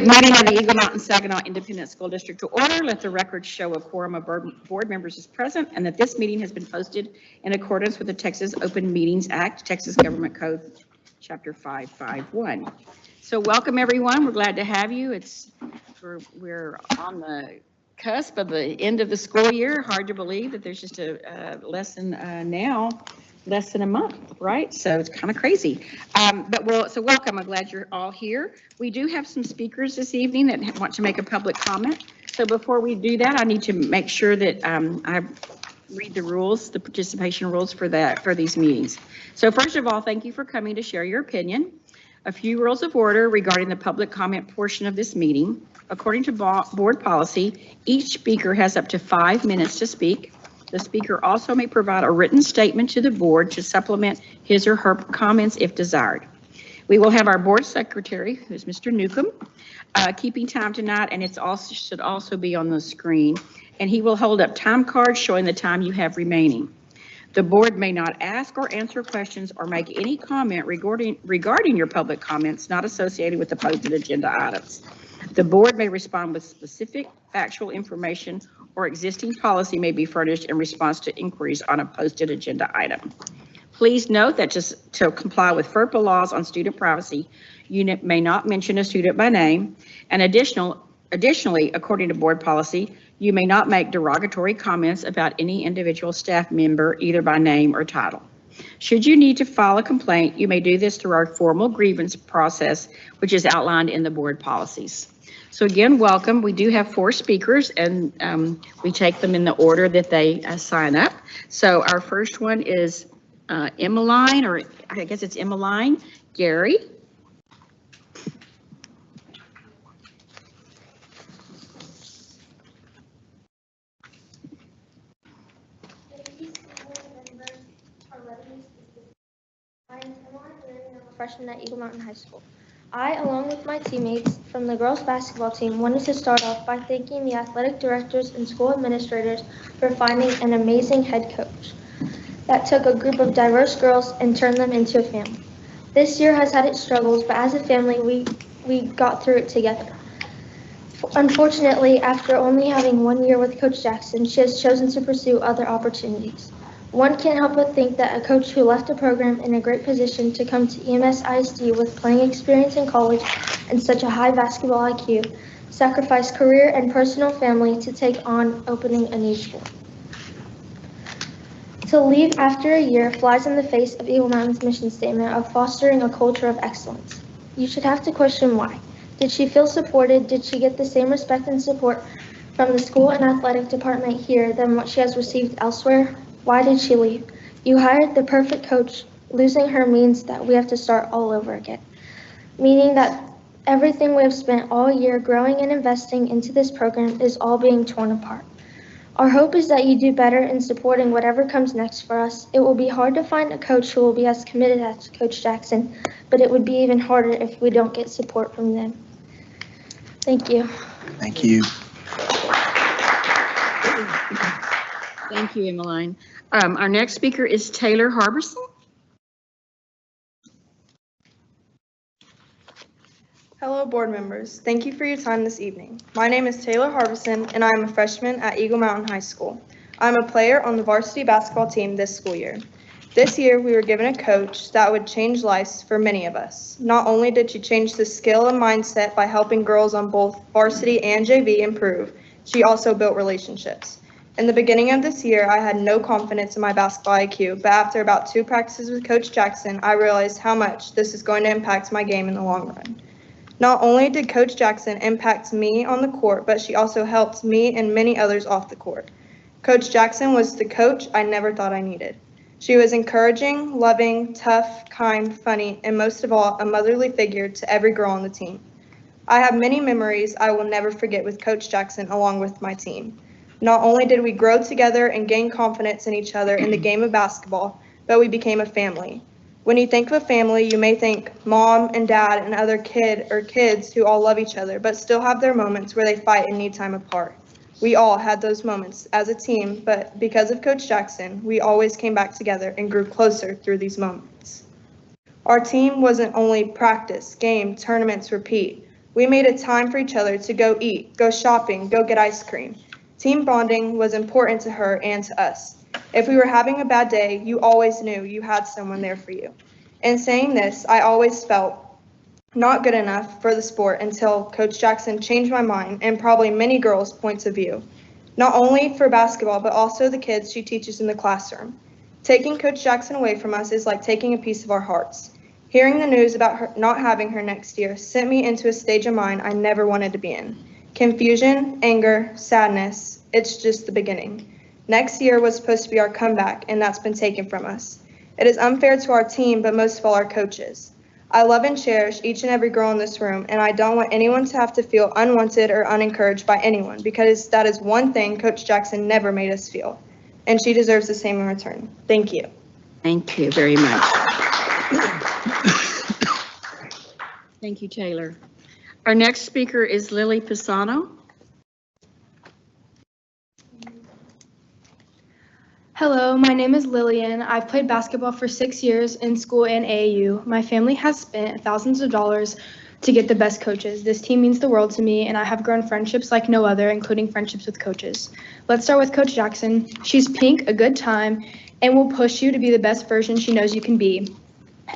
meeting of the Eagle Mountain Saginaw Independent School District to order. Let the record show a quorum of board members is present and that this meeting has been posted in accordance with the Texas Open Meetings Act, Texas Government Code, Chapter 551. So welcome, everyone. We're glad to have you. We're on the cusp of the end of the school year. Hard to believe that there's just a lesson now. Less than a month, right? So it's kind of crazy. So welcome. I'm glad you're all here. We do have some speakers this evening that want to make a public comment. So before we do that, I need to make sure that I read the rules, the participation rules for these meetings. So first of all, thank you for coming to share your opinion. A few rules of order regarding the public comment portion of this meeting. According to board policy, each speaker has up to 5 minutes to speak. The speaker also may provide a written statement to the board to supplement his or her comments if desired. We will have our board secretary, who's Mr. Newcomb, keeping time tonight, and it should also be on the screen. And he will hold up time cards showing the time you have remaining. The board may not ask or answer questions or make any comment regarding your public comments not associated with the posted agenda items. The board may respond with specific factual information or existing policy may be furnished in response to inquiries on a posted agenda item. Please note that to comply with FERPA laws on student privacy, you may not mention a student by name. And additionally, according to board policy, you may not make derogatory comments about any individual staff member, either by name or title. Should you need to file a complaint, you may do this through our formal grievance process, which is outlined in the board policies. So again, welcome. We do have 4 speakers, and we take them in the order that they sign up. So our first one is Emmeline, or I guess it's Emmeline Gary. I'm Emmeline Gary, and I'm a freshman at Eagle Mountain High School. I, along with my teammates from the girls basketball team, wanted to start off by thanking the athletic directors and school administrators for finding an amazing head coach that took a group of diverse girls and turned them into a family. This year has had its struggles, but as a family, we got through it together. Unfortunately, after only having 1 year with Coach Jackson, she has chosen to pursue other opportunities. One can't help but think that a coach who left a program in a great position to come to EMS ISD with playing experience in college and such a high basketball IQ sacrificed career and personal family to take on opening a new school. To leave after a year flies in the face of Eagle Mountain's mission statement of fostering a culture of excellence. You should have to question why. Did she feel supported? Did she get the same respect and support from the school and athletic department here than what she has received elsewhere? Why did she leave? You hired the perfect coach. Losing her means that we have to start all over again. Meaning that everything we have spent all year growing and investing into this program is all being torn apart. Our hope is that you do better in supporting whatever comes next for us. It will be hard to find a coach who will be as committed as Coach Jackson, but it would be even harder if we don't get support from them. Thank you. Thank you. Thank you, Emmeline. Our next speaker is Taylor Harbison. Hello, board members. Thank you for your time this evening. My name is Taylor Harbison, and I am a freshman at Eagle Mountain High School. I'm a player on the varsity basketball team this school year. This year, we were given a coach that would change lives for many of us. Not only did she change the skill and mindset by helping girls on both varsity and JV improve, she also built relationships. In the beginning of this year, I had no confidence in my basketball IQ, but after about 2 practices with Coach Jackson, I realized how much this is going to impact my game in the long run. Not only did Coach Jackson impact me on the court, but she also helped me and many others off the court. Coach Jackson was the coach I never thought I needed. She was encouraging, loving, tough, kind, funny, and most of all, a motherly figure to every girl on the team. I have many memories I will never forget with Coach Jackson along with my team. Not only did we grow together and gain confidence in each other in the game of basketball, but we became a family. When you think of a family, you may think mom and dad and other kids who all love each other, but still have their moments where they fight and need time apart. We all had those moments as a team, but because of Coach Jackson, we always came back together and grew closer through these moments. Our team wasn't only practice, game, tournaments, repeat. We made a time for each other to go eat, go shopping, go get ice cream. Team bonding was important to her and to us. If we were having a bad day, you always knew you had someone there for you. In saying this, I always felt not good enough for the sport until Coach Jackson changed my mind and probably many girls' points of view, not only for basketball, but also the kids she teaches in the classroom. Taking Coach Jackson away from us is like taking a piece of our hearts. Hearing the news about her not having her next year sent me into a stage of mind I never wanted to be in. Confusion, anger, sadness, it's just the beginning. Next year was supposed to be our comeback, and that's been taken from us. It is unfair to our team, but most of all our coaches. I love and cherish each and every girl in this room, and I don't want anyone to have to feel unwanted or unencouraged by anyone, because that is one thing Coach Jackson never made us feel, and she deserves the same in return. Thank you. Thank you very much. Thank you, Taylor. Our next speaker is Lily Pisano. Hello, my name is Lillian. I've played basketball for 6 years in school and AAU. My family has spent thousands of dollars to get the best coaches. This team means the world to me, and I have grown friendships like no other, including friendships with coaches. Let's start with Coach Jackson. She's pink, a good time, and will push you to be the best version she knows you can be.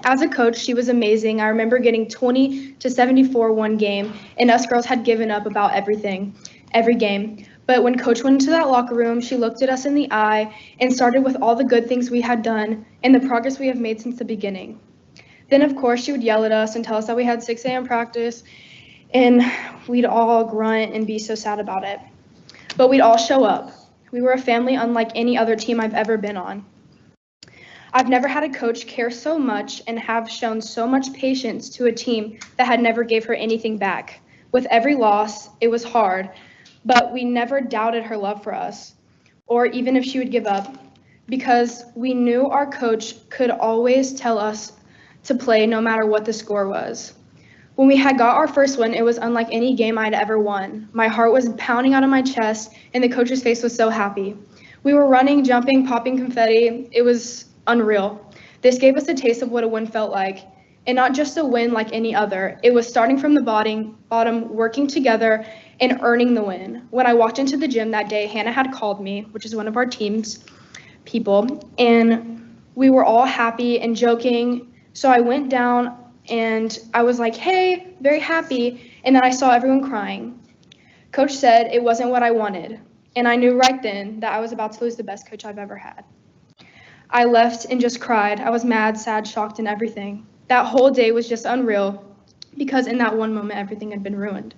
As a coach, she was amazing. I remember getting 20 to 74 one game, and us girls had given up about everything, every game. But when Coach went into that locker room, she looked at us in the eye and started with all the good things we had done and the progress we have made since the beginning. Then, of course, she would yell at us and tell us that we had 6 a.m. practice, and we'd all grunt and be so sad about it. But we'd all show up. We were a family unlike any other team I've ever been on. I've never had a coach care so much and have shown so much patience to a team that had never gave her anything back. With every loss, it was hard, but we never doubted her love for us, or even if she would give up, because we knew our coach could always tell us to play no matter what the score was. When we had got our first win, it was unlike any game I'd ever won. My heart was pounding out of my chest, and the coach's face was so happy. We were running, jumping, popping confetti. It was unreal. This gave us a taste of what a win felt like, and not just a win like any other. It was starting from the bottom, working together, and earning the win. When I walked into the gym that day, Hannah had called me, which is one of our team's people, and we were all happy and joking. So I went down and I was like, hey, very happy, and then I saw everyone crying. Coach said it wasn't what I wanted, and I knew right then that I was about to lose the best coach I've ever had. I left and just cried. I was mad, sad, shocked, and everything. That whole day was just unreal because in that one moment, everything had been ruined.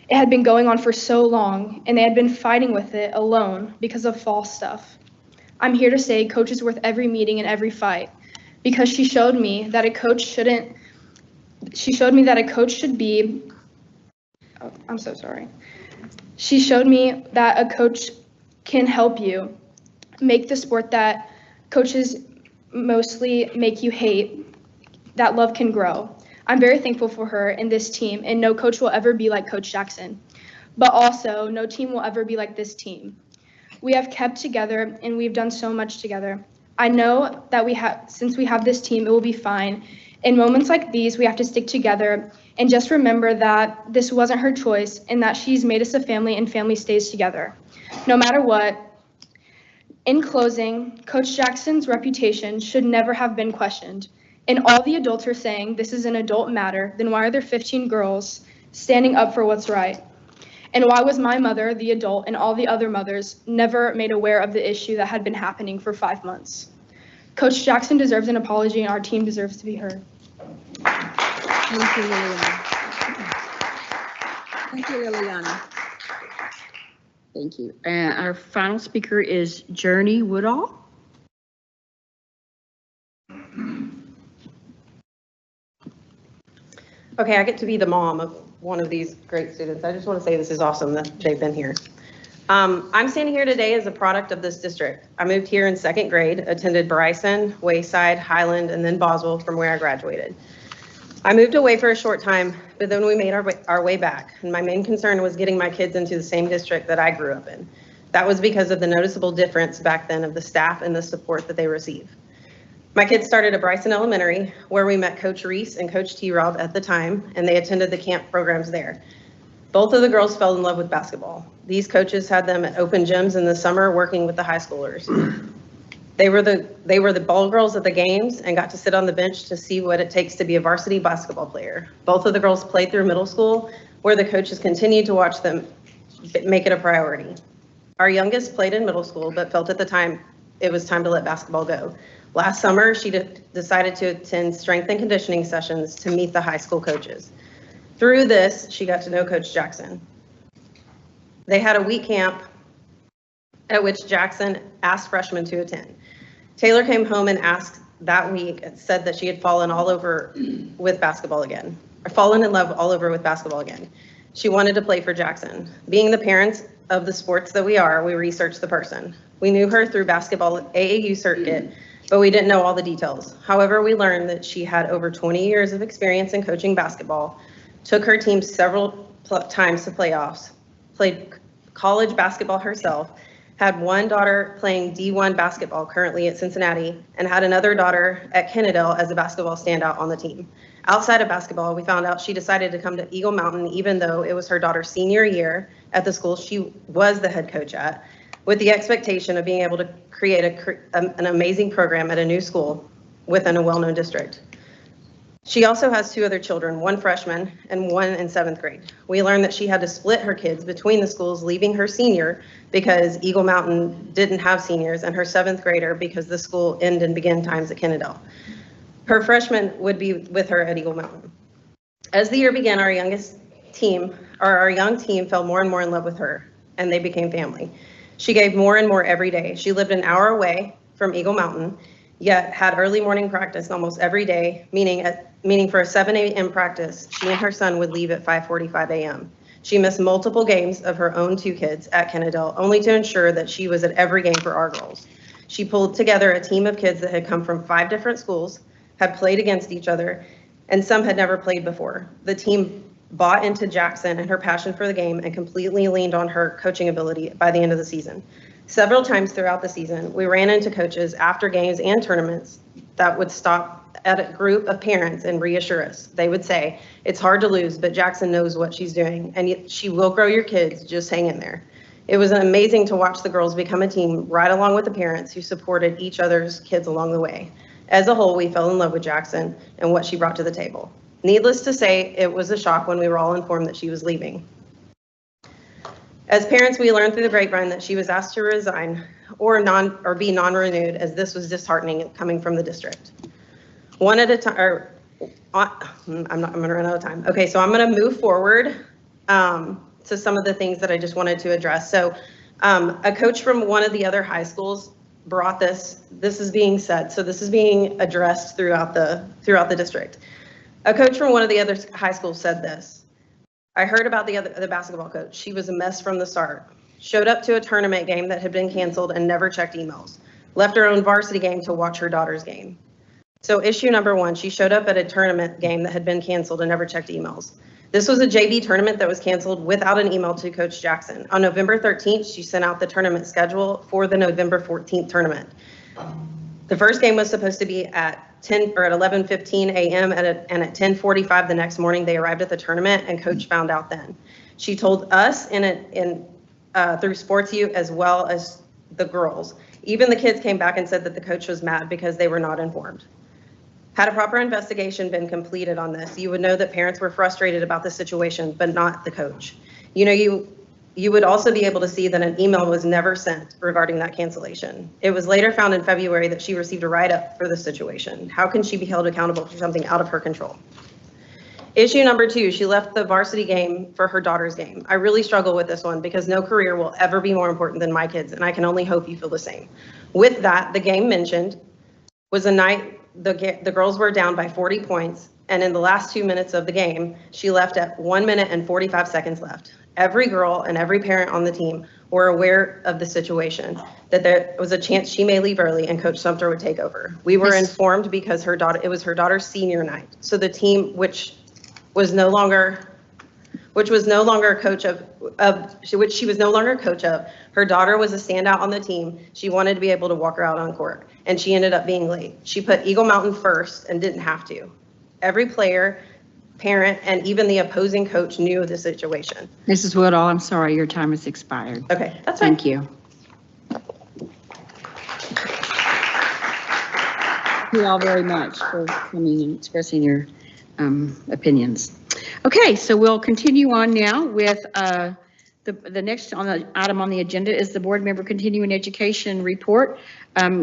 It had been going on for so long, and they had been fighting with it alone because of false stuff. I'm here to say Coach is worth every meeting and every fight because she showed me that a coach should be, I'm so sorry. She showed me that a coach can help you make the sport that coaches mostly make you hate, that love can grow. I'm very thankful for her and this team, and no coach will ever be like Coach Jackson. But also, no team will ever be like this team. We have kept together, and we've done so much together. I know that since we have this team, it will be fine. In moments like these, we have to stick together and just remember that this wasn't her choice and that she's made us a family and family stays together. No matter what. In closing, Coach Jackson's reputation should never have been questioned. And all the adults are saying this is an adult matter, then why are there 15 girls standing up for what's right? And why was my mother, the adult, and all the other mothers never made aware of the issue that had been happening for 5 months? Coach Jackson deserves an apology, and our team deserves to be heard. Thank you, Liliana. Thank you, Liliana. Thank you. Our final speaker is Journey Woodall. Okay, I get to be the mom of one of these great students. I just want to say this is awesome that they've been here. I'm standing here today as a product of this district. I moved here in 2nd grade, attended Bryson, Wayside, Highland, and then Boswell from where I graduated. I moved away for a short time, but then we made our way back, and my main concern was getting my kids into the same district that I grew up in. That was because of the noticeable difference back then of the staff and the support that they receive. My kids started at Bryson Elementary, where we met Coach Reese and Coach T-Rob at the time, and they attended the camp programs there. Both of the girls fell in love with basketball. These coaches had them at open gyms in the summer working with the high schoolers. They were the ball girls at the games and got to sit on the bench to see what it takes to be a varsity basketball player. Both of the girls played through middle school, where the coaches continued to watch them make it a priority. Our youngest played in middle school, but felt at the time it was time to let basketball go. Last summer, she decided to attend strength and conditioning sessions to meet the high school coaches. Through this, she got to know Coach Jackson. They had a week camp at which Jackson asked freshmen to attend. Taylor came home and asked that week, said that she had fallen in love with basketball again. She wanted to play for Jackson. Being the parents of the sports that we are, we researched the person. We knew her through basketball AAU circuit, but we didn't know all the details. However, we learned that she had over 20 years of experience in coaching basketball, took her team several times to playoffs, played college basketball herself, had one daughter playing D1 basketball currently at Cincinnati, and had another daughter at Kennedale as a basketball standout on the team. Outside of basketball, we found out she decided to come to Eagle Mountain even though it was her daughter's senior year at the school she was the head coach at, with the expectation of being able to create an amazing program at a new school within a well-known district. She also has two other children, one freshman and one in 7th grade. We learned that she had to split her kids between the schools, leaving her senior because Eagle Mountain didn't have seniors, and her 7th grader because the school end and begin times at Kennedale. Her freshman would be with her at Eagle Mountain. As the year began, our young team fell more and more in love with her, and they became family. She gave more and more every day. She lived an hour away from Eagle Mountain, yet had early morning practice almost every day, meaning for a 7 a.m. practice, she and her son would leave at 5:45 a.m. She missed multiple games of her own two kids at Kennedale, only to ensure that she was at every game for our girls. She pulled together a team of kids that had come from 5 different schools, had played against each other, and some had never played before. The team bought into Jackson and her passion for the game and completely leaned on her coaching ability by the end of the season. Several times throughout the season, we ran into coaches after games and tournaments that would stop at a group of parents and reassure us. They would say, "It's hard to lose, but Jackson knows what she's doing, and she will grow your kids, just hang in there." It was amazing to watch the girls become a team right along with the parents who supported each other's kids along the way. As a whole, we fell in love with Jackson and what she brought to the table. Needless to say, it was a shock when we were all informed that she was leaving. As parents, we learned through the grapevine that she was asked to resign or be non-renewed, as this was disheartening coming from the district. One at a time, I'm gonna run out of time. Okay, so I'm gonna move forward to some of the things that I just wanted to address. So a coach from one of the other high schools brought this is being said, so this is being addressed throughout the district. A coach from one of the other high schools said this: "I heard about the basketball coach. She was a mess from the start. Showed up to a tournament game that had been canceled and never checked emails. Left her own varsity game to watch her daughter's game." So issue number 1, she showed up at a tournament game that had been canceled and never checked emails. This was a JV tournament that was canceled without an email to Coach Jackson. On November 13th, she sent out the tournament schedule for the November 14th tournament. The first game was supposed to be at 11:15 a.m. and at 10:45 the next morning, they arrived at the tournament and Coach found out then. She told us through SportsU as well as the girls. Even the kids came back and said that the coach was mad because they were not informed. Had a proper investigation been completed on this, you would know that parents were frustrated about the situation, but not the coach. You would also be able to see that an email was never sent regarding that cancellation. It was later found in February that she received a write-up for the situation. How can she be held accountable for something out of her control? Issue number 2, she left the varsity game for her daughter's game. I really struggle with this one because no career will ever be more important than my kids, and I can only hope you feel the same. With that, the game mentioned was a night the girls were down by 40 points, and in the last 2 minutes of the game, she left at 1 minute and 45 seconds left. Every girl and every parent on the team were aware of the situation, that there was a chance she may leave early and Coach Sumter would take over. We were informed because it was her daughter's senior night. So the team, which was no longer which was no longer a coach which she was no longer a coach of. Her daughter was a standout on the team. She wanted to be able to walk her out on court, and she ended up being late. She put Eagle Mountain first and didn't have to. Every player, parent, and even the opposing coach knew of the situation. Mrs. Woodall, I'm sorry, your time has expired. Okay, that's fine. Thank you. Thank you all very much for coming and expressing your opinions. Okay, so we'll continue on now with the next item on the agenda is the board member continuing education report.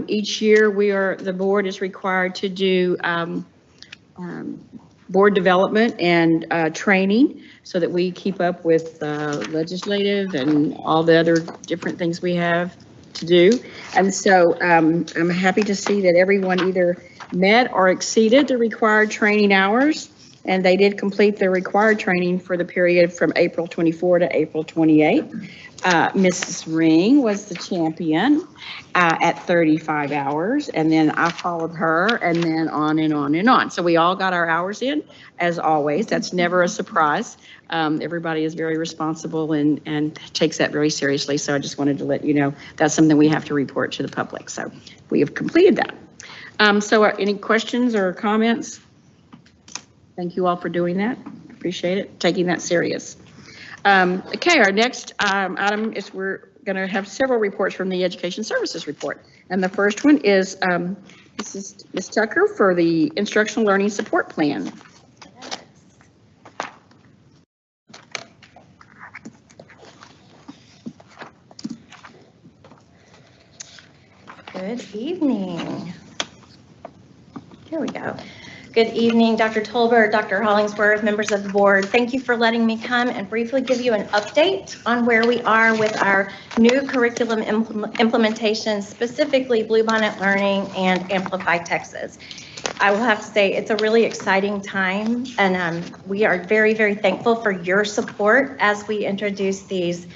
Each year the board is required to do board development and training so that we keep up with legislative and all the other different things we have to do. And so I'm happy to see that everyone either met or exceeded the required training hours, and they did complete their required training for the period from April 24 to April 28. Mrs. Ring was the champion at 35 hours, and then I followed her, and then on and on and on. So we all got our hours in, as always. That's never a surprise. Everybody is very responsible and takes that very seriously. So I just wanted to let you know that's something we have to report to the public. So we have completed that. So any questions or comments? Thank you all for doing that. Appreciate it, taking that serious. Okay, our next item is we're going to have several reports from the Education Services Report. And the first one is this is Ms. Tucker for the Instructional Learning Support Plan. Good evening. Here we go. Good evening, Dr. Tolbert, Dr. Hollingsworth, members of the board. Thank you for letting me come and briefly give you an update on where we are with our new curriculum implementation, specifically Bluebonnet Learning and Amplify Texas. I will have to say it's a really exciting time, and we are very, very thankful for your support as we introduce these,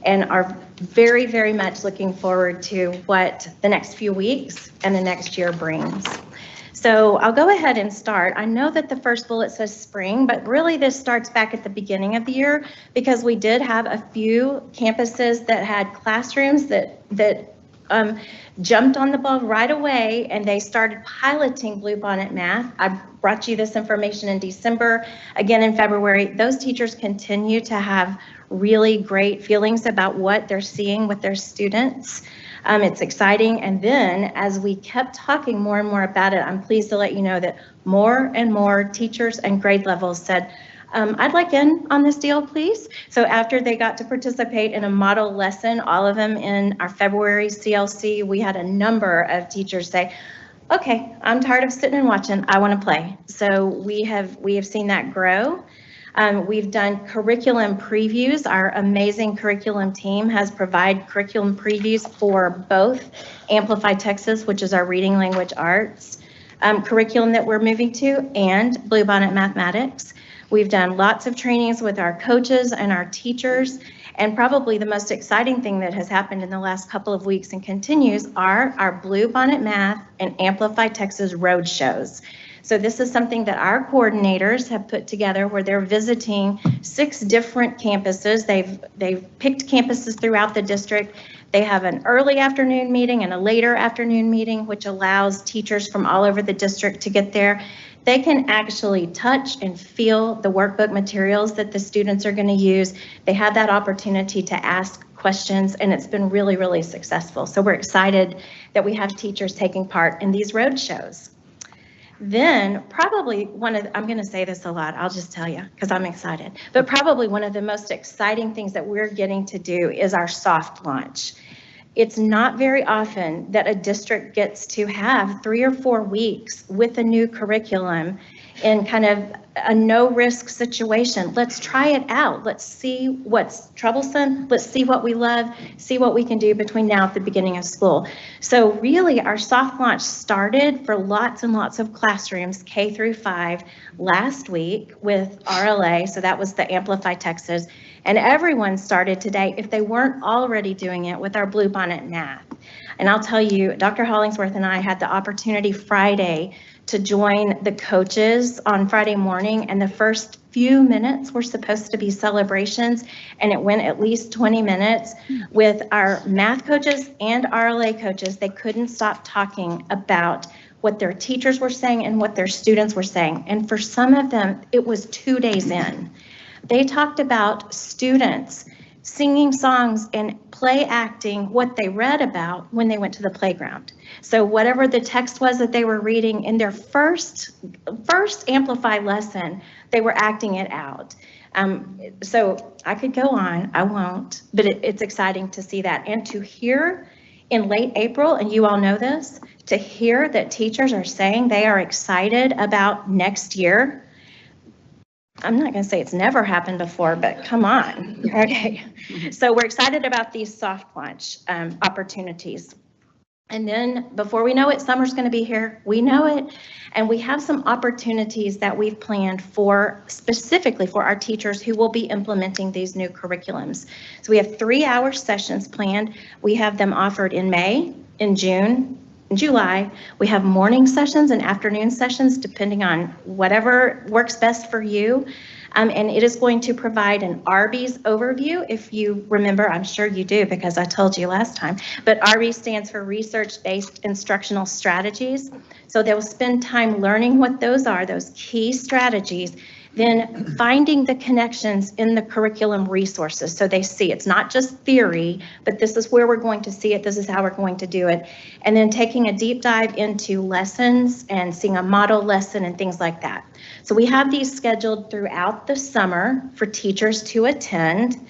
and are very, very much looking forward to what the next few weeks and the next year brings. So I'll go ahead and start. I know that the first bullet says spring, but really this starts back at the beginning of the year because we did have a few campuses that had classrooms that jumped on the ball right away, and they started piloting Bluebonnet Math. I brought you this information in December, again in February. Those teachers continue to have really great feelings about what they're seeing with their students. It's exciting, and then as we kept talking more and more about it, I'm pleased to let you know that more and more teachers and grade levels said, I'd like in on this deal, please. So after they got to participate in a model lesson, all of them in our February CLC, we had a number of teachers say, okay, I'm tired of sitting and watching, I want to play. So we have seen that grow. We've done curriculum previews. Our amazing curriculum team has provided curriculum previews for both Amplify Texas, which is our reading language arts curriculum that we're moving to, and Bluebonnet Mathematics. We've done lots of trainings with our coaches and our teachers, and probably the most exciting thing that has happened in the last couple of weeks and continues are our Bluebonnet Math and Amplify Texas road shows. So this is something that our coordinators have put together where they're visiting 6 different campuses. They've picked campuses throughout the district. They have an early afternoon meeting and a later afternoon meeting, which allows teachers from all over the district to get there. They can actually touch and feel the workbook materials that the students are going to use. They have that opportunity to ask questions, and it's been really, really successful. So we're excited that we have teachers taking part in these road shows. Then probably I'm going to say this a lot, I'll just tell you because I'm excited, but probably one of the most exciting things that we're getting to do is our soft launch. It's not very often that a district gets to have 3 or 4 weeks with a new curriculum in kind of a no-risk situation. Let's try it out. Let's see what's troublesome. Let's see what we love, see what we can do between now and the beginning of school. So really our soft launch started for lots and lots of classrooms, K through 5, last week with RLA. So that was the Amplify Texas. And everyone started today, if they weren't already doing it, with our Bluebonnet Math. And I'll tell you, Dr. Hollingsworth and I had the opportunity Friday to join the coaches on Friday morning, and the first few minutes were supposed to be celebrations, and it went at least 20 minutes with our math coaches and RLA coaches. They couldn't stop talking about what their teachers were saying and what their students were saying. And for some of them, it was 2 days in. They talked about students singing songs and play acting what they read about when they went to the playground. So whatever the text was that they were reading in their first Amplify lesson, they were acting it out. So I could go on, I won't, but it's exciting to see that. And to hear in late April, and you all know this, to hear that teachers are saying they are excited about next year. I'm not going to say it's never happened before, but come on. Okay. So we're excited about these soft launch opportunities. And then before we know it, summer's going to be here. We know it. And we have some opportunities that we've planned for specifically for our teachers who will be implementing these new curriculums. So we have 3-hour sessions planned. We have them offered in May, in June, in July. We have morning sessions and afternoon sessions depending on whatever works best for you. And it is going to provide an ARBIES overview. If you remember, I'm sure you do because I told you last time, but ARBIES stands for Research-Based Instructional Strategies. So they'll spend time learning what those are, those key strategies, then finding the connections in the curriculum resources. So they see it's not just theory, but this is where we're going to see it. This is how we're going to do it. And then taking a deep dive into lessons and seeing a model lesson and things like that. So we have these scheduled throughout the summer for teachers to attend.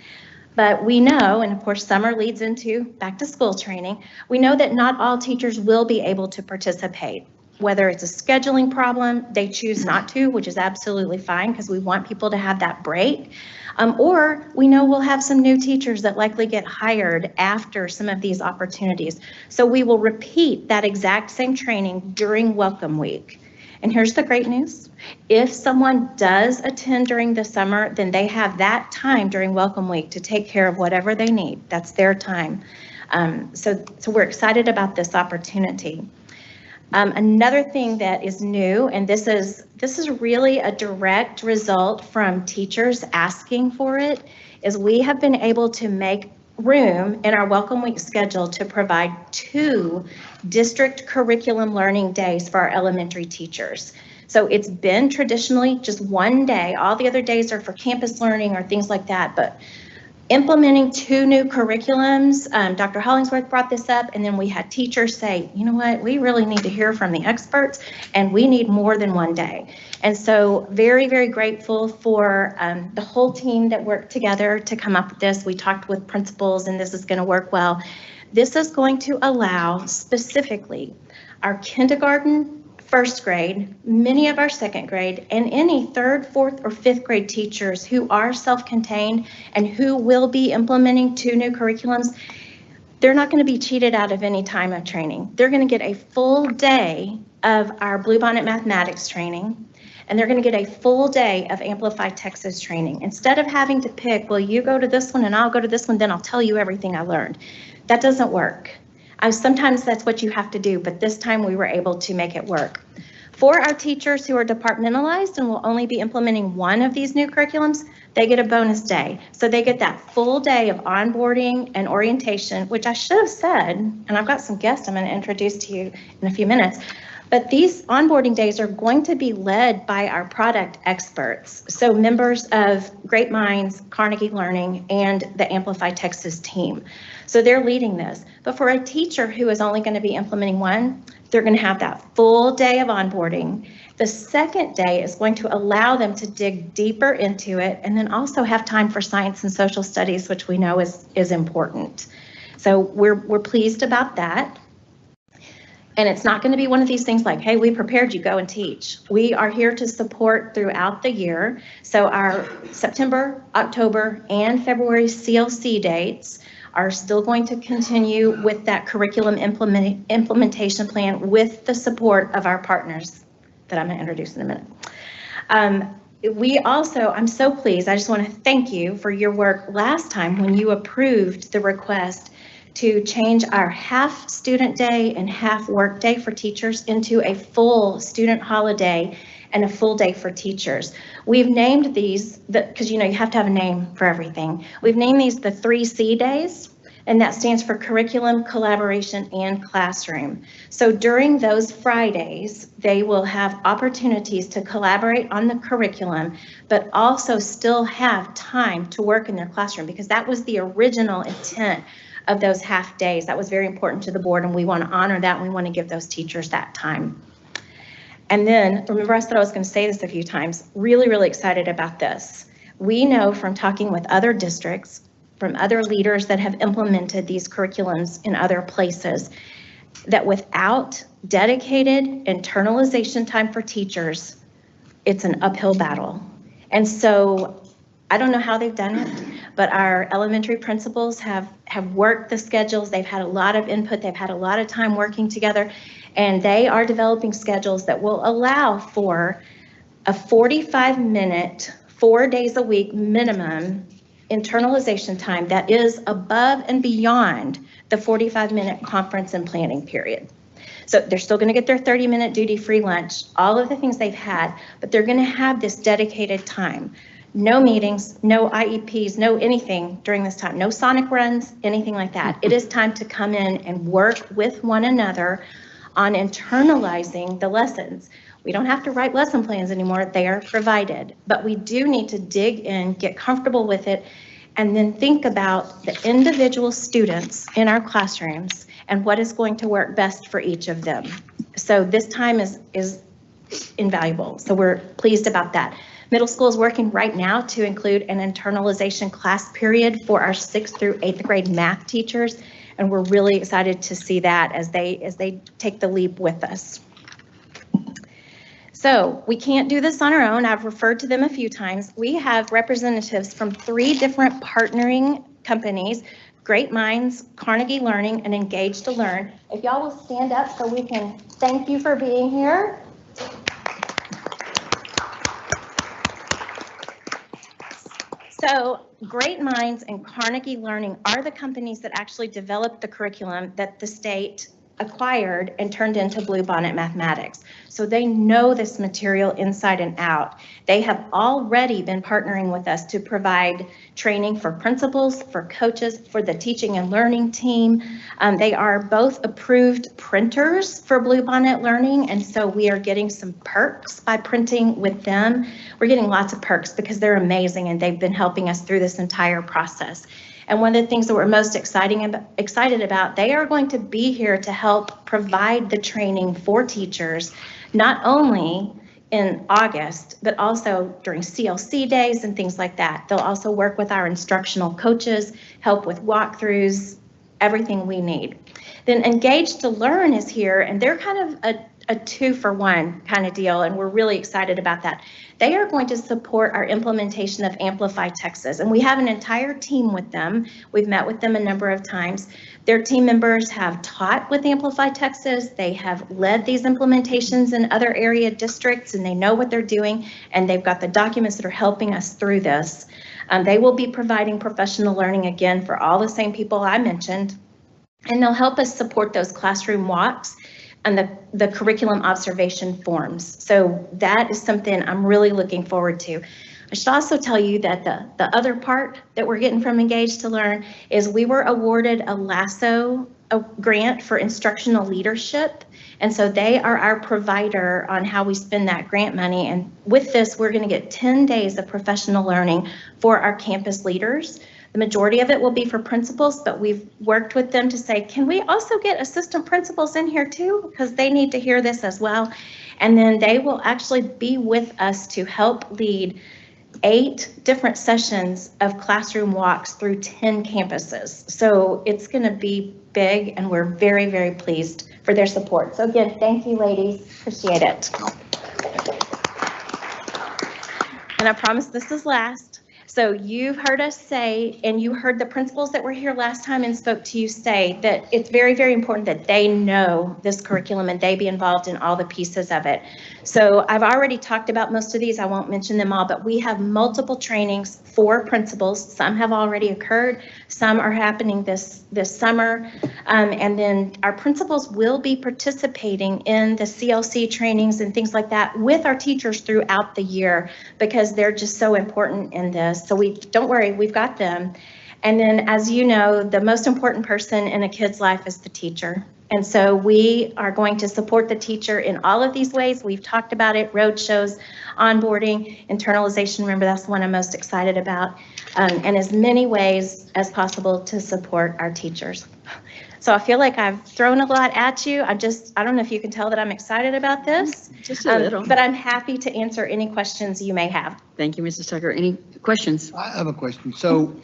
But we know, and of course summer leads into back to school training, we know that not all teachers will be able to participate. Whether it's a scheduling problem, they choose not to, which is absolutely fine because we want people to have that break. Or we know we'll have some new teachers that likely get hired after some of these opportunities. So we will repeat that exact same training during Welcome Week. And here's the great news. If someone does attend during the summer, then they have that time during Welcome Week to take care of whatever they need. That's their time. So we're excited about this opportunity. Another thing that is new, and this is really a direct result from teachers asking for it, is we have been able to make room in our Welcome Week schedule to provide 2 district curriculum learning days for our elementary teachers. So it's been traditionally just 1 day. All the other days are for campus learning or things like that, but implementing 2 new curriculums, Dr. Hollingsworth brought this up, and then we had teachers say, you know what, we really need to hear from the experts, and we need more than 1 day. And so very, very grateful for the whole team that worked together to come up with this. We talked with principals, and this is going to work well. This is going to allow specifically our kindergarten, 1st grade, many of our 2nd grade, and any 3rd, 4th, or 5th grade teachers who are self-contained and who will be implementing 2 new curriculums, they're not going to be cheated out of any time of training. They're going to get a full day of our Bluebonnet mathematics training, and they're going to get a full day of Amplify Texas training. Instead of having to pick, well, you go to this one and I'll go to this one, then I'll tell you everything I learned. That doesn't work. Sometimes that's what you have to do, but this time we were able to make it work. For our teachers who are departmentalized and will only be implementing 1 of these new curriculums, they get a bonus day. So they get that full day of onboarding and orientation, which I should have said, and I've got some guests I'm going to introduce to you in a few minutes, but these onboarding days are going to be led by our product experts. So members of Great Minds, Carnegie Learning, and the Amplify Texas team. So they're leading this. But for a teacher who is only going to be implementing 1, they're going to have that full day of onboarding. The 2nd day is going to allow them to dig deeper into it and then also have time for science and social studies, which we know is important. So we're pleased about that. And it's not going to be one of these things like, hey, we prepared you, go and teach. We are here to support throughout the year. So our September, October, and February CLC dates are still going to continue with that curriculum implementation plan with the support of our partners that I'm going to introduce in a minute. We also, I'm so pleased, I just want to thank you for your work last time when you approved the request to change our half student day and half work day for teachers into a full student holiday and a full day for teachers. We've named these, because you have to have a name for everything. We've named these the 3C days, and that stands for curriculum, collaboration, and classroom. So during those Fridays, they will have opportunities to collaborate on the curriculum, but also still have time to work in their classroom, because that was the original intent of those half days. That was very important to the board, and we want to honor that, and we want to give those teachers that time. And then, remember I said I was going to say this a few times, really, really excited about this. We know from talking with other districts, from other leaders that have implemented these curriculums in other places, that without dedicated internalization time for teachers, it's an uphill battle. And so I don't know how they've done it, but our elementary principals have worked the schedules. They've had a lot of input. They've had a lot of time working together, and they are developing schedules that will allow for a 45-minute, 4 days a week minimum internalization time that is above and beyond the 45-minute conference and planning period. So they're still going to get their 30-minute duty-free lunch, all of the things they've had, but they're going to have this dedicated time. No meetings, no IEPs, no anything during this time, no sonic runs, anything like that. It is time to come in and work with one another on internalizing the lessons. We don't have to write lesson plans anymore, they are provided, but we do need to dig in, get comfortable with it, and then think about the individual students in our classrooms and what is going to work best for each of them. So this time is invaluable, so we're pleased about that. Middle school is working right now to include an internalization class period for our 6th through 8th grade math teachers, and we're really excited to see that as they take the leap with us. So we can't do this on our own. I've referred to them a few times. We have representatives from 3 different partnering companies, Great Minds, Carnegie Learning, and Engage to Learn. If y'all will stand up so we can thank you for being here. So Great Minds and Carnegie Learning are the companies that actually developed the curriculum that the state acquired and turned into Bluebonnet Mathematics. So they know this material inside and out. They have already been partnering with us to provide training for principals, for coaches, for the teaching and learning team. They are both approved printers for Bluebonnet Learning, and so we are getting some perks by printing with them. We're getting lots of perks because they're amazing and they've been helping us through this entire process. And one of the things that we're most excited about, they are going to be here to help provide the training for teachers, not only in August, but also during CLC days and things like that. They'll also work with our instructional coaches, help with walkthroughs, everything we need. Then Engage to Learn is here, and they're kind of a 2-for-1 kind of deal, and we're really excited about that. They are going to support our implementation of Amplify Texas, and we have an entire team with them. We've met with them a number of times. Their team members have taught with Amplify Texas. They have led these implementations in other area districts, and they know what they're doing, and they've got the documents that are helping us through this. They will be providing professional learning again for all the same people I mentioned, and they'll help us support those classroom walks and the curriculum observation forms. So that is something I'm really looking forward to. I should also tell you that the other part that we're getting from Engage to Learn is we were awarded a LASSO grant for instructional leadership. And so they are our provider on how we spend that grant money. And with this, we're going to get 10 days of professional learning for our campus leaders. The majority of it will be for principals, but we've worked with them to say, can we also get assistant principals in here too? Because they need to hear this as well. And then they will actually be with us to help lead 8 different sessions of classroom walks through 10 campuses. So it's going to be big, and we're very, very pleased for their support. So again, thank you, ladies. Appreciate it. And I promise this is last. So you've heard us say, and you heard the principals that were here last time and spoke to you say that it's very, very important that they know this curriculum and they be involved in all the pieces of it. So I've already talked about most of these. I won't mention them all, but we have multiple trainings for principals. Some have already occurred. Some are happening this summer. And then our principals will be participating in the CLC trainings and things like that with our teachers throughout the year because they're just so important in this. So don't worry, we've got them. And then, as you know, the most important person in a kid's life is the teacher. And so we are going to support the teacher in all of these ways. We've talked about it, road shows, onboarding, internalization. Remember, that's the one I'm most excited about. And as many ways as possible to support our teachers. So I feel like I've thrown a lot at you. I don't know if you can tell that I'm excited about this. Just a little. But I'm happy to answer any questions you may have. Thank you, Mrs. Tucker. Any questions? I have a question. So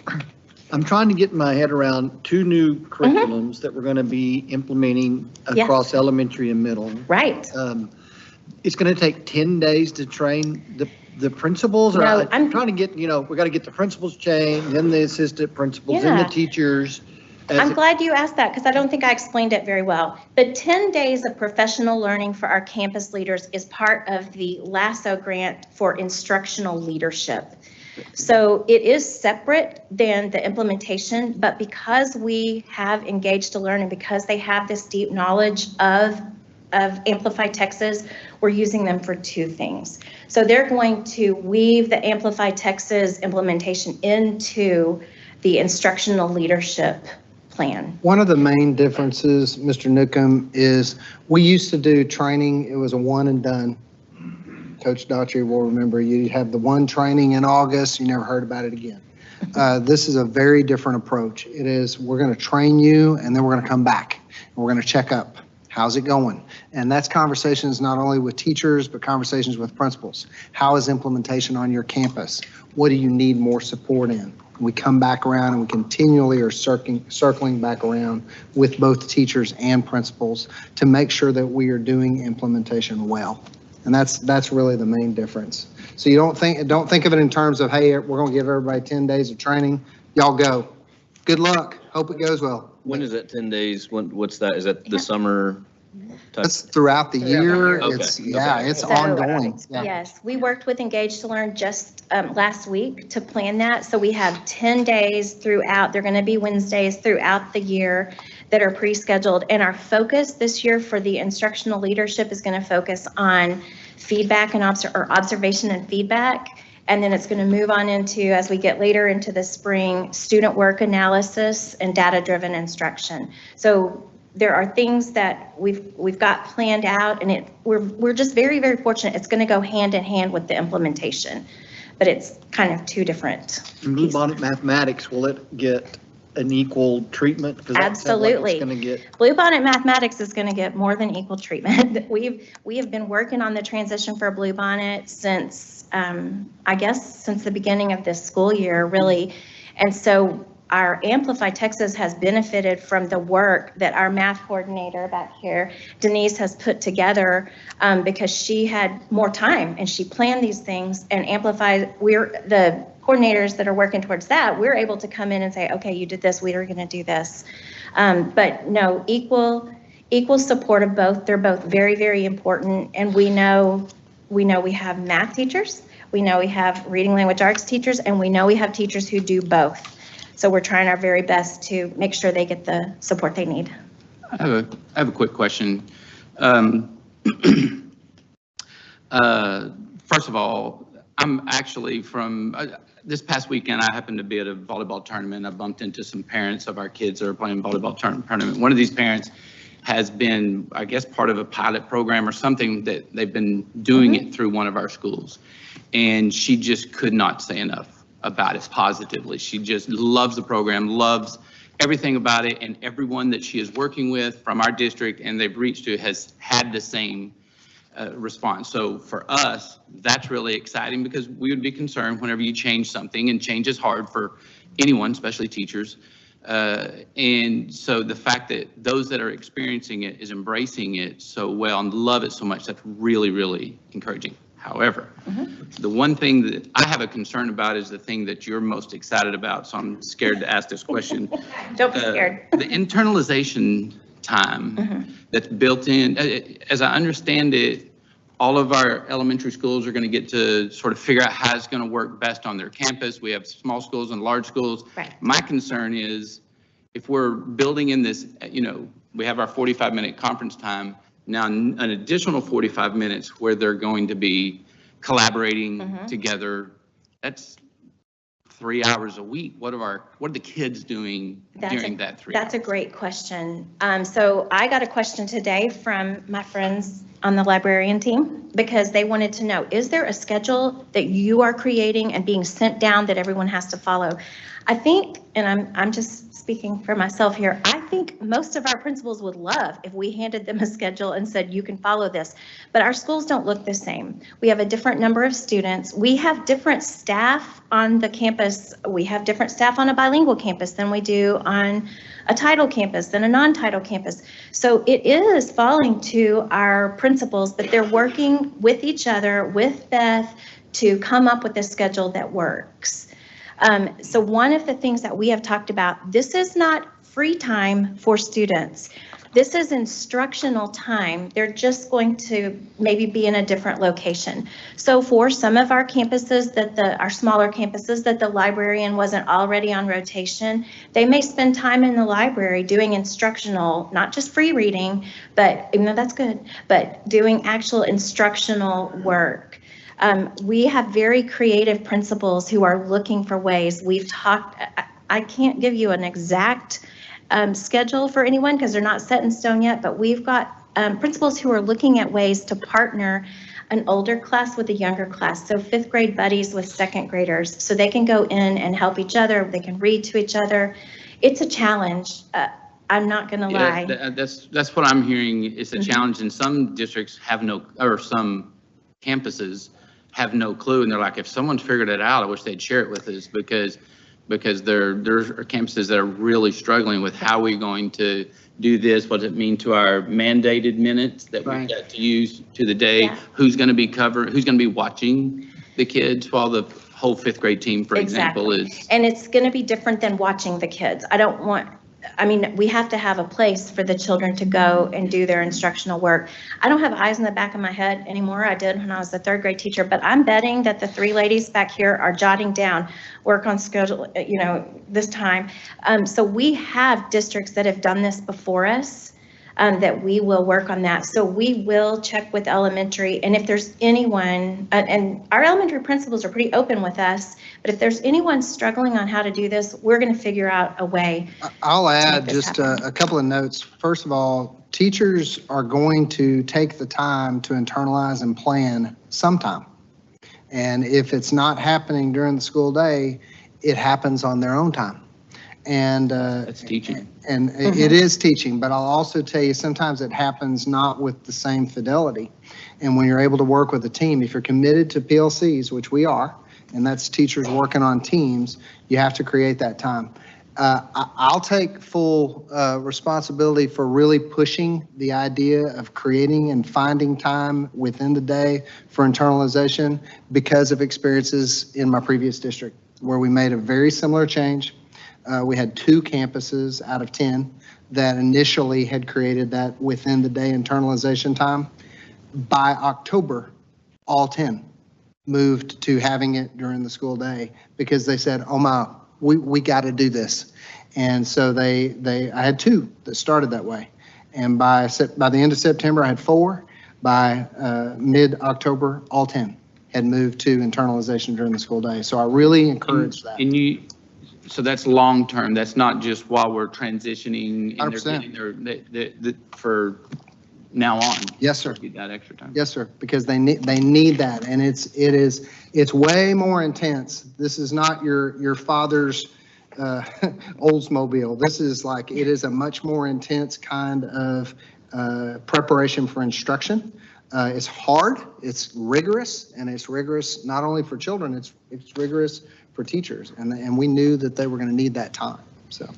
I'm trying to get my head around 2 new curriculums that we're going to be implementing Yes. across elementary and middle. Right. It's going to take 10 days to train the principals? Or No, I'm trying to get, we got to get the principals trained, then the assistant principals, then Yeah. the teachers. I'm glad you asked that because I don't think I explained it very well. The 10 days of professional learning for our campus leaders is part of the LASSO grant for instructional leadership. So it is separate than the implementation, but because we have Engaged to Learn and because they have this deep knowledge of Amplify Texas, we're using them for 2 things. So they're going to weave the Amplify Texas implementation into the instructional leadership plan. One of the main differences, Mr. Newcomb, is we used to do training, it was a one and done. Coach Daughtry will remember you have the one training in August, you never heard about it again. This is a very different approach. It is, we're going to train you and then we're going to come back and we're going to check up. How's it going? And that's conversations not only with teachers, but conversations with principals. How is implementation on your campus? What do you need more support in? We come back around and we continually are circling back around with both teachers and principals to make sure that we are doing implementation well. And that's really the main difference. So you don't think of it in terms of, hey, we're going to give everybody 10 days of training. Y'all go. Good luck. Hope it goes well. When is that 10 days? What's that? Is that the summer? That's throughout the year. Okay. It's, Okay. yeah, it's So, ongoing. Yeah. Yes, we worked with Engage to Learn just last week to plan that. So we have 10 days throughout. They're going to be Wednesdays throughout the year that are pre-scheduled. And our focus this year for the instructional leadership is going to focus on feedback and observation and feedback. And then it's going to move on into, as we get later into the spring, student work analysis and data-driven instruction. So there are things that we've got planned out, and we're just very, very fortunate. It's going to go hand in hand with the implementation, but it's kind of 2 different. In Bluebonnet Mathematics, will it get an equal treatment? 'Cause that sounds like Absolutely. it's going to get. Bluebonnet Mathematics is going to get more than equal treatment. We have been working on the transition for Bluebonnet since, I guess, since the beginning of this school year, really. And so our Amplify Texas has benefited from the work that our math coordinator back here, Denise, has put together because she had more time and she planned these things. And Amplify, the coordinators that are working towards that, we're able to come in and say, okay, you did this, we are going to do this. But no, equal support of both. They're both very, very important. And we know we have math teachers, we know we have reading language arts teachers, and we know we have teachers who do both. So we're trying our very best to make sure they get the support they need. I have a quick question. First of all, I'm actually from, this past weekend, I happened to be at a volleyball tournament. I bumped into some parents of our kids that are playing volleyball tournament. One of these parents has been, I guess, part of a pilot program or something that they've been doing it through one of our schools. And she just could not say enough about it positively. She just loves the program, loves everything about it, and everyone that she is working with from our district and they've reached to has had the same response. So for us, that's really exciting because we would be concerned whenever you change something, and change is hard for anyone, especially teachers. And so the fact that those that are experiencing it is embracing it so well and love it so much, that's really, really encouraging. However, the one thing that I have a concern about is the thing that you're most excited about, so I'm scared to ask this question. Don't be scared. The internalization time that's built in, as I understand it, all of our elementary schools are going to get to sort of figure out how it's going to work best on their campus. We have small schools and large schools. Right. My concern is if we're building in this, we have our 45-minute conference time, now an additional 45 minutes where they're going to be collaborating together. That's 3 hours a week. What are the kids doing during that 3 hours? That's a great question. So I got a question today from my friends on the librarian team because they wanted to know, is there a schedule that you are creating and being sent down that everyone has to follow? I think, and I'm just speaking for myself here, I think most of our principals would love if we handed them a schedule and said, you can follow this. But our schools don't look the same. We have a different number of students. We have different staff on the campus. We have different staff on a bilingual campus than we do on a title campus than a non-title campus. So it is falling to our principals, but they're working with each other, with Beth, to come up with a schedule that works. So one of the things that we have talked about, this is not free time for students. This is instructional time. They're just going to maybe be in a different location. So for some of our campuses our smaller campuses that the librarian wasn't already on rotation, they may spend time in the library doing instructional, not just free reading, but even though that's good, but doing actual instructional work. We have very creative principals who are looking for ways. We've talked, I can't give you an exact schedule for anyone because they're not set in stone yet, but we've got principals who are looking at ways to partner an older class with a younger class. So 5th grade buddies with 2nd graders, so they can go in and help each other. They can read to each other. It's a challenge. I'm not gonna lie. That's what I'm hearing. It's a challenge, and some districts have some campuses have no clue, and they're like, if someone's figured it out, I wish they'd share it with us, because there are campuses that are really struggling with how we're going to do this. What does it mean to our mandated minutes that we've got to use to the day? Yeah. Who's going to be watching the kids while the whole 5th grade team, for example, is. And it's going to be different than watching the kids. We have to have a place for the children to go and do their instructional work. I don't have eyes in the back of my head anymore. I did when I was a 3rd grade teacher, but I'm betting that the 3 ladies back here are jotting down work on schedule, this time. So we have districts that have done this before us, that we will work on that. So we will check with elementary, and if there's anyone, and our elementary principals are pretty open with us, but if there's anyone struggling on how to do this, we're going to figure out a way. I'll add just a couple of notes. First of all, teachers are going to take the time to internalize and plan sometime. And if it's not happening during the school day, it happens on their own time. And That's teaching. And it is teaching, but I'll also tell you sometimes it happens not with the same fidelity. And when you're able to work with a team, if you're committed to PLCs, which we are, and that's teachers working on teams, you have to create that time. I'll take full responsibility for really pushing the idea of creating and finding time within the day for internalization because of experiences in my previous district where we made a very similar change. We had 2 campuses out of 10 that initially had created that within the day internalization time. By October, all 10 moved to having it during the school day because they said, oh my, we got to do this. And so I had 2 that started that way. And by the end of September, I had 4. By mid-October, all 10 had moved to internalization during the school day. So I really encourage that. So that's long-term. That's not just while we're transitioning and 100%. they're getting for now on. Yes, sir. Get that extra time. Yes, sir, because they need that, and it's way more intense. This is not your father's Oldsmobile. This is it is a much more intense kind of preparation for instruction. It's hard, it's rigorous, and it's rigorous not only for children, it's rigorous for teachers, and we knew that they were going to need that time. So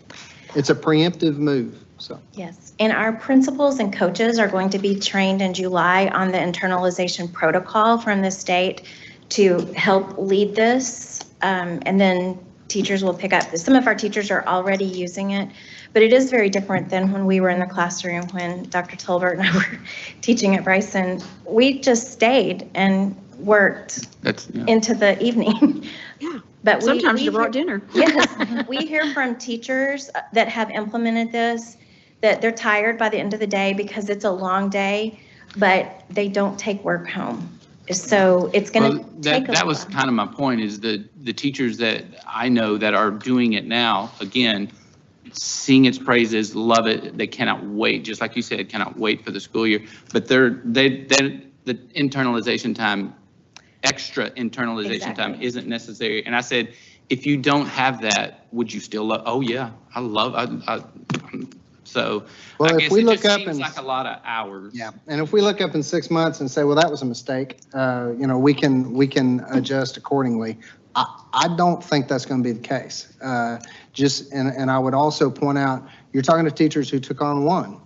it's a preemptive move, so. Yes, and our principals and coaches are going to be trained in July on the internalization protocol from the state to help lead this. And then teachers will pick up. Some of our teachers are already using it, but it is very different than when we were in the classroom when Dr. Tolbert and I were teaching at Bryson. We just stayed and worked into the evening. Yeah. But Sometimes we you brought dinner. Yes, we hear from teachers that have implemented this, that they're tired by the end of the day because it's a long day, but they don't take work home. So it's going to take a That was kind of my point, is the teachers that I know that are doing it now, again, sing its praises, love it. They cannot wait, just like you said, cannot wait for the school year. But the internalization time, extra internalization time isn't necessary. And I said, if you don't have that, would you still love? Oh yeah, I love. So Well, I if guess we it look just up seems and- like a lot of hours. Yeah, and if we look up in 6 months and say, well, that was a mistake, we can adjust accordingly. I don't think that's going to be the case. And I would also point out, you're talking to teachers who took on one,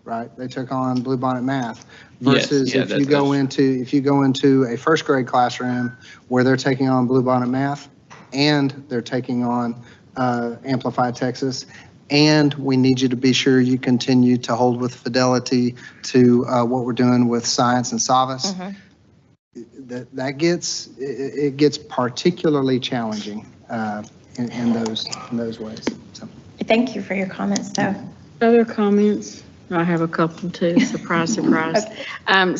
right? They took on Bluebonnet Math versus if you go into a first grade classroom where they're taking on Bluebonnet Math and they're taking on Amplify Texas. And we need you to be sure you continue to hold with fidelity to what we're doing with Science and Savas. That gets particularly challenging in those ways. So. Thank you for your comments, though. Other comments? I have a couple too. Surprise, surprise.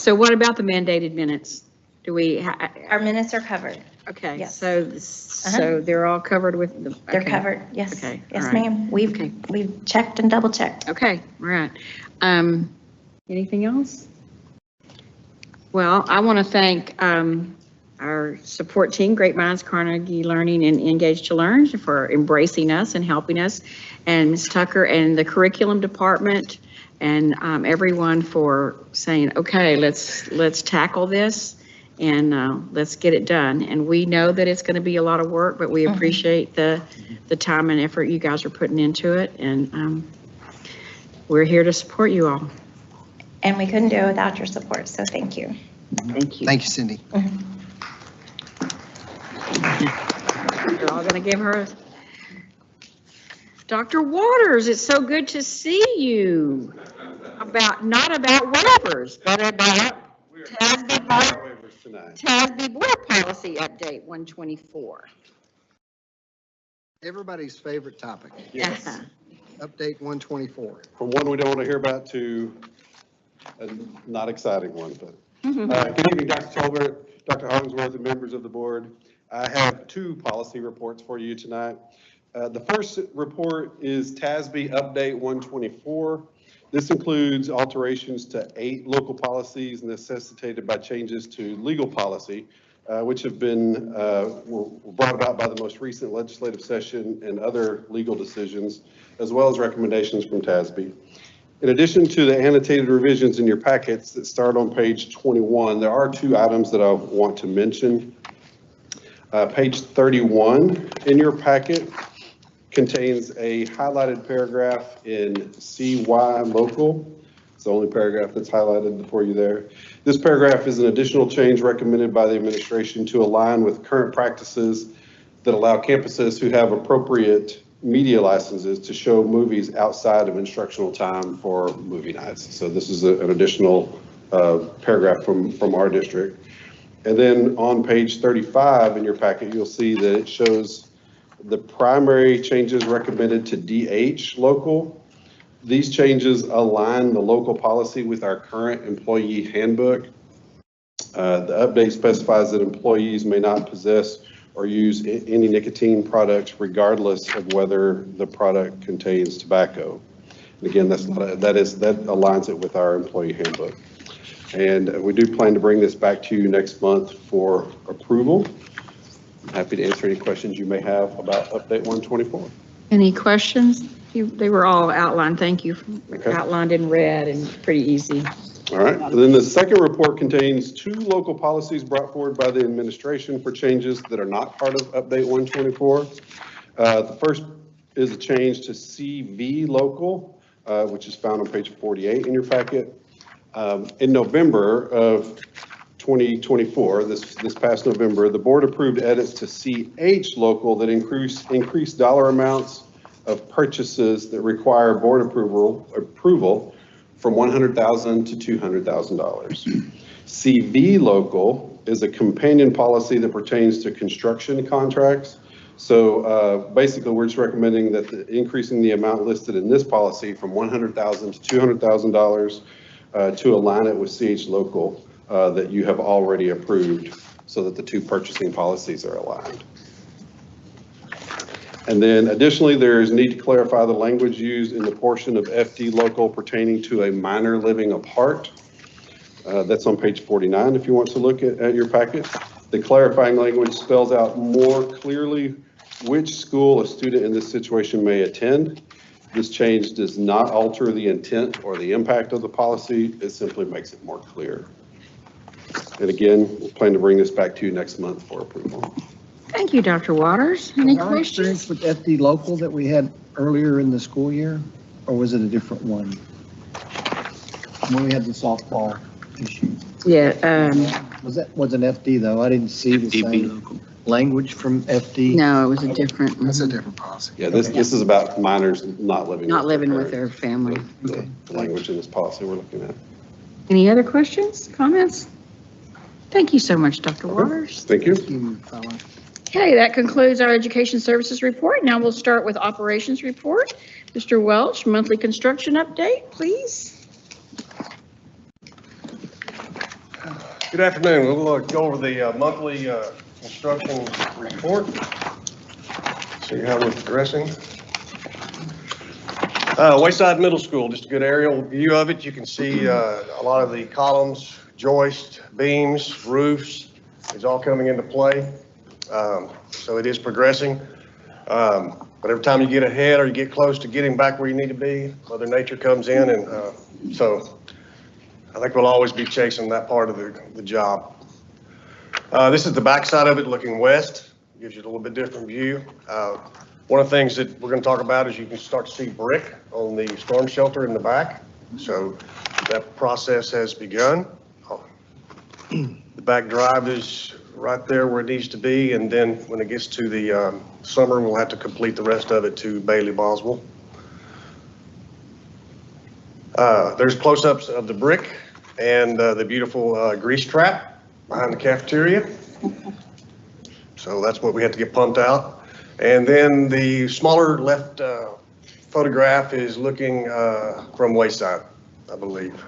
So what about the mandated minutes? Do we? Our minutes are covered. Okay. Yes. So they're all covered with the. They're covered. Yes. Okay. Yes, all right. ma'am. We've checked and double checked. Okay. All right. Anything else? Well, I want to thank our support team, Great Minds, Carnegie Learning, and Engage to Learn for embracing us and helping us, and Ms. Tucker and the curriculum department, and everyone for saying, okay, let's tackle this and let's get it done. And we know that it's going to be a lot of work, but we appreciate the time and effort you guys are putting into it, and we're here to support you all. And we couldn't do it without your support, so thank you. Thank you. Thank you, Cindy. You're all going to give her. Dr. Waters, it's so good to see you. Not about waivers, but about TASB board policy update 124. Everybody's favorite topic. Yes. Update 124. From one we don't want to hear about to a not exciting one, but. Good evening, Dr. Tolbert, Dr. Hollingsworth, and members of the board. I have two policy reports for you tonight. The first report is TASB Update 124. This includes alterations to 8 local policies necessitated by changes to legal policy, which have been were brought about by the most recent legislative session and other legal decisions, as well as recommendations from TASB. In addition to the annotated revisions in your packets that start on page 21, there are 2 items that I want to mention. Page 31 in your packet contains a highlighted paragraph in CY local. It's the only paragraph that's highlighted for you there. This paragraph is an additional change recommended by the administration to align with current practices that allow campuses who have appropriate media licenses to show movies outside of instructional time for movie nights. So this is an additional paragraph from our district. And then on page 35 in your packet, you'll see that it shows the primary changes recommended to DH local. These changes align the local policy with our current employee handbook. The update specifies that employees may not possess or use any nicotine products regardless of whether the product contains tobacco. And again, that aligns it with our employee handbook. And we do plan to bring this back to you next month for approval. I'm happy to answer any questions you may have about Update 124. Any questions? They were all outlined. Thank you. Okay. Outlined in red and pretty easy. All right. And then the second report contains 2 local policies brought forward by the administration for changes that are not part of Update 124. The first is a change to CV local, which is found on page 48 in your packet. In November of 2024, this past November, the board approved edits to CH local that increased dollar amounts of purchases that require board approval from $100,000 to $200,000. CV local is a companion policy that pertains to construction contracts. So basically, we're just recommending that increasing the amount listed in this policy from $100,000 to $200,000 to align it with CH local that you have already approved, so that the two purchasing policies are aligned. And then additionally, there is need to clarify the language used in the portion of FD local pertaining to a minor living apart. That's on page 49 if you want to look at your packet. The clarifying language spells out more clearly which school a student in this situation may attend. This change does not alter the intent or the impact of the policy. It simply makes it more clear. And again, we plan to bring this back to you next month for approval. Thank you, Dr. Waters. Any Our experience questions? with FD local that we had earlier in the school year, or was it a different one? When we had the softball issue. Yeah, Wasn't FD though? I didn't see the FDB same local. language from FD. no, it was a different, That's a different policy. Yeah, this is about minors not living. not living with parents. their family. The language in this policy we're looking at. Any other questions, comments? Thank you so much, Dr. Waters. Thank you. Thank you, fella. Okay, that concludes our education services report. Now we'll start with operations report. Mr. Welch, monthly construction update, please. Good afternoon. We'll go over the monthly construction report. See how we're progressing. Wayside Middle School, just a good aerial view of it. You can see a lot of the columns, joists, beams, roofs is all coming into play. So it is progressing. But every time you get ahead or you get close to getting back where you need to be, Mother Nature comes in, and so I think we'll always be chasing that part of the job. This is the backside of it looking west. Gives you a little bit different view. One of the things that we're going to talk about is you can start to see brick on the storm shelter in the back. So that process has begun. The back drive is right there where it needs to be, and then when it gets to the summer, we'll have to complete the rest of it to Bailey Boswell. There's close-ups of the brick and the beautiful grease trap behind the cafeteria. So that's what we have to get pumped out. And then the smaller left photograph is looking from Wayside, I believe.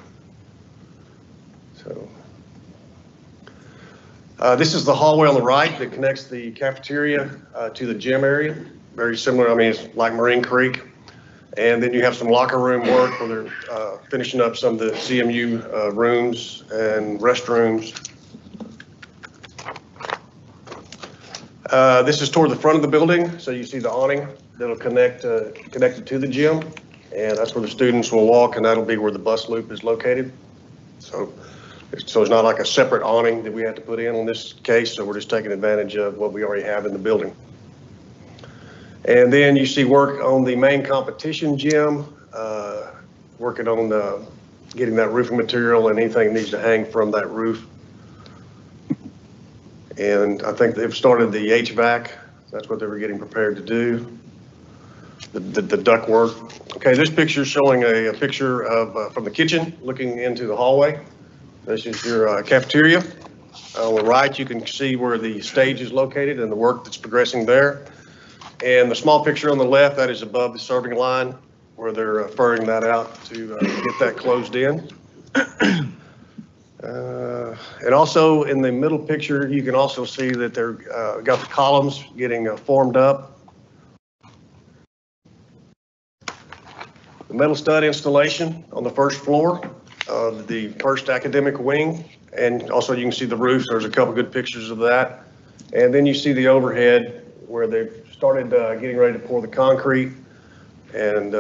So this is the hallway on the right that connects the cafeteria to the gym area. Very similar, I mean, it's like Marine Creek. And then you have some locker room work where they're finishing up some of the CMU rooms and restrooms. This is toward the front of the building, so you see the awning that'll connected to the gym, and that's where the students will walk, and that'll be where the bus loop is located. So it's not like a separate awning that we had to put in on this case, so we're just taking advantage of what we already have in the building. And then you see work on the main competition gym, working on getting that roofing material and anything that needs to hang from that roof. And I think they've started the HVAC. That's what they were getting prepared to do. The duct work. Okay, this picture is showing a picture of from the kitchen looking into the hallway. This is your cafeteria. On the right, you can see where the stage is located and the work that's progressing there. And the small picture on the left, that is above the serving line where they're furring that out to get that closed in. And also in the middle picture, you can also see that they're got the columns getting formed up. The metal stud installation on the first floor of the first academic wing. And also you can see the roof. There's a couple good pictures of that. And then you see the overhead where they've started getting ready to pour the concrete. And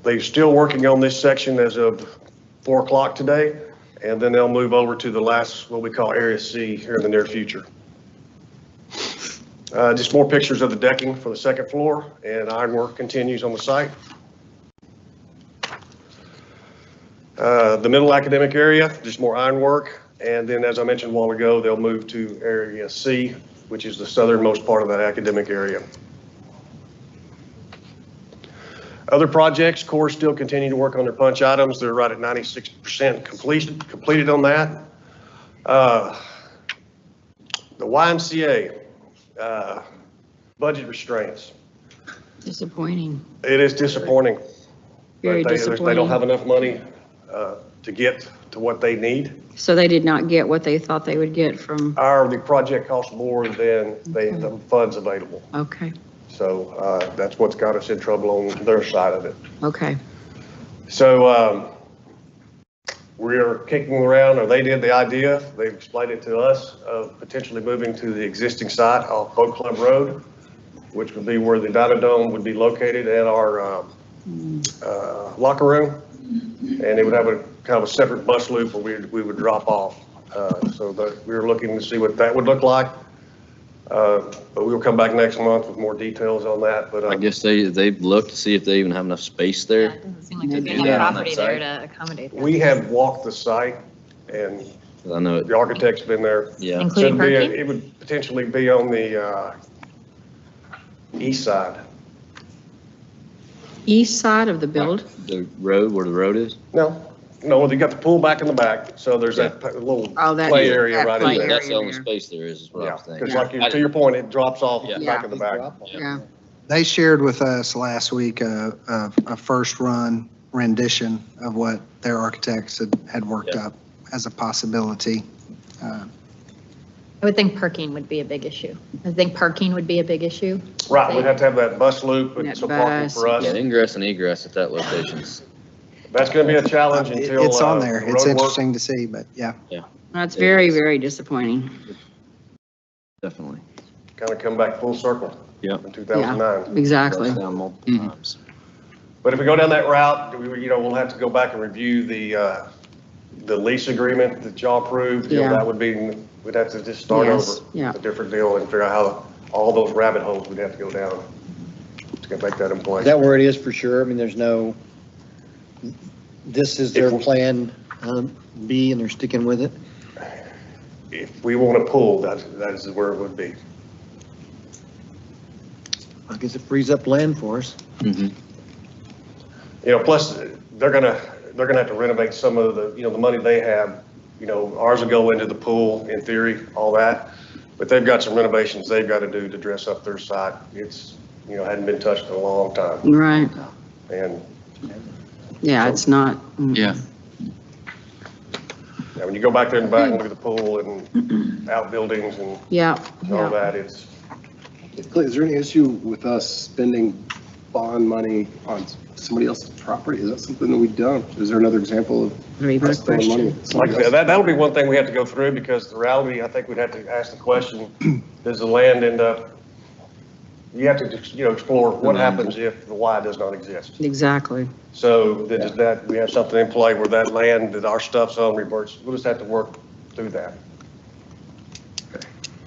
they're still working on this section as of 4 o'clock today. And then they'll move over to the last, what we call Area C here in the near future. Just more pictures of the decking for the second floor, and ironwork continues on the site. The middle academic area, just more ironwork, and then as I mentioned a while ago, they'll move to area C, which is the southernmost part of that academic area. Other projects, Core still continue to work on their punch items. They're right at 96% completed on that. The YMCA, budget restraints. Disappointing. It is disappointing. Very But they disappointing. don't have enough money to get to what they need. So they did not get what they thought they would get from, The project costs more than the funds available. okay, So that's what's got us in trouble on their side of it. okay. So we're kicking around, or they did the idea, they've explained it to us, of potentially moving to the existing site off Boat Club Road, which would be where the Dynadome would be located at our locker room. And it would have a kind of a separate bus loop where we would drop off. So we were looking to see what that would look like. But we'll come back next month with more details on that. But I guess they've looked to see if they even have enough space Yeah, there. it doesn't seem like there's Do any that on property that there site. to accommodate that. we have walked the site, and I know it, the architect's been there. yeah. Including Should be parking? It would potentially be on the east side. East side of the build? The road, where the road is? No, you got the pool back in the back, so there's that little Oh, that- play area that right play in area. there. That's the only space there is what I Yeah, was because thinking. like to your point, it drops off Yeah. back in the back. Yeah, They shared with us last week a first run rendition of what their architects had worked Yeah. up as a possibility. I would think parking would be a big issue. I think parking would be a big issue. Right, we'd have to have that bus loop and That some parking bus, for us. Yeah, ingress and egress at that location's, That's gonna be a challenge until. It's on there. It's road work- interesting to see, but yeah. that's very, very disappointing. definitely. Kind of come back full circle. Yep. In 2009. Exactly. That's down multiple Mhm. times. But if we go down that route, we'll have to go back and review the lease agreement that y'all approved. Yeah. That would be, we'd have to just start Yes, over. yeah. A different deal and figure out how all those rabbit holes we'd have to go down to get that in place. Is that where it is for sure? I mean, there's no, this is their If we- plan B and they're sticking with it? If we want to pull, that is where it would be. I guess it frees up land for us. Mhm. Plus they're gonna have to renovate some of the money they have. Ours will go into the pool in theory, all that. But they've got some renovations they've got to do to dress up their site. It's, hadn't been touched in a long time. Right, And yeah, it's not. Yeah. when you go back there in the back and look at the pool and outbuildings and Yeah, all yeah. that, it's, Is there any issue with us spending bond money on somebody else's property? Is that something that we've done? Is there another example of Very good us spending money? question. on like somebody I said, else's- that'll be one thing we have to go through, because the reality, I think we'd have to ask the question, does the land end up, you have to, explore what happens if the Y does not exist. Exactly. So that we have something in play where that land that our stuff's on reverts, we'll just have to work through that.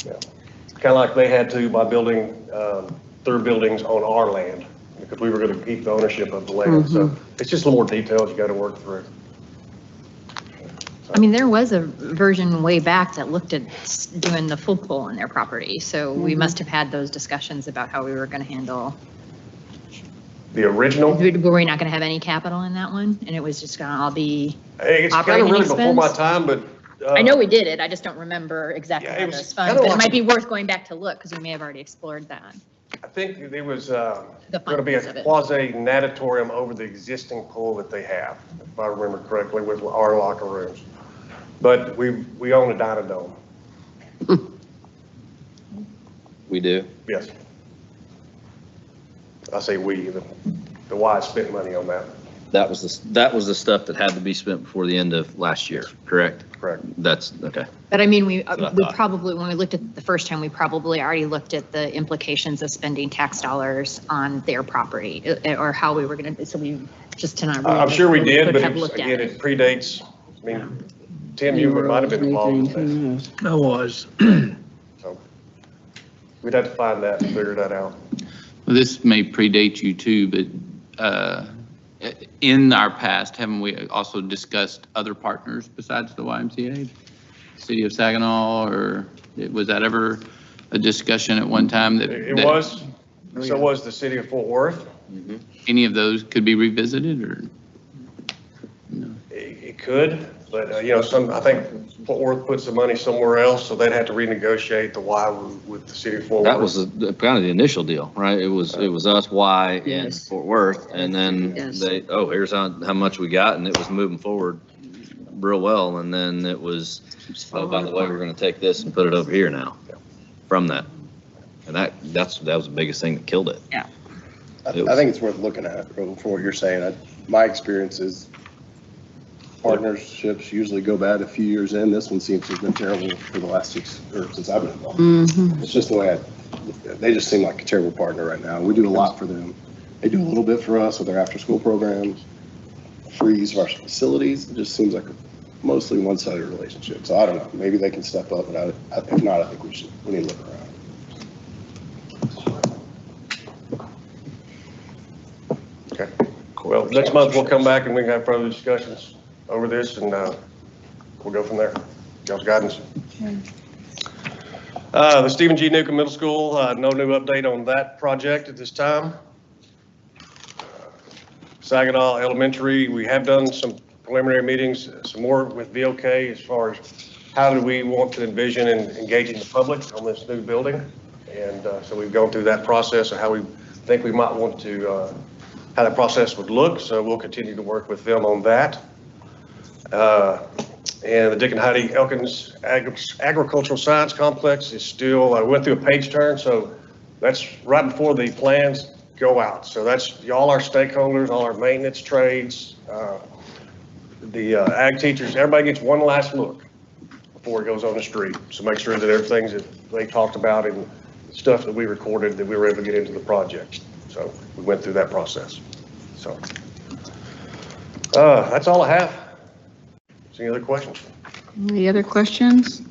Yeah. Kind of like they had to by building their buildings on our land, because we were going to keep the ownership of the land. So it's just a little more details you got to work through. I mean, there was a version way back that looked at doing the full pull on their property. So we must have had those discussions about how we were going to handle. The original, Were we not going to have any capital in that one? And it was just going to all be, hey, it's kind of Operating really before my expense? time, but. I know we did it. I just don't remember exactly Yeah, it how was those funds, kinda but it like- might be worth going back to look because we may have already explored that. I think it was The going to be a finance of it. quasi-natatorium over the existing pool that they have, if I remember correctly, with our locker rooms. But we own a Dynadome, We do. yes. I say we, the Y spent money on that, That was the stuff that had to be spent before the end of last year, correct? correct. That's, okay. But I mean, we what I thought. probably, when we looked at it the first time, we probably already looked at the implications of spending tax dollars on their property or how we were going to, so we just to not. I'm sure we did, could but have looked at again, it predates, I mean, Tim, you might have been involved in I was. this. So, We'd have to find that and figure that out. Well, this may predate you too, but in our past, haven't we also discussed other partners besides the YMCA? City of Saginaw, or was that ever a discussion at one time that? It was, so was the city of Fort Worth. Any of those could be revisited, or? It could, but, I think Fort Worth put some money somewhere else, so they'd have to renegotiate the Y with the city of Fort Worth. That was kind of the initial deal, right? It was us, Y, and Yes. Fort Worth, and then Yes. here's how much we got, and it was moving forward real well, and then it was, oh, by the way, we're gonna take this and put it over here now, from that. And that was the biggest thing that killed it. Yeah. I think it's worth looking at from what you're saying. My experience is partnerships usually go bad a few years in. This one seems to have been terrible for the last since I've been involved. It's just the way they just seem like a terrible partner right now. We do a lot for them. They do a little bit for us with their after-school programs, free use of our facilities. It just seems like a mostly one-sided relationship. So I don't know, maybe they can step up, but if not, I think we need to look around. Okay. Well, next month we'll come back and we can have further discussions over this, and we'll go from there. Y'all's guidance. The Stephen G. Newcomb Middle School, no new update on that project at this time. Saginaw Elementary, we have done some preliminary meetings, some more with VOK as far as how do we want to envision and engaging the public on this new building. And so we've gone through that process of how we think we might want to, how that process would look. So we'll continue to work with them on that. And the Dick and Heidi Elkins Agricultural Science Complex is still, I went through a page turn, so that's right before the plans go out. So that's all our stakeholders, all our maintenance trades, the ag teachers, everybody gets one last look before it goes on the street. So make sure that everything's that they talked about and stuff that we recorded, that we were able to get into the project. So we went through that process. So that's all I have. Any other questions? Any other questions?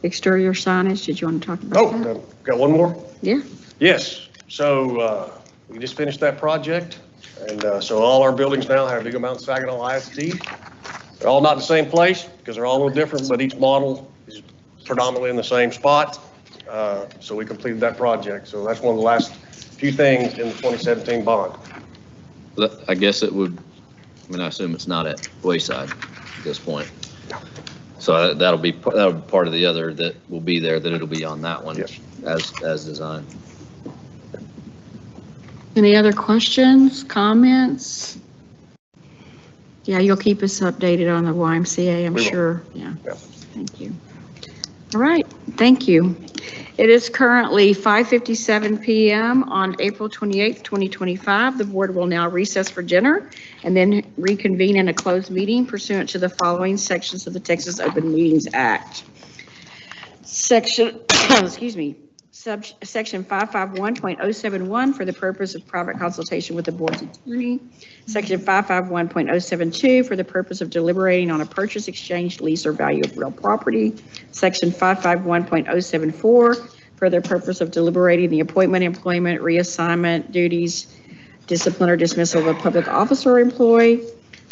Exterior signage, did you want to talk about that? Oh, got one more? Yeah. Yes. So we just finished that project. And so all our buildings now have Eagle Mountain Saginaw ISD. They're all not in the same place because they're all a little different, but each model is predominantly in the same spot. So we completed that project. So that's one of the last few things in the 2017 bond. I guess it would, I assume it's not at Wayside at this point. So that'll be part of the other that will be there, that it'll be on that one. Yes. as designed. Any other questions, comments? Yeah, you'll keep us updated on the YMCA, I'm sure. Yeah. Thank you. All right, thank you. It is currently 5:57 PM on April 28th, 2025. The board will now recess for dinner and then reconvene in a closed meeting pursuant to the following sections of the Texas Open Meetings Act. Section 551.071 for the purpose of private consultation with the board's attorney. Section 551.072 for the purpose of deliberating on a purchase, exchange, lease, or value of real property. Section 551.074 for the purpose of deliberating the appointment, employment, reassignment, duties, discipline, or dismissal of a public officer or employee.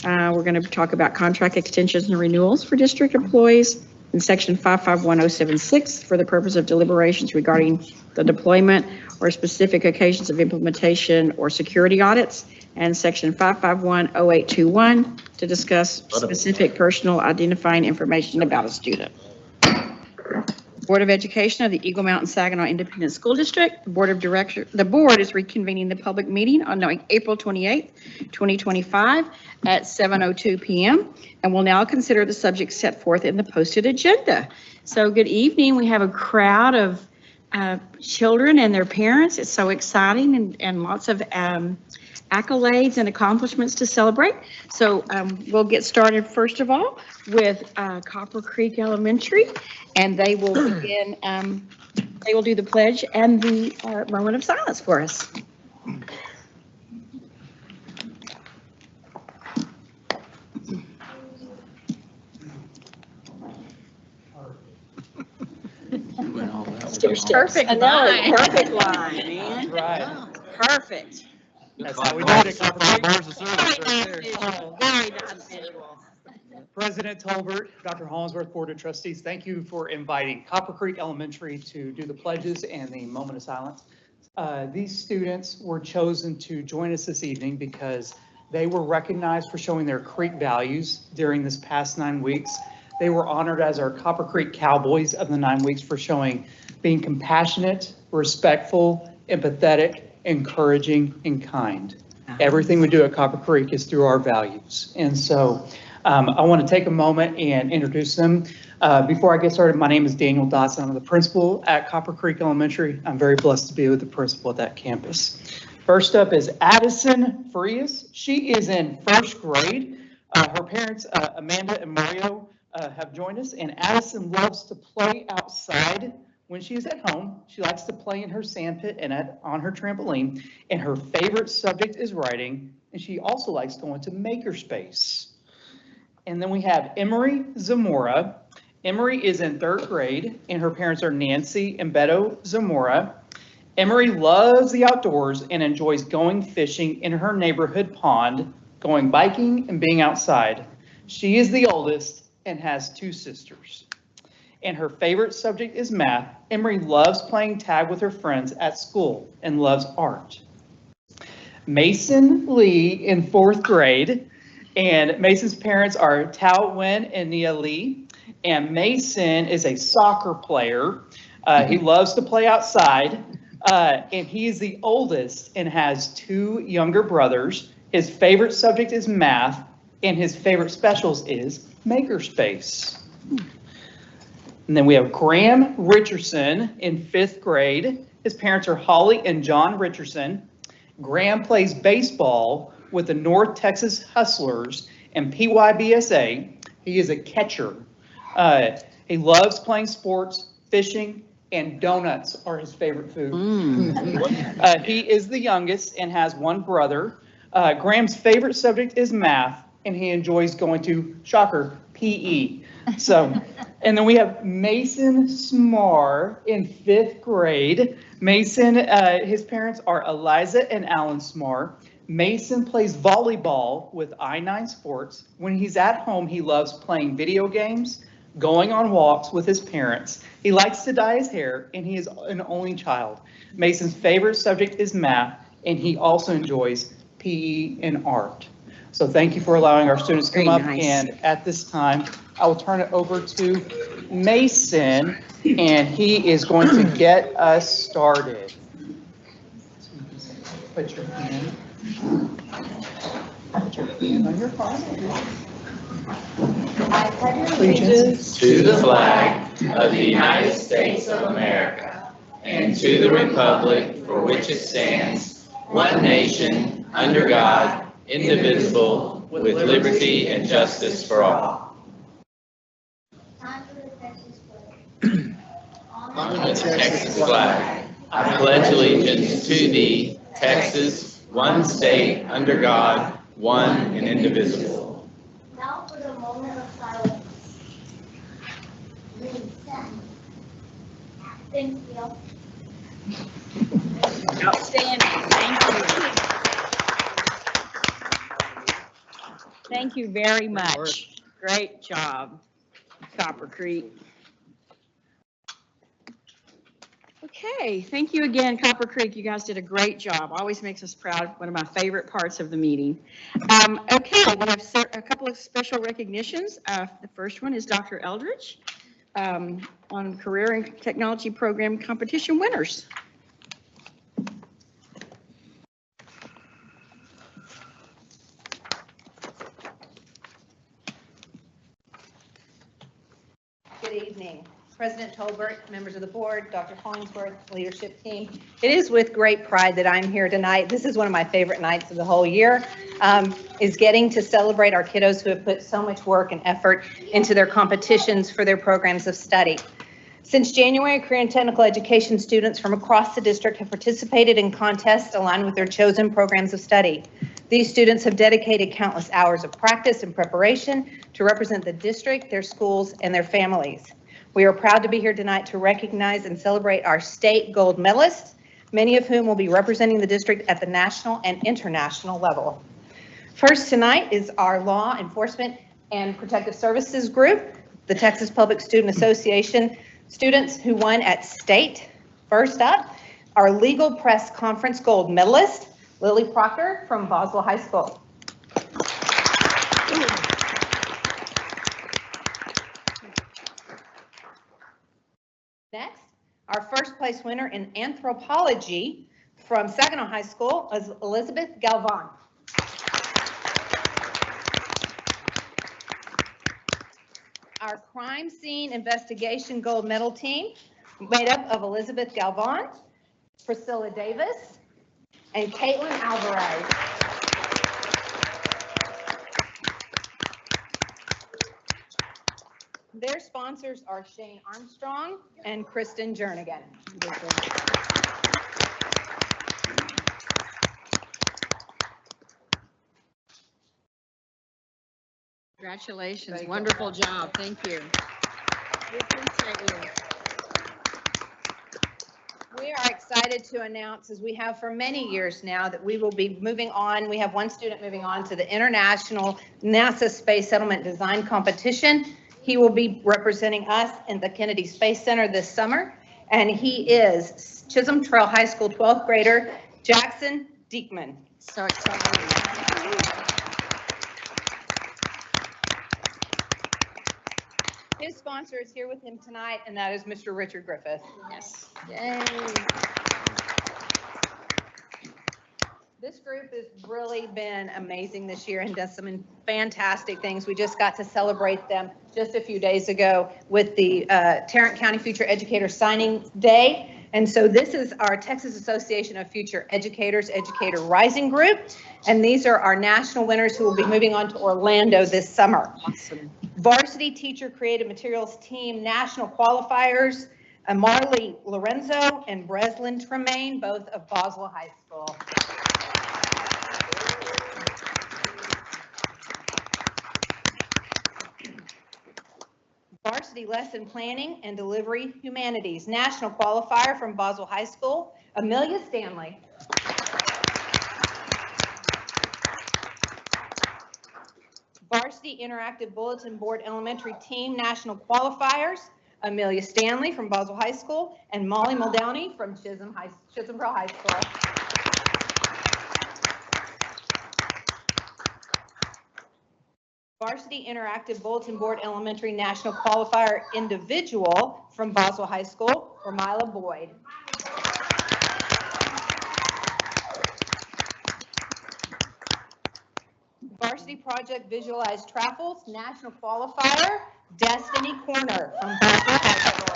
We're going to talk about contract extensions and renewals for district employees. In section 551.076 for the purpose of deliberations regarding the deployment or specific occasions of implementation or security audits, and section 551.0821 to discuss specific personal identifying information about a student. Board of Education of the Eagle Mountain Saginaw Independent School District. The board is reconvening the public meeting on April 28th, 2025 at 7:02 PM and will now consider the subject set forth in the posted agenda. So good evening. We have a crowd of children and their parents. It's so exciting and lots of accolades and accomplishments to celebrate. So we'll get started first of all with Copper Creek Elementary, and they will begin, they will do the pledge and the moment of silence for us. fingertips. Perfect Another line. perfect line, man. Right. Perfect. That's how we do it at Copper Creek. Very nice visual, very nice visual. President Tolbert, Dr. Hollingsworth, Board of Trustees, thank you for inviting Copper Creek Elementary to do the pledges and the moment of silence. These students were chosen to join us this evening because they were recognized for showing their Creek values during this past 9 weeks. They were honored as our Copper Creek Cowboys of the 9 weeks for being compassionate, respectful, empathetic, encouraging, and kind. Everything we do at Copper Creek is through our values. And so I want to take a moment and introduce them. Before I get started, my name is Daniel Dotson. I'm the principal at Copper Creek Elementary. I'm very blessed to be with the principal at that campus. First up is Addison Frias. She is in first grade. Her parents, Amanda and Mario, have joined us, and Addison loves to play outside when she is at home. She likes to play in her sandpit and on her trampoline, and her favorite subject is writing, and she also likes going to Makerspace. And then we have Emery Zamora. Emery is in third grade, and her parents are Nancy and Beto Zamora. Emery loves the outdoors and enjoys going fishing in her neighborhood pond, going biking, and being outside. She is the oldest and has 2 sisters. And her favorite subject is math. Emery loves playing tag with her friends at school and loves art. Mason Lee in 4th grade. And Mason's parents are Tao Wen and Nia Lee. And Mason is a soccer player. He loves to play outside. And he is the oldest and has 2 younger brothers. His favorite subject is math. And his favorite specials is Makerspace. And then we have Graham Richardson in 5th grade. His parents are Holly and John Richardson. Graham plays baseball with the North Texas Hustlers and PYBSA. He is a catcher. He loves playing sports, fishing, and donuts are his favorite food. He is the youngest and has 1 brother. Graham's favorite subject is math, and he enjoys going to, shocker, PE. So, and then we have Mason Smar in 5th grade. Mason, his parents are Eliza and Alan Smar. Mason plays volleyball with I9 Sports. When he's at home, he loves playing video games, going on walks with his parents. He likes to dye his hair, and he is an only child. Mason's favorite subject is math, and he also enjoys PE and art. So thank you for allowing our students to come up. And at this time, I will turn it over to Mason, and he is going to get us started. Put your hand on your heart. I pledge allegiance to the flag of the United States of America and to the republic for which it stands, one nation, under God, indivisible, with liberty and justice for all. On the Texas flag, I pledge allegiance to thee, Texas, one state, under God, one and indivisible. Now for the moment of silence. Thank you. Outstanding, thank you. Thank you very much. Great job, Copper Creek. Okay, thank you again, Copper Creek. You guys did a great job. Always makes us proud. One of my favorite parts of the meeting. Okay, we have a couple of special recognitions. The first one is Dr. Eldridge on Career and Technology Program competition winners. Good evening. President Tolbert, members of the board, Dr. Hollingsworth, leadership team. It is with great pride that I'm here tonight. This is one of my favorite nights of the whole year, is getting to celebrate our kiddos who have put so much work and effort into their competitions for their programs of study. Since January, career and technical education students from across the district have participated in contests aligned with their chosen programs of study. These students have dedicated countless hours of practice and preparation to represent the district, their schools, and their families. We are proud to be here tonight to recognize and celebrate our state gold medalists, many of whom will be representing the district at the national and international level. First tonight is our Law Enforcement and Protective Services group, the Texas Public Student Association students who won at state. First up, our Legal Press Conference gold medalist, Lily Proctor from Boswell High School. Next, our first place winner in anthropology from Saginaw High School is Elizabeth Galvan. Our crime scene investigation gold medal team made up of Elizabeth Galvan, Priscilla Davis, and Caitlin Alvarez. Their sponsors are Shane Armstrong and Kristen Jernigan. Congratulations, wonderful job, thank you. We appreciate you. We are excited to announce, as we have for many years now, that we will be moving on. We have one student moving on to the International NASA Space Settlement Design Competition. He will be representing us in the Kennedy Space Center this summer, and he is Chisholm Trail High School 12th grader Jackson Diekman. So excited. His sponsor is here with him tonight, and that is Mr. Richard Griffith. Yes. Yay. This group has really been amazing this year and done some fantastic things. We just got to celebrate them just a few days ago with the Tarrant County Future Educator Signing Day. And so this is our Texas Association of Future Educators Educator Rising Group. And these are our national winners who will be moving on to Orlando this summer. Awesome. Varsity Teacher Creative Materials Team National Qualifiers, Marley Lorenzo and Breslin Tremaine, both of Boswell High School. Varsity Lesson Planning and Delivery Humanities National Qualifier from Boswell High School, Amelia Stanley. Varsity Interactive Bulletin Board Elementary Team National Qualifiers, Amelia Stanley from Boswell High School and Molly Muldowney from Chisholm Trail High School. Varsity Interactive Bulletin Board Elementary National Qualifier Individual from Boswell High School, Ramila Boyd. Varsity Project Visualized Traffles National Qualifier, Destiny Corner from Boswell High School.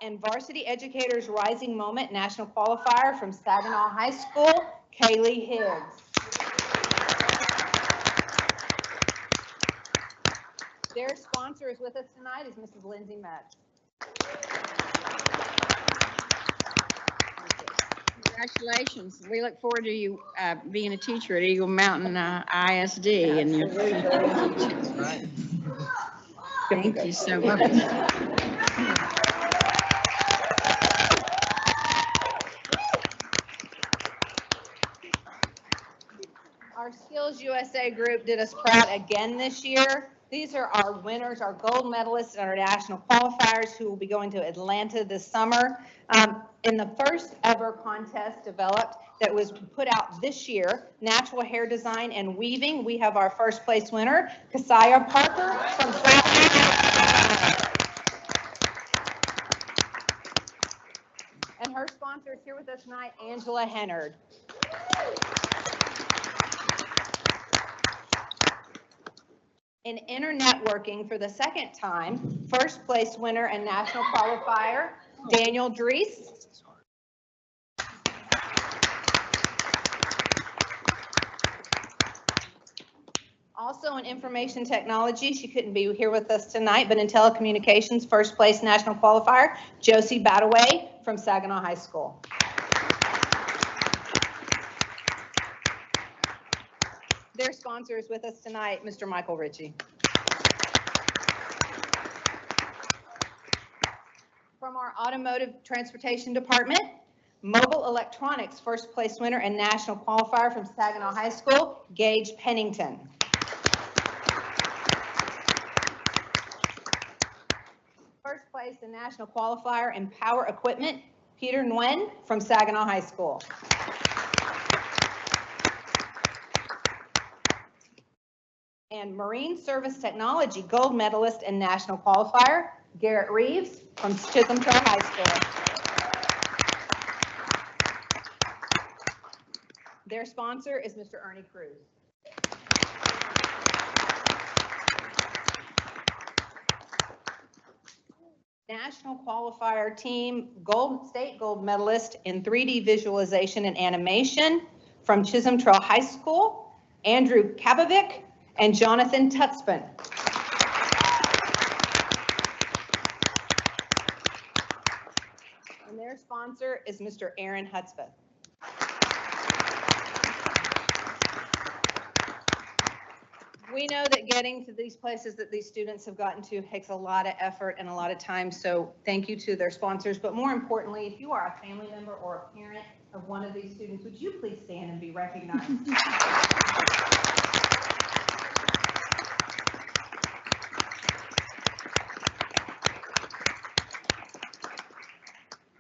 And Varsity Educators Rising Moment National Qualifier from Saginaw High School, Kaylee Higgs. Their sponsor is with us tonight is Mrs. Lindsay Metz. Congratulations. We look forward to you being a teacher at Eagle Mountain ISD. And your right. Thank you so much. Our Skills USA group did us proud again this year. These are our winners, our gold medalists, and our national qualifiers who will be going to Atlanta this summer. In the first ever contest developed that was put out this year, natural hair design and weaving, we have our first place winner, Kesia Parker from and her sponsor is here with us tonight, Angela Hennard. In internetworking for the second time, first place winner and national qualifier, Daniel Drees. Also in information technology, she couldn't be here with us tonight, but in telecommunications, first place national qualifier, Josie Badaway from Saginaw High School. Their sponsor is with us tonight, Mr. Michael Ritchie. From our Automotive Transportation Department, Mobile Electronics first place winner and national qualifier from Saginaw High School, Gage Pennington. First place in national qualifier in power equipment, Peter Nguyen from Saginaw High School. And Marine Service Technology gold medalist and national qualifier, Garrett Reeves from Chisholm Trail High School. Their sponsor is Mr. Ernie Cruz. National qualifier team state gold medalist in 3D visualization and animation from Chisholm Trail High School, Andrew Kabovic and Jonathan Tutzman. And their sponsor is Mr. Aaron Hudspeth. We know that getting to these places that these students have gotten to takes a lot of effort and a lot of time, so thank you to their sponsors. But more importantly, if you are a family member or a parent of one of these students, would you please stand and be recognized?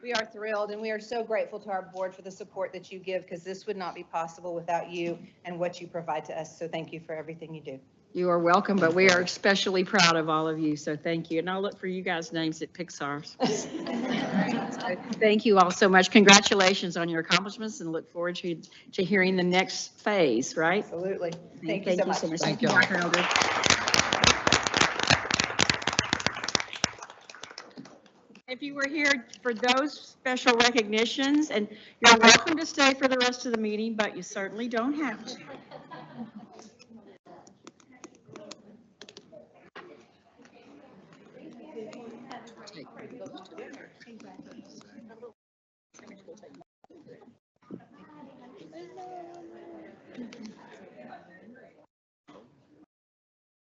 We are thrilled, and we are so grateful to our board for the support that you give, because this would not be possible without you and what you provide to us. So thank you for everything you do. You are welcome, but we are especially proud of all of you, so thank you. And I'll look for you guys' names at Pixar. So thank you all so much. Congratulations on your accomplishments, and look forward to hearing the next phase, right? Absolutely. Thank you so much. Thank you, Dr. Elder. If you were here for those special recognitions, and you're welcome to stay for the rest of the meeting, but you certainly don't have to.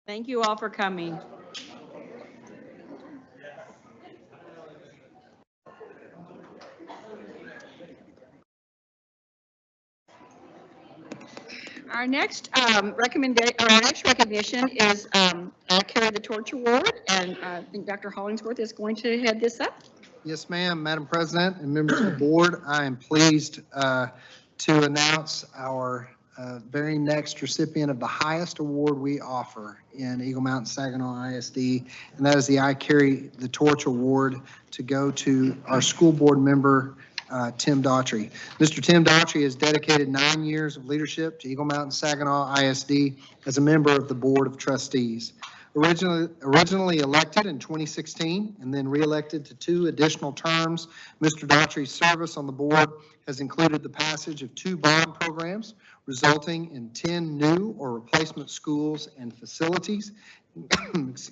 Thank you all for coming. Our next recognition is I'll Carry the Torch Award, and I think Dr. Hollingsworth is going to head this up. Yes, ma'am. Madam President and members of the board, I am pleased to announce our very next recipient of the highest award we offer in Eagle Mountain Saginaw ISD, and that is the I Carry the Torch Award to go to our school board member, Tim Daughtry. Mr. Tim Daughtry has dedicated 9 years of leadership to Eagle Mountain Saginaw ISD as a member of the Board of Trustees. Originally elected in 2016 and then re-elected to 2 additional terms, Mr. Daughtry's service on the board has included the passage of 2 bond programs, resulting in 10 new or replacement schools and facilities,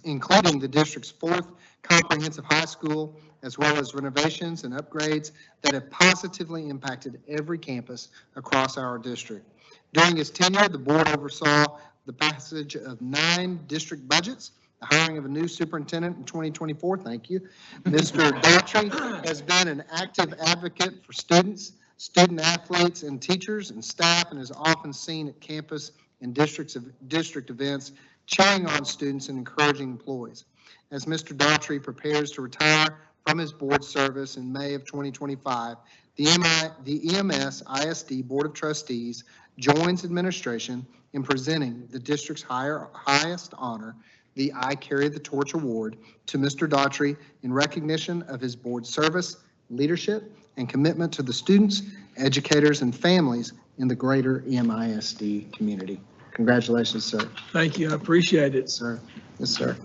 including the district's 4th comprehensive high school, as well as renovations and upgrades that have positively impacted every campus across our district. During his tenure, the board oversaw the passage of 9 district budgets, the hiring of a new superintendent in 2024, thank you. Mr. Daughtry has been an active advocate for students, student athletes, and teachers and staff, and is often seen at campus and district events, cheering on students and encouraging employees. As Mr. Daughtry prepares to retire from his board service in May of 2025, the EMS ISD Board of Trustees joins administration in presenting the district's highest honor, the I Carry the Torch Award, to Mr. Daughtry in recognition of his board service, leadership, and commitment to the students, educators, and families in the greater EMISD community. Congratulations, sir. Thank you. I appreciate it. Sir. Yes, sir.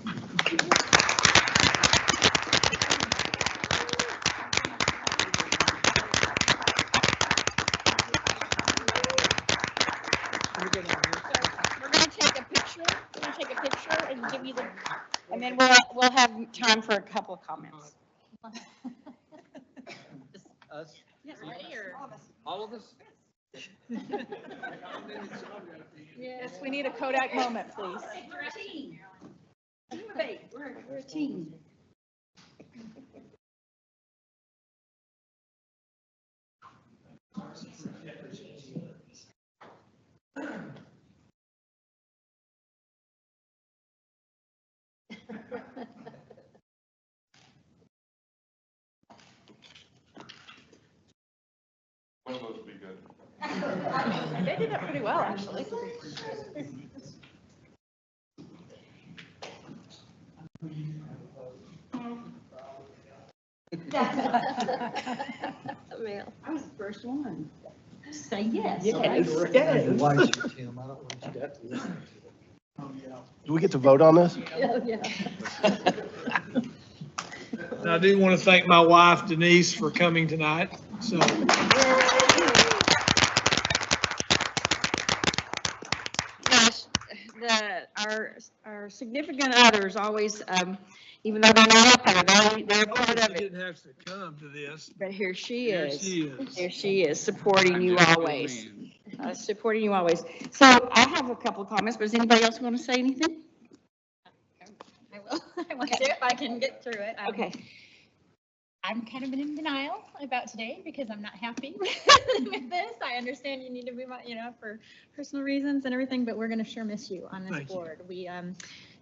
And then we'll have time for a couple of comments. Just us? Yes, ready or? All of us? Yes, we need a Kodak moment, please. We're a team. One of those would be good. They did that pretty well, actually. I was the first one. Say yes. Yes. Do we get to vote on this? Yeah. I do want to thank my wife Denise for coming tonight, so. Gosh, our significant others always, even though they're not up there, they're part of it. Didn't have to come to this. But here she is. Here she is. There she is, supporting you always. Supporting you always. So I have a couple of comments, but does anybody else want to say anything? I will. I want to if I can get through it. Okay. I'm kind of in denial about today because I'm not happy with this. I understand you need to move on, for personal reasons and everything, but we're going to sure miss you on this board. We,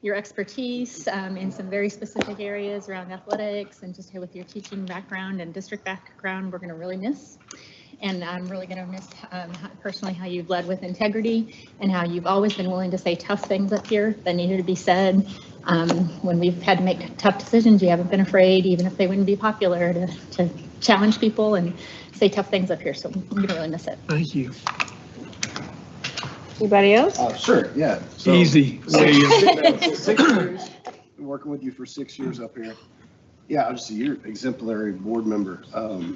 your expertise in some very specific areas around athletics and just with your teaching background and district background, we're going to really miss. And I'm really going to miss personally how you've led with integrity and how you've always been willing to say tough things up here that needed to be said. When we've had to make tough decisions, you haven't been afraid, even if they wouldn't be popular, to challenge people and say tough things up here. So I'm going to really miss it. Thank you. Anybody else? Sure, yeah. So, Easy. 6 years, been working with you for 6 years up here. Yeah, just you're exemplary board member.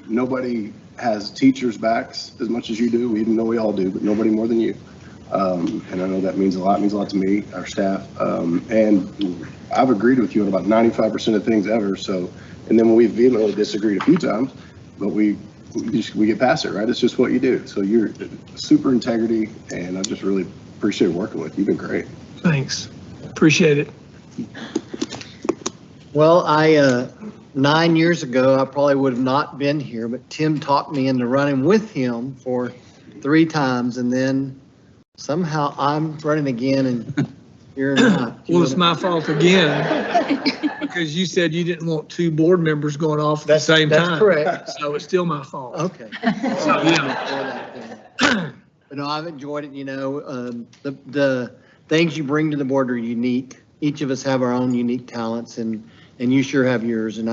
Nobody has teachers' backs as much as you do, even though we all do, but nobody more than you. And I know that means a lot to me, our staff. And I've agreed with you on about 95% of things ever. So, and then we've vehemently disagreed a few times, but we get past it, right? It's just what you do. So you're super integrity, and I just really appreciate working with you. You've been great. Thanks. Appreciate it. Well, 9 years ago, I probably would have not been here, but Tim talked me into running with him for 3 times, and then somehow I'm running again and you're not. Well, it's my fault again, because you said you didn't want 2 board members going off at the same time. That's correct. So it's still my fault. Okay. So, yeah. But no, I've enjoyed it, the things you bring to the board are unique. Each of us have our own unique talents, and you sure have yours. And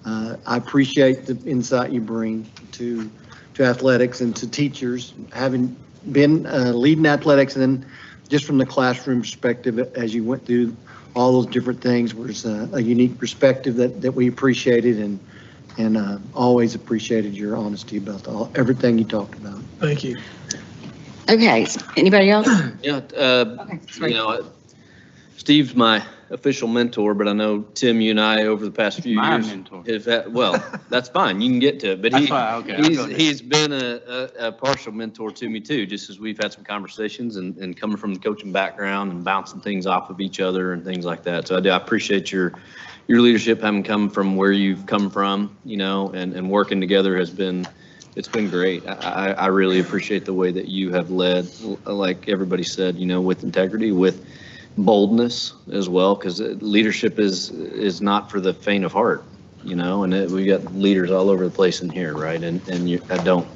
I appreciate the insight you bring to athletics and to teachers, having been leading athletics, and then just from the classroom perspective, as you went through all those different things, was a unique perspective that we appreciated, and always appreciated your honesty about everything you talked about. Thank you. Okay, anybody else? Yeah, Sorry. Steve's my official mentor, but I know Tim, you and I over the past few My years mentor. have had, well, that's fine. You can get to it, but That's fine, okay, I'll go he's been a partial mentor to me too, just as we've had some conversations and coming from the coaching background and bouncing things off of each other and things like that. So I appreciate your leadership, having come from where you've come from, and working together it's been great. I really appreciate the way that you have led, like everybody said, with integrity, with boldness as well, because leadership is not for the faint of heart, and we got leaders all over the place in here, right? And I don't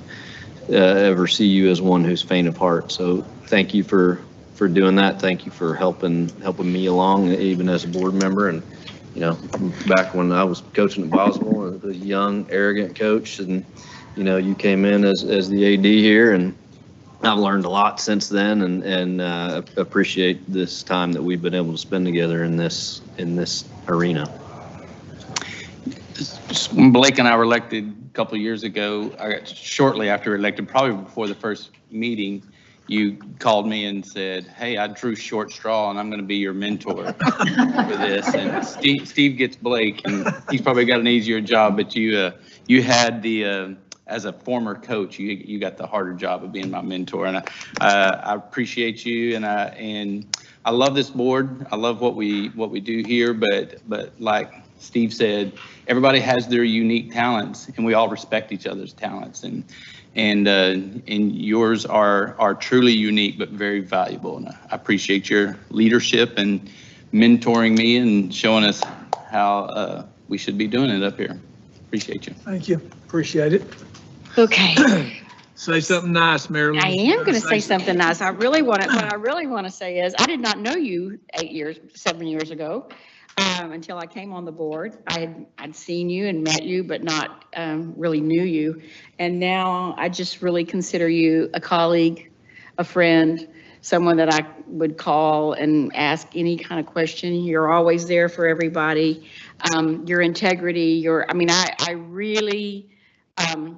ever see you as one who's faint of heart. So thank you for doing that. Thank you for helping me along, even as a board member. And back when I was coaching at Boswell, a young, arrogant coach, and you came in as the AD here, and I've learned a lot since then, and appreciate this time that we've been able to spend together in this arena. When Blake and I were elected a couple of years ago, shortly after elected, probably before the first meeting, you called me and said, "Hey, I drew short straw, and I'm going to be your mentor for this." And Steve gets Blake, and he's probably got an easier job, but you had the as a former coach, you got the harder job of being my mentor. And I appreciate you, and I love this board. I love what we do here, but like Steve said, everybody has their unique talents, and we all respect each other's talents. And yours are truly unique, but very valuable. And I appreciate your leadership and mentoring me and showing us how we should be doing it up here. Appreciate you. Thank you. Appreciate it. Okay. Say something nice, Marilyn. I am going to say something nice. What I really want to say is, I did not know you 7 years ago, until I came on the board. I'd seen you and met you, but not really knew you. And now I just really consider you a colleague, a friend, someone that I would call and ask any kind of question. You're always there for everybody. Your integrity, I really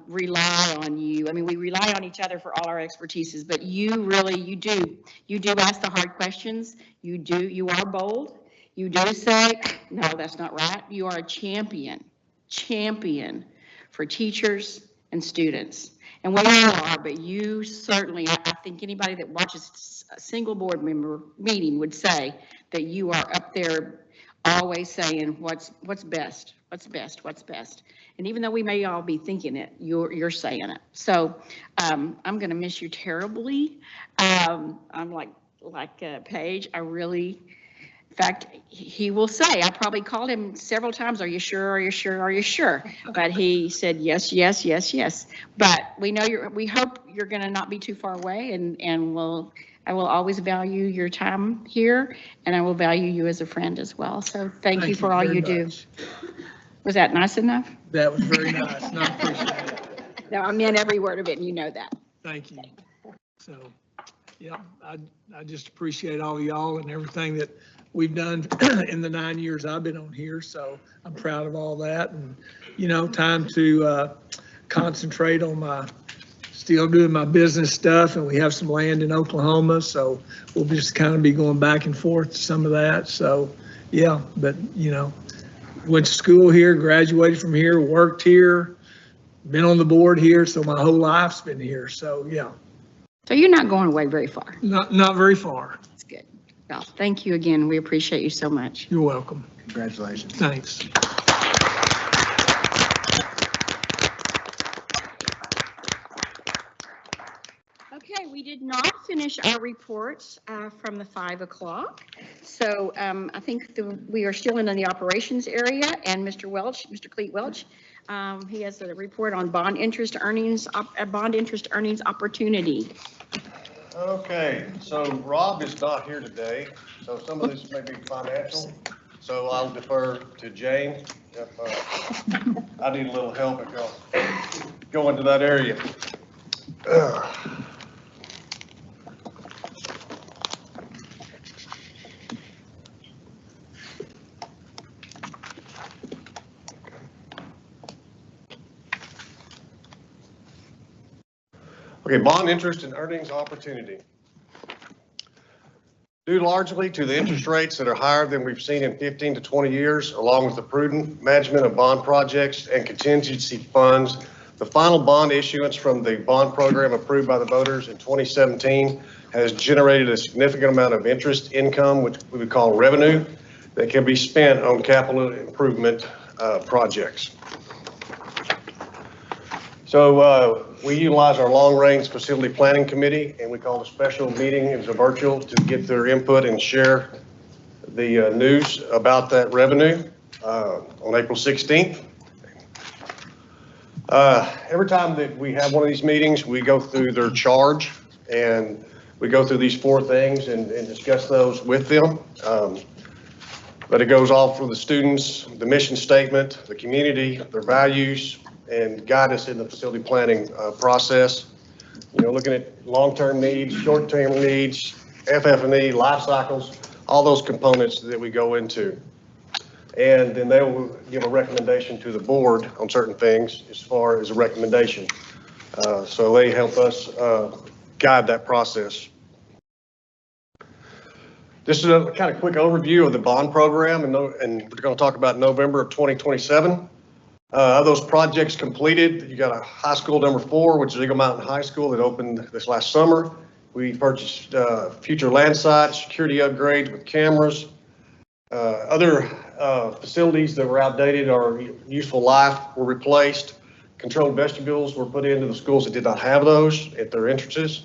rely on you. I mean, we rely on each other for all our expertises, but you do ask the hard questions. You are bold. You do say, no, that's not right. You are a champion for teachers and students. And we all are, but you certainly, I think anybody that watches a single board member meeting would say that you are up there always saying what's best. And even though we may all be thinking it, you're saying it. So I'm going to miss you terribly. I'm like Paige, in fact, he will say, I probably called him several times, are you sure, are you sure, are you sure? But he said, yes, yes, yes, yes. But we hope you're going to not be too far away, and I will always value your time here, and I will value you as a friend as well. So thank you for all you do. Was that nice enough? That was very nice. No, I appreciate it. No, I meant every word of it, and you know that. Thank you. So, yeah, I just appreciate all y'all and everything that we've done in the 9 years I've been on here. So I'm proud of all that, and, time to concentrate on still doing my business stuff. And we have some land in Oklahoma, so we'll just kind of be going back and forth to some of that. So, yeah, but, went to school here, graduated from here, worked here, been on the board here. So my whole life's been here. So, yeah. So you're not going away very far. Not very far. That's good. Well, thank you again. We appreciate you so much. You're welcome. Congratulations. Thanks. Okay, we did not finish our reports from the 5 o'clock. So I think we are still in the operations area, and Mr. Cleet Welch, he has a report on bond interest earnings opportunity. Okay, so Rob is not here today, so some of this may be financial. So I'll defer to Jane if I need a little help if y'all go into that area. Okay, bond interest and earnings opportunity. Due largely to the interest rates that are higher than we've seen in 15 to 20 years, along with the prudent management of bond projects and contingency funds, the final bond issuance from the bond program approved by the voters in 2017 has generated a significant amount of interest income, which we would call revenue, that can be spent on capital improvement projects. So we utilize our long-range facility planning committee, and we call a special meeting, it was a virtual, to get their input and share the news about that revenue on April 16th. Every time that we have one of these meetings, we go through their charge, and we go through these 4 things and discuss those with them. But it goes all for the students, the mission statement, the community, their values, and guide us in the facility planning process. Looking at long-term needs, short-term needs, FF&E, life cycles, all those components that we go into. And then they will give a recommendation to the board on certain things as far as a recommendation. So they help us guide that process. This is a kind of quick overview of the bond program, and we're going to talk about November of 2027. Of those projects completed, you got a high school number 4, which is Eagle Mountain High School that opened this last summer. We purchased future land sites, security upgrades with cameras. Other facilities that were outdated or useful life were replaced. Controlled vestibules were put into the schools that did not have those at their entrances.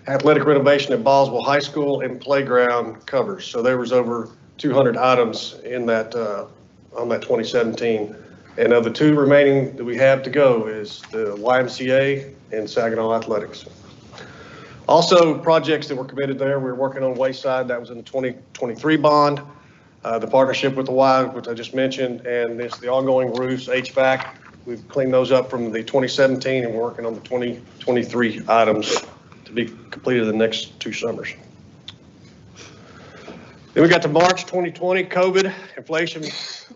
Athletic renovation at Boswell High School and playground covers. So there was over 200 items in that on that 2017. And of the 2 remaining that we have to go is the YMCA and Saginaw Athletics. Also, projects that were committed there, we were working on Wayside, that was in the 2023 bond. The partnership with the Y, which I just mentioned, and it's the ongoing roofs, HVAC. We've cleaned those up from the 2017 and we're working on the 2023 items to be completed in the next 2 summers. Then we got to March 2020, COVID, inflation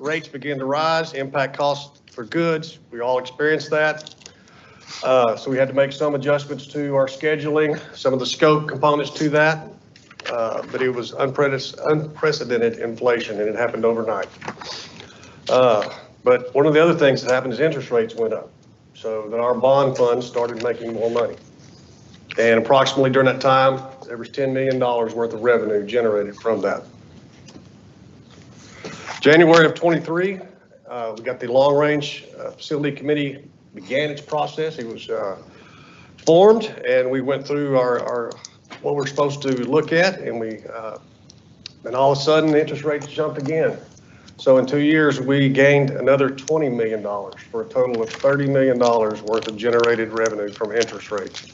rates began to rise, impact costs for goods. We all experienced that. So we had to make some adjustments to our scheduling, some of the scope components to that. But it was unprecedented inflation and it happened overnight. But one of the other things that happened is interest rates went up. So that our bond funds started making more money. And approximately during that time, there was $10 million worth of revenue generated from that. January of 23, we got the long range facility committee began its process. It was formed and we went through our what we're supposed to look at and and all of a sudden the interest rates jumped again. So in 2 years, we gained another $20 million for a total of $30 million worth of generated revenue from interest rates.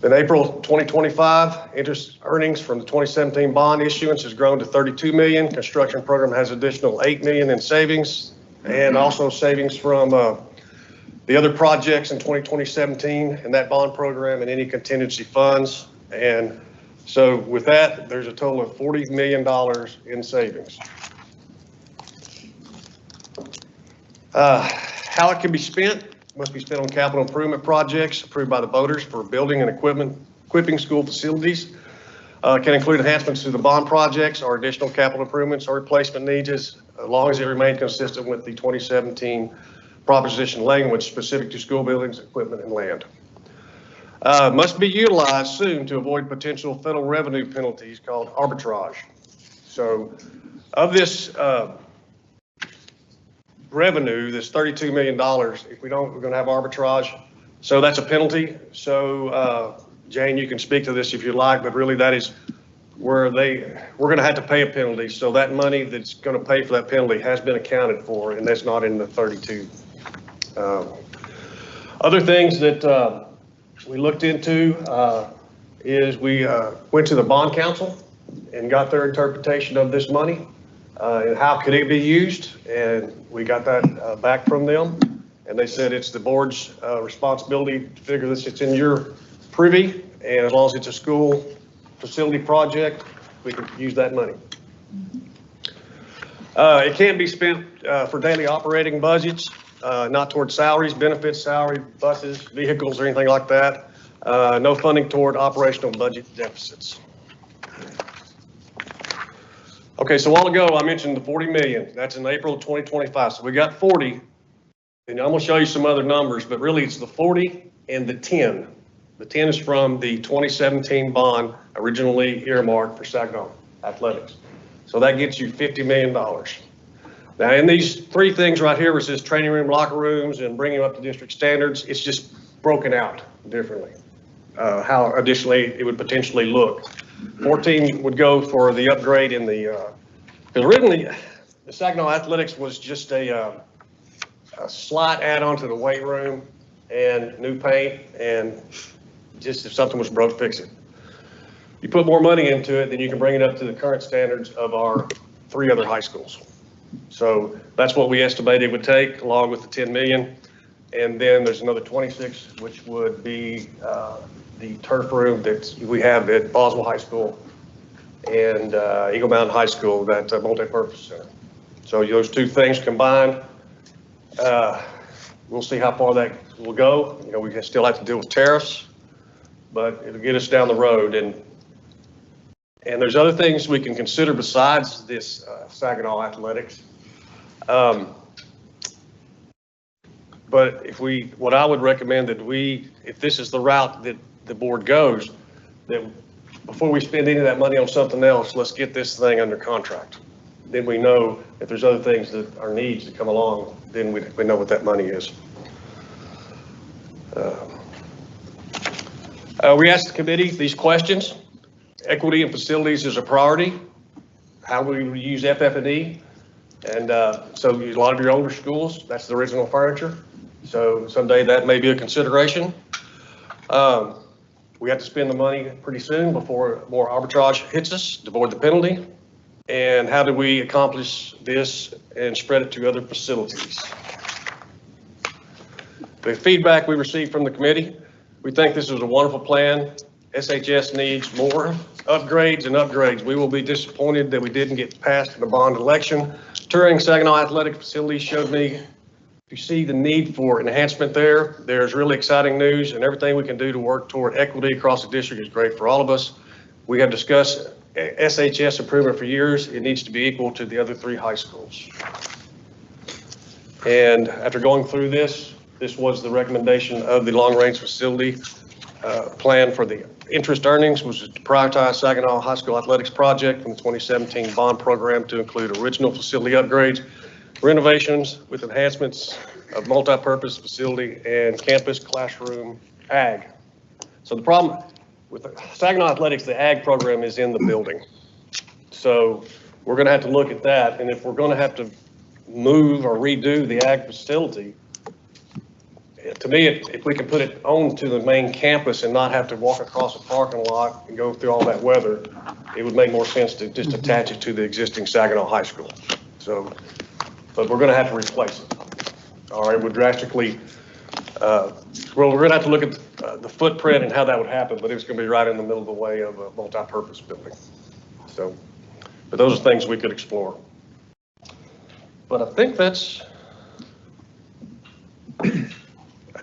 In April 2025, interest earnings from the 2017 bond issuance has grown to $32 million. Construction program has additional $8 million in savings and also savings from the other projects in 2017 and that bond program and any contingency funds. And so with that, there's a total of $40 million in savings. How it can be spent? Must be spent on capital improvement projects approved by the voters for building and equipping school facilities. Can include enhancements to the bond projects or additional capital improvements or replacement needs as long as it remains consistent with the 2017 proposition language specific to school buildings, equipment, and land. Must be utilized soon to avoid potential federal revenue penalties called arbitrage. So of this revenue, this $32 million, if we don't, we're going to have arbitrage. So that's a penalty. So Jane, you can speak to this if you like, but really that is where we're going to have to pay a penalty. So that money that's going to pay for that penalty has been accounted for, and that's not in the 32. Other things that we looked into is we went to the bond council and got their interpretation of this money and how could it be used, and we got that back from them, and they said it's the board's responsibility to figure this. It's in your privy, and as long as it's a school facility project, we can use that money. It can't be spent for daily operating budgets, not towards salaries, benefits, salary, buses, vehicles, or anything like that. No funding toward operational budget deficits. Okay, so a while ago I mentioned the 40 million. That's in April of 2025. So we got 40, and I'm going to show you some other numbers, but really it's the 40 and the 10. The 10 is from the 2017 bond originally earmarked for Saginaw Athletics. So that gets you $50 million. Now in these three things right here, where it says training room, locker rooms, and bringing them up to district standards, it's just broken out differently. How additionally it would potentially look. 14 would go for the upgrade in the, because originally the Saginaw Athletics was just a slight add-on to the weight room and new paint, and just if something was broke, fix it. You put more money into it, then you can bring it up to the current standards of our 3 other high schools. So that's what we estimated it would take, along with the 10 million. And then there's another 26, which would be the turf room that we have at Boswell High School and Eagle Mountain High School, that multi-purpose center. So those two things combined, we'll see how far that will go. You know, we still have to deal with tariffs, but it'll get us down the road. And And there's other things we can consider besides this Saginaw athletics. But what I would recommend that if this is the route that the board goes, that before we spend any of that money on something else, let's get this thing under contract. Then we know if there's other things that are needs that come along, then we know what that money is. We asked the committee these questions. Equity in facilities is a priority. How will we use FF&E? And so a lot of your older schools, that's the original furniture. So someday that may be a consideration. We have to spend the money pretty soon before more arbitrage hits us to avoid the penalty. And how do we accomplish this and spread it to other facilities? The feedback we received from the committee, we think this is a wonderful plan. SHS needs more upgrades and upgrades. We will be disappointed that we didn't get passed in the bond election. Touring Saginaw Athletic Facilities showed me you see the need for enhancement there. There's really exciting news, and everything we can do to work toward equity across the district is great for all of us. We have discussed SHS improvement for years. It needs to be equal to the other 3 high schools. And after going through this was the recommendation of the long-range facility plan for the interest earnings, was to prioritize Saginaw High School Athletics project from the 2017 bond program to include original facility upgrades, renovations with enhancements of multi-purpose facility and campus classroom ag. So the problem with Saginaw Athletics, the ag program is in the building. So we're going to have to look at that. And if we're going to have to move or redo the ag facility, to me, if we can put it on to the main campus and not have to walk across a parking lot and go through all that weather, it would make more sense to just attach it to the existing Saginaw High School. So, but we're going to have to replace it. All right, would drastically, well, we're going to have to look at the footprint and how that would happen, but it's going to be right in the middle of the way of a multi-purpose building. So, but those are things we could explore. But I think that's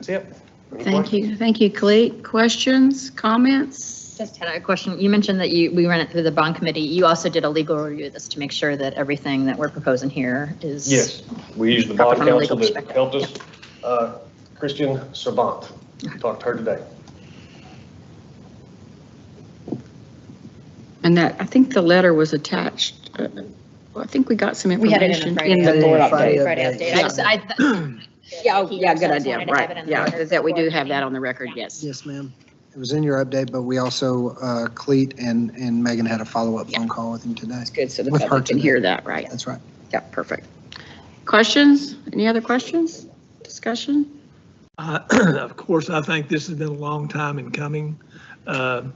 it. Thank you, Cleet. Questions, comments? Just had a question. You mentioned that we ran it through the bond committee. You also did a legal review of this to make sure that everything that we're proposing here is. Yes, we used the bond counsel that helped us. Christian Savant, talked to her today. And that, I think the letter was attached. Well, I think we got some We had it information in the board Friday update. update. Yeah, good idea, right. Yeah, that we do have that on the record, yes. Yes, ma'am. It was in your update, but we also, Cleet and Megan had a follow-up phone call with him today. That's good, so the With her public can today. hear that, right? That's right. Yeah, perfect. Questions? Any other questions? Discussion? Of course, I think this has been a long time in coming. And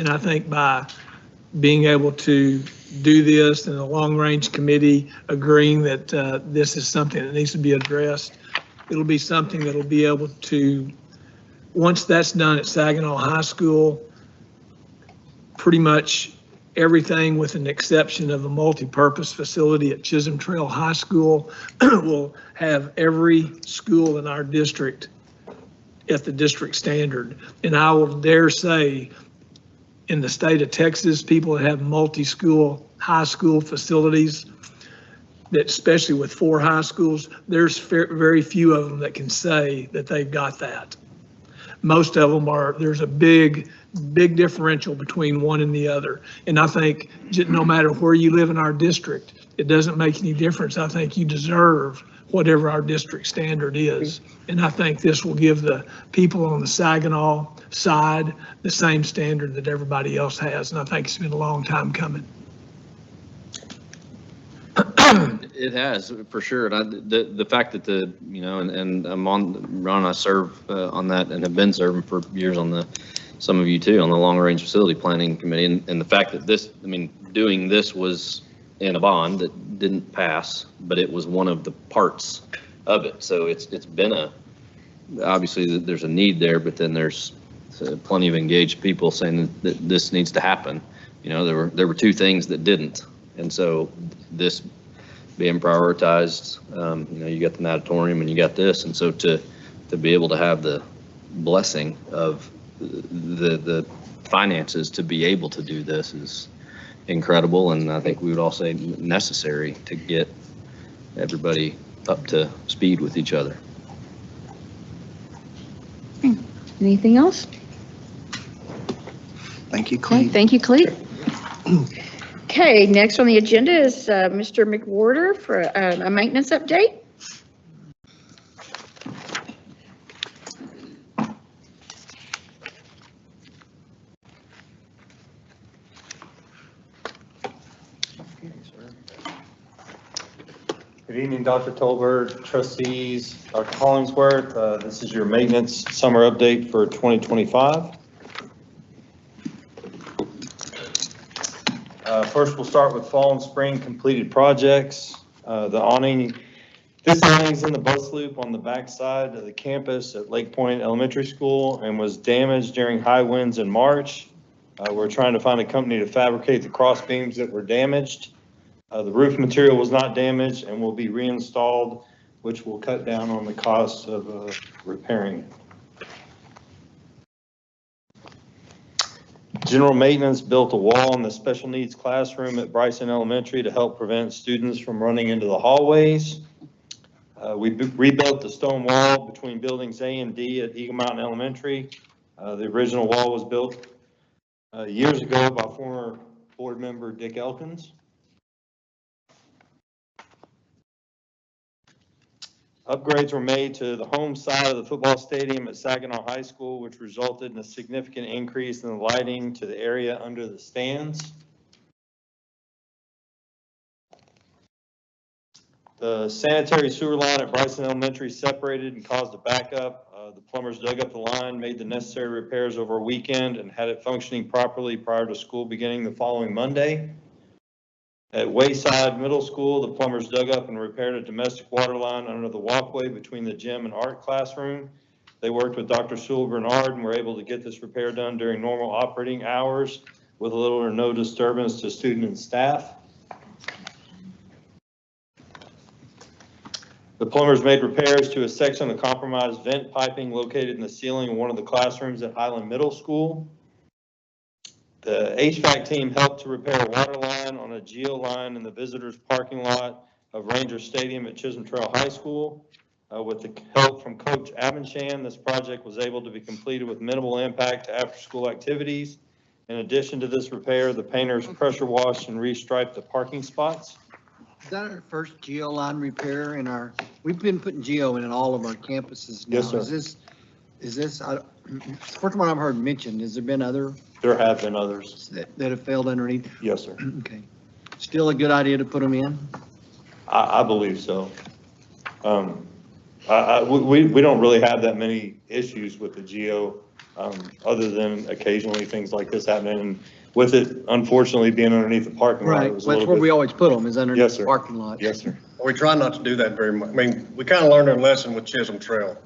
I think by being able to do this and the long-range committee agreeing that this is something that needs to be addressed, it'll be something that'll be able to, once that's done at Saginaw High School, pretty much everything with an exception of a multi-purpose facility at Chisholm Trail High School will have every school in our district at the district standard. And I will dare say in the state of Texas, people that have multi-school high school facilities, that especially with 4 high schools, there's very few of them that can say that they've got that. Most of them are, there's a big differential between one and the other. And I think no matter where you live in our district, it doesn't make any difference. I think you deserve whatever our district standard is. And I think this will give the people on the Saginaw side the same standard that everybody else has. And I think it's been a long time coming. It has, for sure. And the fact that and I'm on, Ron and I serve on that and have been serving for years on some of you too, on the long range facility planning committee. And the fact that doing this was in a bond that didn't pass, but it was one of the parts of it. So it's been obviously there's a need there, but then there's plenty of engaged people saying that this needs to happen. There were 2 things that didn't. And so this being prioritized, you got the natatorium and you got this. And so to be able to have the blessing of the finances to be able to do this incredible, and I think we would all say necessary to get everybody up to speed with each other. Anything else? Thank you, Okay, Cleve. thank you, Clete. Okay, next on the agenda is Mr. McWhorter for a maintenance update. Good evening, Dr. Tolbert, trustees, Dr. Hollingsworth. This is your maintenance summer update for 2025. First, we'll start with fall and spring completed projects. The awning, this awning is in the bus loop on the backside of the campus at Lake Point Elementary School and was damaged during high winds in March. We're trying to find a company to fabricate the cross beams that were damaged. The roof material was not damaged and will be reinstalled, which will cut down on the cost of repairing. General maintenance built a wall in the special needs classroom at Bryson Elementary to help prevent students from running into the hallways. We rebuilt the stone wall between buildings A and D at Eagle Mountain Elementary. The original wall was built years ago by former board member Dick Elkins. Upgrades were made to the home side of the football stadium at Saginaw High School, which resulted in a significant increase in the lighting to the area under the stands. The sanitary sewer line at Bryson Elementary separated and caused a backup. The plumbers dug up the line, made the necessary repairs over a weekend, and had it functioning properly prior to school beginning the following Monday. At Wayside Middle School, the plumbers dug up and repaired a domestic water line under the walkway between the gym and art classroom. They worked with Dr. Sewell Bernard and were able to get this repair done during normal operating hours with little or no disturbance to student and staff. The plumbers made repairs to a section of compromised vent piping located in the ceiling of one of the classrooms at Highland Middle School. The HVAC team helped to repair a water line on a geo line in the visitors parking lot of Ranger Stadium at Chisholm Trail High School. With the help from Coach Abensham, this project was able to be completed with minimal impact to after-school activities. In addition to this repair, the painters pressure washed and restriped the parking spots. Is that our first geo line repair in our, we've been putting geo in all of our campuses now. Yes, sir. Is this, first one I've heard mentioned, has there been other? There have been others. That have failed underneath? Yes, sir. Okay. Still a good idea to put them in? I believe so. We don't really have that many issues with the geo, other than occasionally things like this happening. And with it, unfortunately, being underneath the parking lot. Right, that's where we always put them, is Yes, underneath sir. the parking lot. Yes, sir. We try not to do that very much. I mean, we kind of learned our lesson with Chisholm Trail.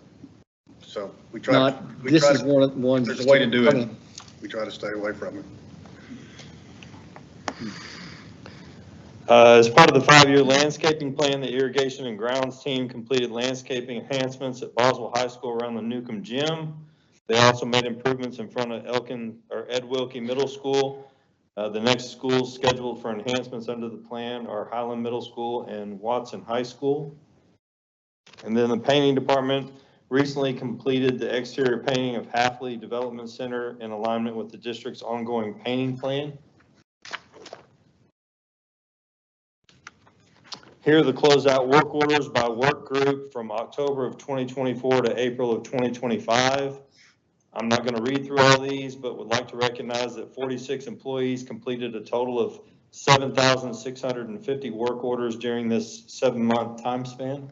So we try. Not, this is one of the ones. There's a way to do it. We try to stay away from it. As part of the 5-year landscaping plan, the irrigation and grounds team completed landscaping enhancements at Boswell High School around the Newcomb Gym. They also made improvements in front of Ed Wilkie Middle School. The next schools scheduled for enhancements under the plan are Highland Middle School and Watson High School. And then the painting department recently completed the exterior painting of Halfley Development Center in alignment with the district's ongoing painting plan. Here are the closeout work orders by work group from October of 2024 to April of 2025. I'm not going to read through all these, but would like to recognize that 46 employees completed a total of 7,650 work orders during this 7-month time span.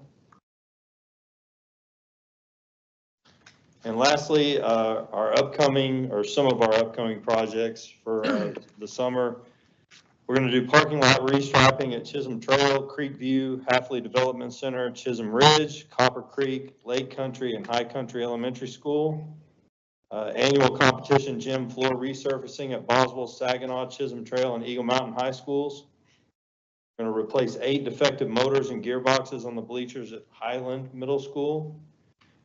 And lastly, our upcoming, or some of our upcoming projects for the summer. We're going to do parking lot restriping at Chisholm Trail, Creek View, Halfley Development Center, Chisholm Ridge, Copper Creek, Lake Country, and High Country Elementary School. Annual competition gym floor resurfacing at Boswell, Saginaw, Chisholm Trail, and Eagle Mountain High Schools. We're going to replace 8 defective motors and gearboxes on the bleachers at Highland Middle School.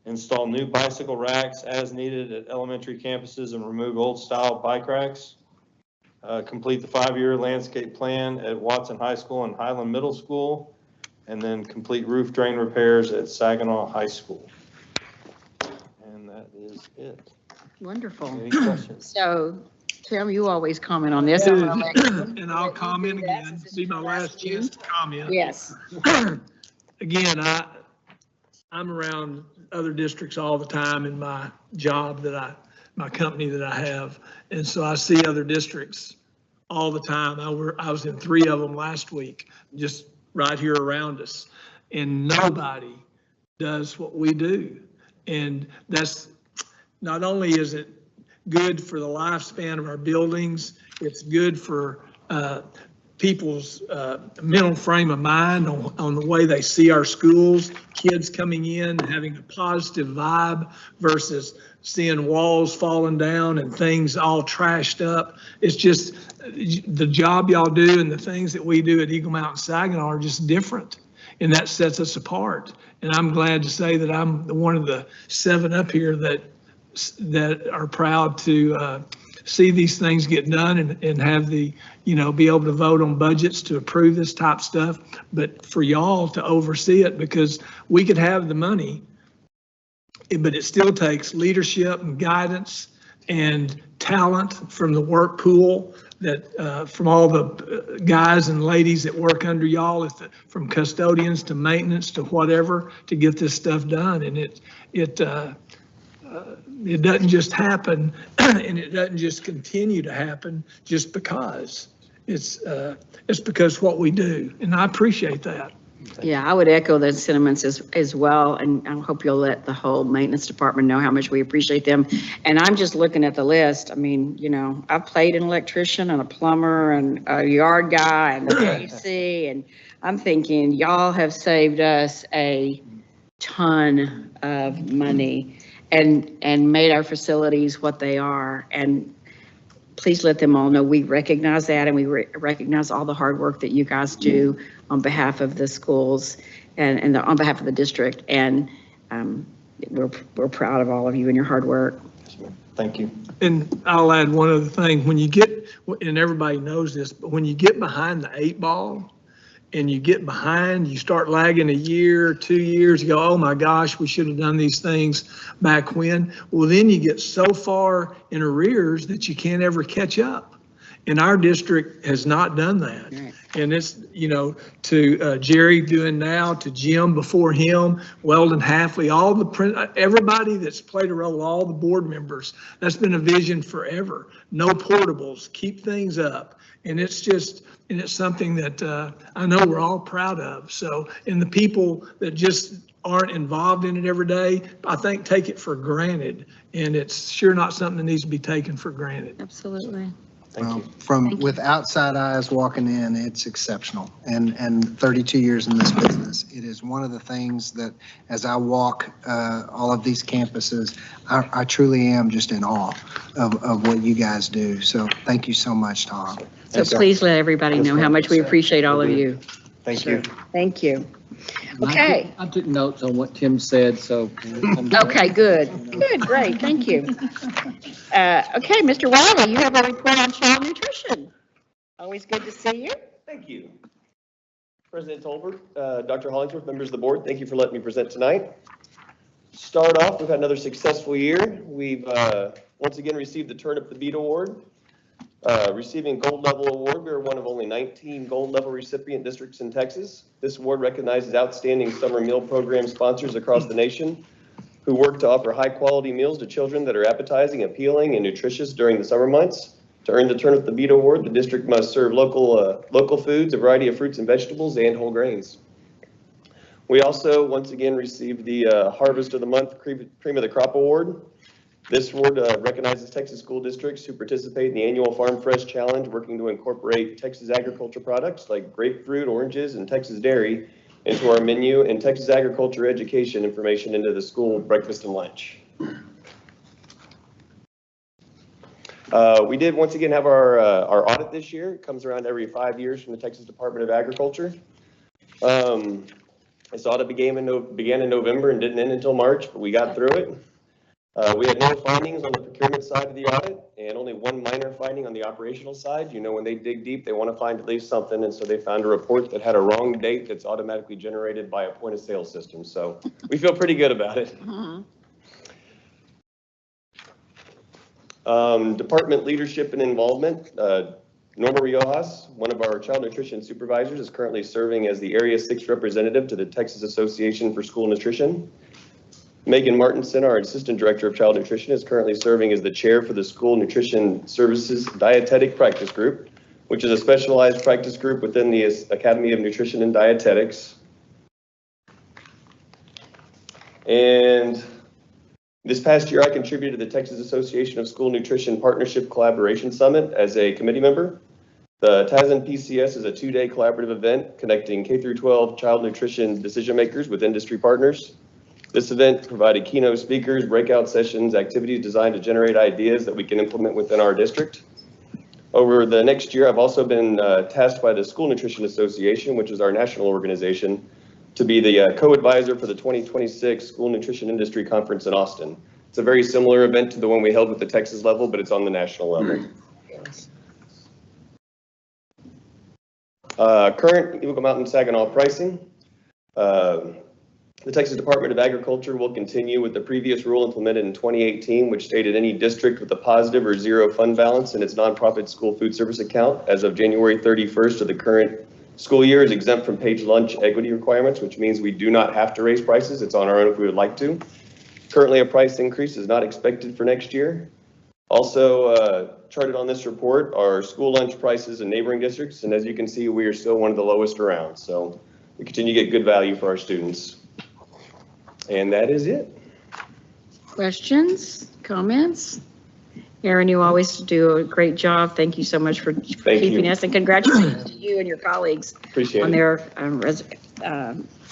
Install new bicycle racks as needed at elementary campuses and remove old style bike racks. complete the 5-year landscape plan at Watson High School and Highland Middle School, and then complete roof drain repairs at Saginaw High School. And that is it. Wonderful. Any questions? So, Tim, you always comment on this. And I'll comment again. This will be my last chance to comment. Yes. Again, I'm around other districts all the time in my job my company that I have. And so I see other districts all the time. I was in 3 of them last week, just right here around us. And nobody does what we do. And that's, not only is it good for the lifespan of our buildings, it's good for people's mental frame of mind on the way they see our schools, kids coming in, having a positive vibe versus seeing walls falling down and things all trashed up. It's just the job y'all do and the things that we do at Eagle Mountain Saginaw are just different. And that sets us apart. And I'm glad to say that I'm one of the 7 up here that are proud to see these things get done and have the, be able to vote on budgets to approve this type stuff, but for y'all to oversee it, because we could have the money, but it still takes leadership and guidance and talent from the work pool that from all the guys and ladies that work under y'all, from custodians to maintenance to whatever, to get this stuff done. And it doesn't just happen, and it doesn't just continue to happen just because. It's because what we do, and I appreciate that. Yeah, I would echo those sentiments as well, and I hope you'll let the whole maintenance department know how much we appreciate them. And I'm just looking at the list. I mean, I've played an electrician and a plumber and a yard guy and an AC, and I'm thinking y'all have saved us a ton of money and made our facilities what they are. And please let them all know we recognize that, and we recognize all the hard work that you guys do on behalf of the schools and on behalf of the district. And we're proud of all of you and your hard work. Thank you. And I'll add one other thing. When you get, and everybody knows this, but when you get behind the 8 ball and you get behind, you start lagging a year, 2 years, you go, oh my gosh, we should have done these things back when. Well, then you get so far in arrears that you can't ever catch up. And our district has not done that. Right. And it's, to Jerry doing now, to Jim before him, Weldon Halfley, everybody that's played a role, all the board members, that's been a vision forever. No portables, keep things up. And it's something that I know we're all proud of. So, and the people that just aren't involved in it every day, I think take it for granted. And it's sure not something that needs to be taken for granted. Absolutely. With outside eyes walking in, it's exceptional. And 32 years in this business, it is one of the things that as I walk all of these campuses, I truly am just in awe of what you guys do. So thank you so much, Tom. So please let everybody know how much we appreciate all of you. Thank you. Thank you. Okay. I took notes on what Tim said, so. Okay, good. Good, great, thank you. Okay, Mr. Wiley, you have a report on child nutrition. Always good to see you. Thank you. President Tolbert, Dr. Hollingsworth, members of the board, thank you for letting me present tonight. Start off, we've had another successful year. We've once again received the Turn Up the Beat Award. Receiving gold level award, we are one of only 19 gold level recipient districts in Texas. This award recognizes outstanding summer meal program sponsors across the nation who work to offer high quality meals to children that are appetizing, appealing, and nutritious during the summer months. To earn the Turn Up the Beat Award, the district must serve local foods, a variety of fruits and vegetables, and whole grains. We also once again received the Harvest of the Month Cream of the Crop Award. This award recognizes Texas school districts who participate in the annual Farm Fresh Challenge, working to incorporate Texas agriculture products like grapefruit, oranges, and Texas dairy into our menu, and Texas agriculture education information into the school breakfast and lunch. We did once again have our audit this year. It comes around every 5 years from the Texas Department of Agriculture. This audit began in November and didn't end until March, but we got through it. We had no findings on the procurement side of the audit, and only one minor finding on the operational side. You know, when they dig deep, they want to find at least something, and so they found a report that had a wrong date that's automatically generated by a point of sale system. So we feel pretty good about it. Department leadership and involvement. Norma Riojas, one of our child nutrition supervisors, is currently serving as the Area 6 representative to the Texas Association for School Nutrition. Megan Martinson, our Assistant Director of Child Nutrition, is currently serving as the chair for the School Nutrition Services Dietetic Practice Group, which is a specialized practice group within the Academy of Nutrition and Dietetics. And this past year, I contributed to the Texas Association of School Nutrition Partnership Collaboration Summit as a committee member. The TASN PCS is a 2-day collaborative event connecting K-12 child nutrition decision makers with industry partners. This event provided keynote speakers, breakout sessions, activities designed to generate ideas that we can implement within our district. Over the next year, I've also been tasked by the School Nutrition Association, which is our national organization, to be the co-advisor for the 2026 School Nutrition Industry Conference in Austin. It's a very similar event to the one we held with the Texas level, but it's on the national level. Current Eagle Mountain Saginaw pricing. The Texas Department of Agriculture will continue with the previous rule implemented in 2018, which stated any district with a positive or zero fund balance in its nonprofit school food service account as of January 31st of the current school year is exempt from paid lunch equity requirements, which means we do not have to raise prices. It's on our own if we would like to. Currently, a price increase is not expected for next year. Also charted on this report are school lunch prices in neighboring districts, and as you can see, we are still one of the lowest around. So we continue to get good value for our students. And that is it. Questions, comments? Aaron, you always do a great job. Thank you so much for keeping us, and congratulations to you and your colleagues on their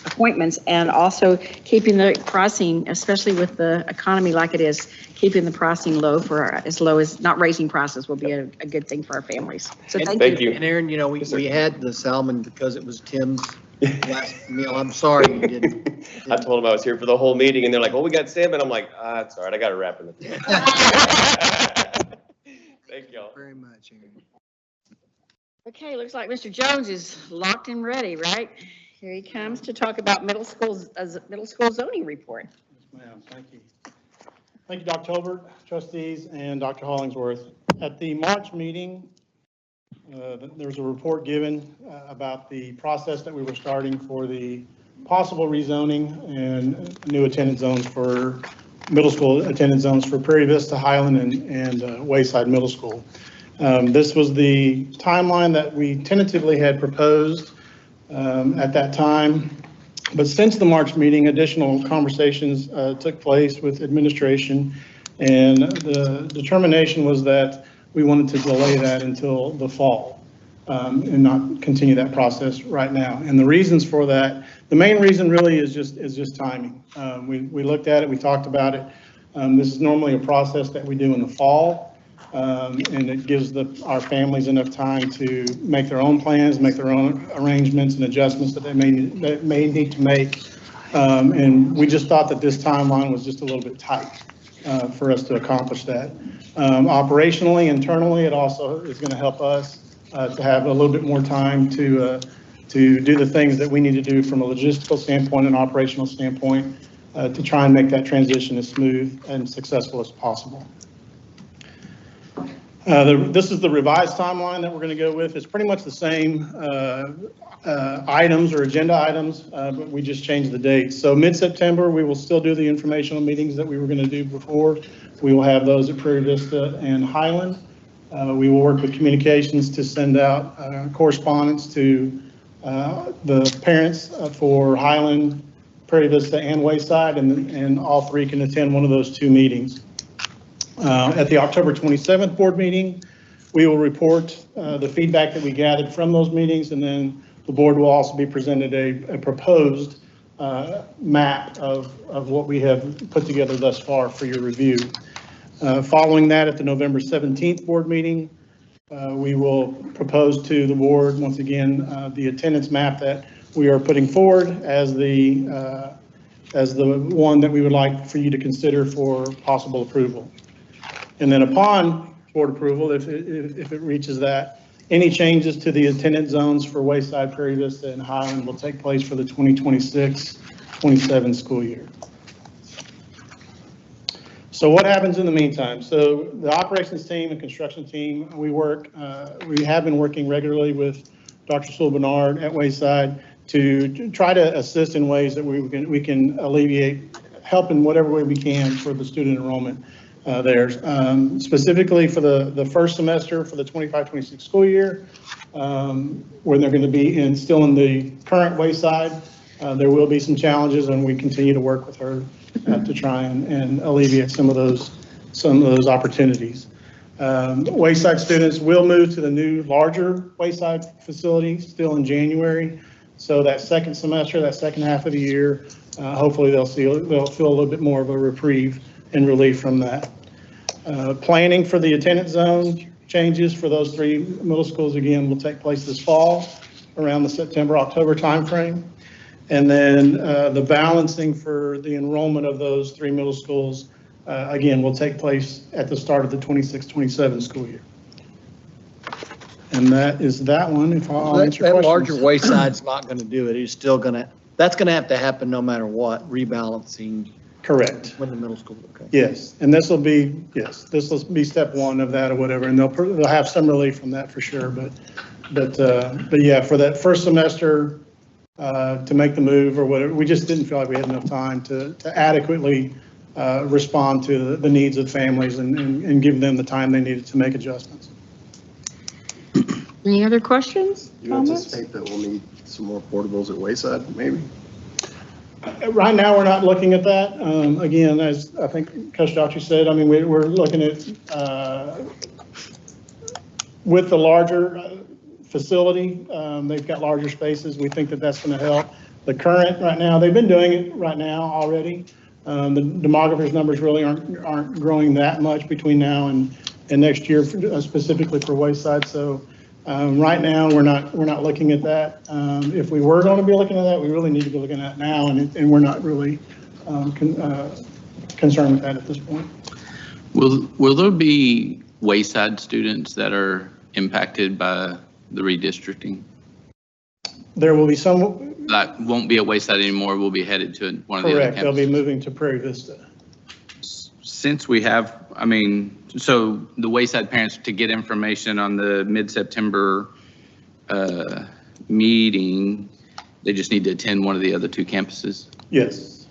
appointments, and also keeping the pricing, especially with the economy like it is, keeping the pricing low for as low as not raising prices will be a good thing for our families. So thank you. And Aaron, you know, we had the salmon because it was Tim's last meal. I'm sorry you didn't. I told them I was here for the whole meeting, and they're like, "Well, we got salmon." I'm like, "It's all right. I got to wrap it up." Thank y'all very much, Aaron. Okay, looks like Mr. Jones is locked and ready, right? Here he comes to talk about middle school zoning report. Yes, ma'am. Thank you. Thank you, Dr. Tolbert, trustees, and Dr. Hollingsworth. At the March meeting, there was a report given about the process that we were starting for the possible rezoning and new attendance zones for middle school attendance zones for Prairie Vista, Highland, and Wayside Middle School. This was the timeline that we tentatively had proposed at that time. But since the March meeting, additional conversations took place with administration, and the determination was that we wanted to delay that until the fall and not continue that process right now. And the reasons for that, the main reason really is just timing. We looked at it, we talked about it. This is normally a process that we do in the fall, and it gives our families enough time to make their own plans, make their own arrangements and adjustments that they may need to make. And we just thought that this timeline was just a little bit tight for us to accomplish that. Operationally, internally, it also is going to help us to have a little bit more time to do the things that we need to do from a logistical standpoint and operational standpoint to try and make that transition as smooth and successful as possible. This is the revised timeline that we're going to go with. It's pretty much the same items or agenda items, but we just changed the dates. So mid-September, we will still do the informational meetings that we were going to do before. We will have those at Prairie Vista and Highland. We will work with communications to send out correspondence to the parents for Highland, Prairie Vista, and Wayside, and all three can attend one of those two meetings. At the October 27th board meeting, we will report the feedback that we gathered from those meetings, and then the board will also be presented a proposed map of what we have put together thus far for your review. Following that, at the November 17th board meeting, we will propose to the board, once again, the attendance map that we are putting forward as the one that we would like for you to consider for possible approval. And then upon board approval if it reaches that. Any changes to the attendance zones for Wayside, Prairie Vista, and Highland will take place for the 2026-27 school year. So what happens in the meantime? So the operations team and construction team, we have been working regularly with Dr. Sewell Bernard at Wayside to try to assist in ways that we can alleviate, help in whatever way we can for the student enrollment there. Specifically for the first semester for the 25-26 school year, where they're going to be still in the current Wayside, there will be some challenges, and we continue to work with her to try and alleviate some of those opportunities. Wayside students will move to the new larger Wayside facility still in January. So that second semester, that second half of the year, hopefully they'll feel a little bit more of a reprieve and relief from that. Planning for the attendance zone changes for those 3 middle schools again will take place this fall around the September-October timeframe. And then the balancing for the enrollment of those 3 middle schools, again, will take place at the start of the 26-27 school year. And that is that one, if I'll answer That questions. larger Wayside's not going to do it. It's still going to, that's going to have to happen no matter what, rebalancing. Correct. When the middle school, okay. Yes, and this will be step 1 of that or whatever, and they'll have some relief from that for sure. But yeah, for that first semester to make the move or whatever, we just didn't feel like we had enough time to adequately respond to the needs of families and give them the time they needed to make adjustments. Any other questions? You anticipate that we'll need some more portables at Wayside, maybe? Right now, we're not looking at that. Again, as I think Coach Daughtry said, I mean, we're looking at, with the larger facility, they've got larger spaces. We think that that's going to help. The current right now, they've been doing it right now already. The demographers numbers really aren't growing that much between now and next year, specifically for Wayside. So right now, we're not looking at that. If we were going to be looking at that, we really need to be looking at it now, and we're not really concerned with that at this point. Will there be Wayside students that are impacted by the redistricting? There will be some. That won't be at Wayside anymore. We'll be headed to one of the other Correct. They'll be campuses. moving to Prairie Vista. Since we have, I mean, so the Wayside parents to get information on the mid-September meeting, they just need to attend one of the other 2 campuses? Yes.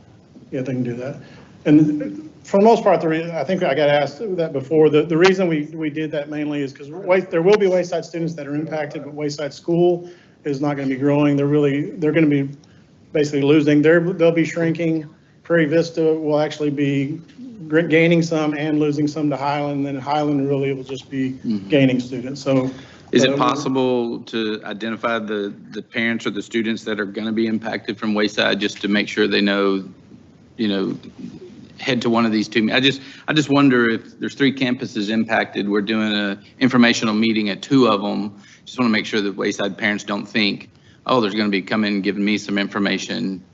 Yeah, they can do that. And for the most part, I think I got asked that before. The reason we did that mainly is because there will be Wayside students that are impacted, but Wayside School is not going to be growing. They're going to be basically losing. They'll be shrinking. Prairie Vista will actually be gaining some and losing some to Highland. And then Highland really will just be gaining students. So is it possible to identify the parents or the students that are going to be impacted from Wayside just to make sure they know, head to one of these 2? I just wonder if there's 3 campuses impacted. We're doing a informational meeting at 2 of them. Just want to make sure that Wayside parents don't think, oh, there's going to be coming and giving me some information.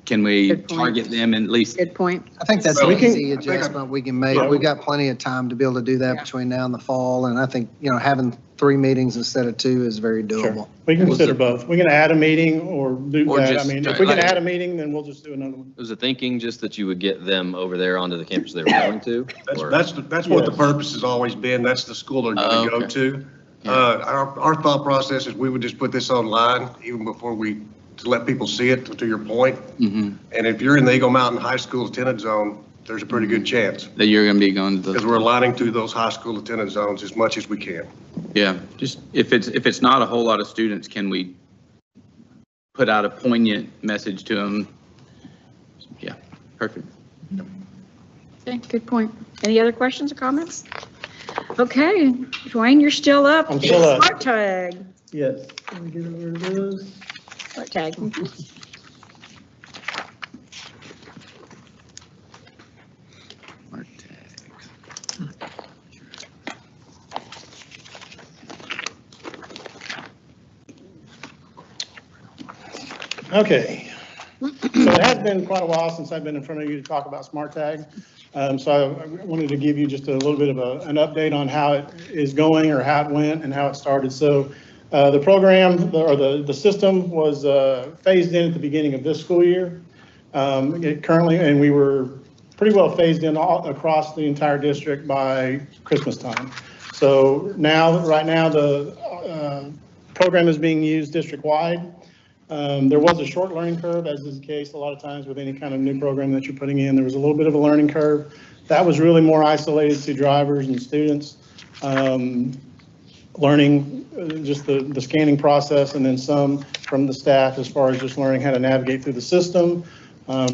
Can we target them and at least? Good point. I think that's So an we can- easy adjustment we can make. Yeah. We've got plenty of time to be able to do that between now and the fall. And I think, having 3 meetings instead of 2 is very doable. Sure. We can consider both. We can add a meeting or do Or that. I just mean, try- if we can like- add a meeting, then we'll just do another one. Was the thinking just that you would get them over there onto the campus they were going to? Or- That's what the purpose has always been. That's the school they're going to go okay. to. Our thought process is we would just put this online even before to let people see it, to your point. Mhm. And if you're in the Eagle Mountain High School attendance zone, there's a pretty good chance. That you're going to be going to Because we're aligning to those high school attendance zones as much as we can. Yeah, just if it's not a whole lot of students, can we put out a poignant message to them? Yeah, perfect. Okay, good point. Any other questions or comments? Okay, Dwayne, you're still up. I'm still up. Smart tag. Yes. Let me get over this. Smart tag. Okay. So it has been quite a while since I've been in front of you to talk about Smart Tag. So I wanted to give you just a little bit of an update on how it is going or how it went and how it started. So the program or the system was phased in at the beginning of this school year. Currently, and we were pretty well phased in across the entire district by Christmas time. So right now, the program is being used district-wide. There was a short learning curve, as is the case a lot of times with any kind of new program that you're putting in. There was a little bit of a learning curve. That was really more isolated to drivers and students, learning just the scanning process, and then some from the staff as far as just learning how to navigate through the system,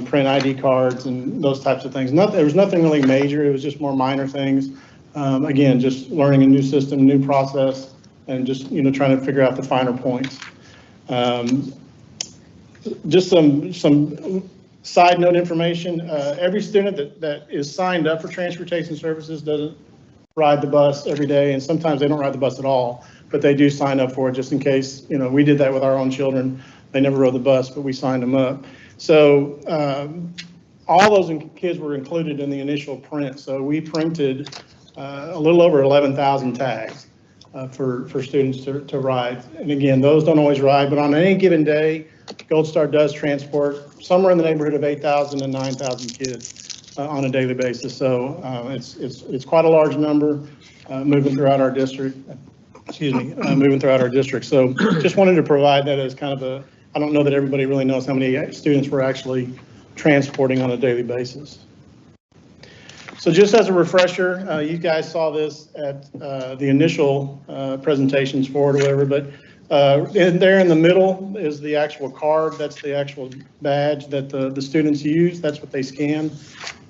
print ID cards and those types of things. There was nothing really major. It was just more minor things. Again, just learning a new system, new process, and just, trying to figure out the finer points. Just some side note information. Every student that is signed up for transportation services doesn't ride the bus every day, and sometimes they don't ride the bus at all, but they do sign up for it just in case. We did that with our own children. They never rode the bus, but we signed them up. So all those kids were included in the initial print. So we printed a little over 11,000 tags for students to ride. And again, those don't always ride, but on any given day, Gold Star does transport somewhere in the neighborhood of 8,000 and 9,000 kids on a daily basis. So it's quite a large number moving throughout our district. Moving throughout our district. So just wanted to provide that as kind of I don't know that everybody really knows how many students we're actually transporting on a daily basis. So just as a refresher, you guys saw this at the initial presentations for it or whatever, but there in the middle is the actual card. That's the actual badge that the students use. That's what they scan.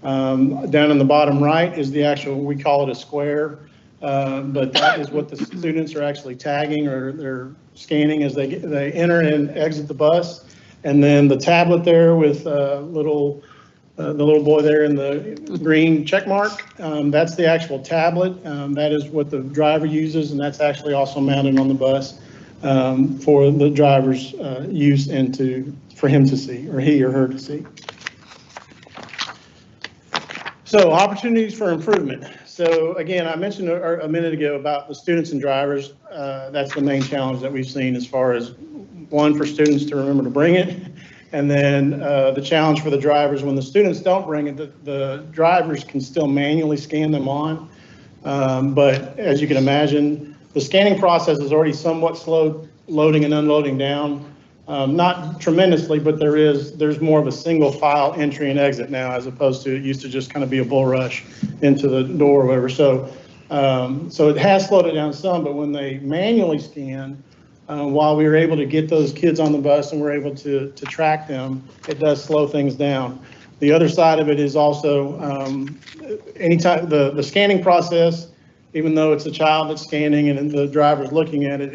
Down in the bottom right is the actual, we call it a square, but that is what the students are actually tagging or they're scanning as they enter and exit the bus. And then the tablet there with the little boy there in the green check mark, that's the actual tablet. That is what the driver uses, and that's actually also mounted on the bus for the driver's use and for him to see, or he or her to see. So opportunities for improvement. So again, I mentioned a minute ago about the students and drivers. That's the main challenge that we've seen as far as one, for students to remember to bring it. And then the challenge for the drivers, when the students don't bring it, the drivers can still manually scan them on. But as you can imagine, the scanning process is already somewhat slow loading and unloading down. Not tremendously, but there's more of a single file entry and exit now, as opposed to it used to just kind of be a bull rush into the door or whatever. So it has slowed it down some, but when they manually scan, while we were able to get those kids on the bus and we're able to track them, it does slow things down. The other side of it is also anytime the scanning process, even though it's a child that's scanning and the driver's looking at it,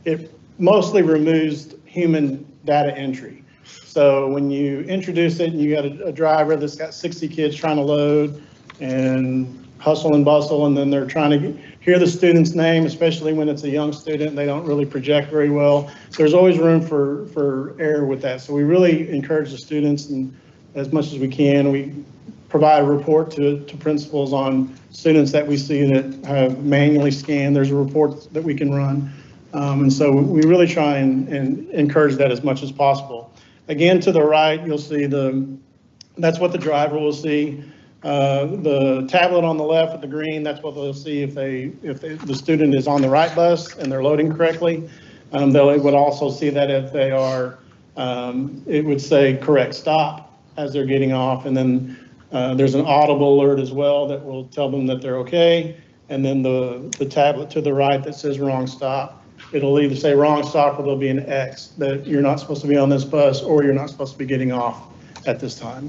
it mostly removes human data entry. So when you introduce it and you got a driver that's got 60 kids trying to load and hustle and bustle, and then they're trying to hear the student's name, especially when it's a young student, they don't really project very well. There's always room for error with that. So we really encourage the students, and as much as we can, we provide a report to principals on students that we see that have manually scanned. There's a report that we can run. And so we really try and encourage that as much as possible. Again, to the right, you'll see that's what the driver will see. The tablet on the left with the green, that's what they'll see if the student is on the right bus and they're loading correctly. They would also see that if they are, it would say correct stop as they're getting off. And then there's an audible alert as well that will tell them that they're okay. And then the tablet to the right that says wrong stop. It'll either say wrong stop or there'll be an X that you're not supposed to be on this bus or you're not supposed to be getting off at this time.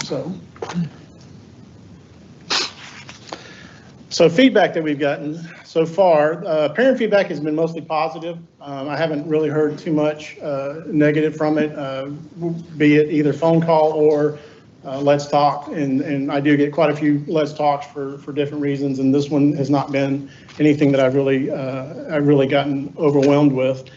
So feedback that we've gotten so far, parent feedback has been mostly positive. I haven't really heard too much negative from it, be it either phone call or Let's Talk. And I do get quite a few Let's Talks for different reasons. And this one has not been anything that I've really gotten overwhelmed with.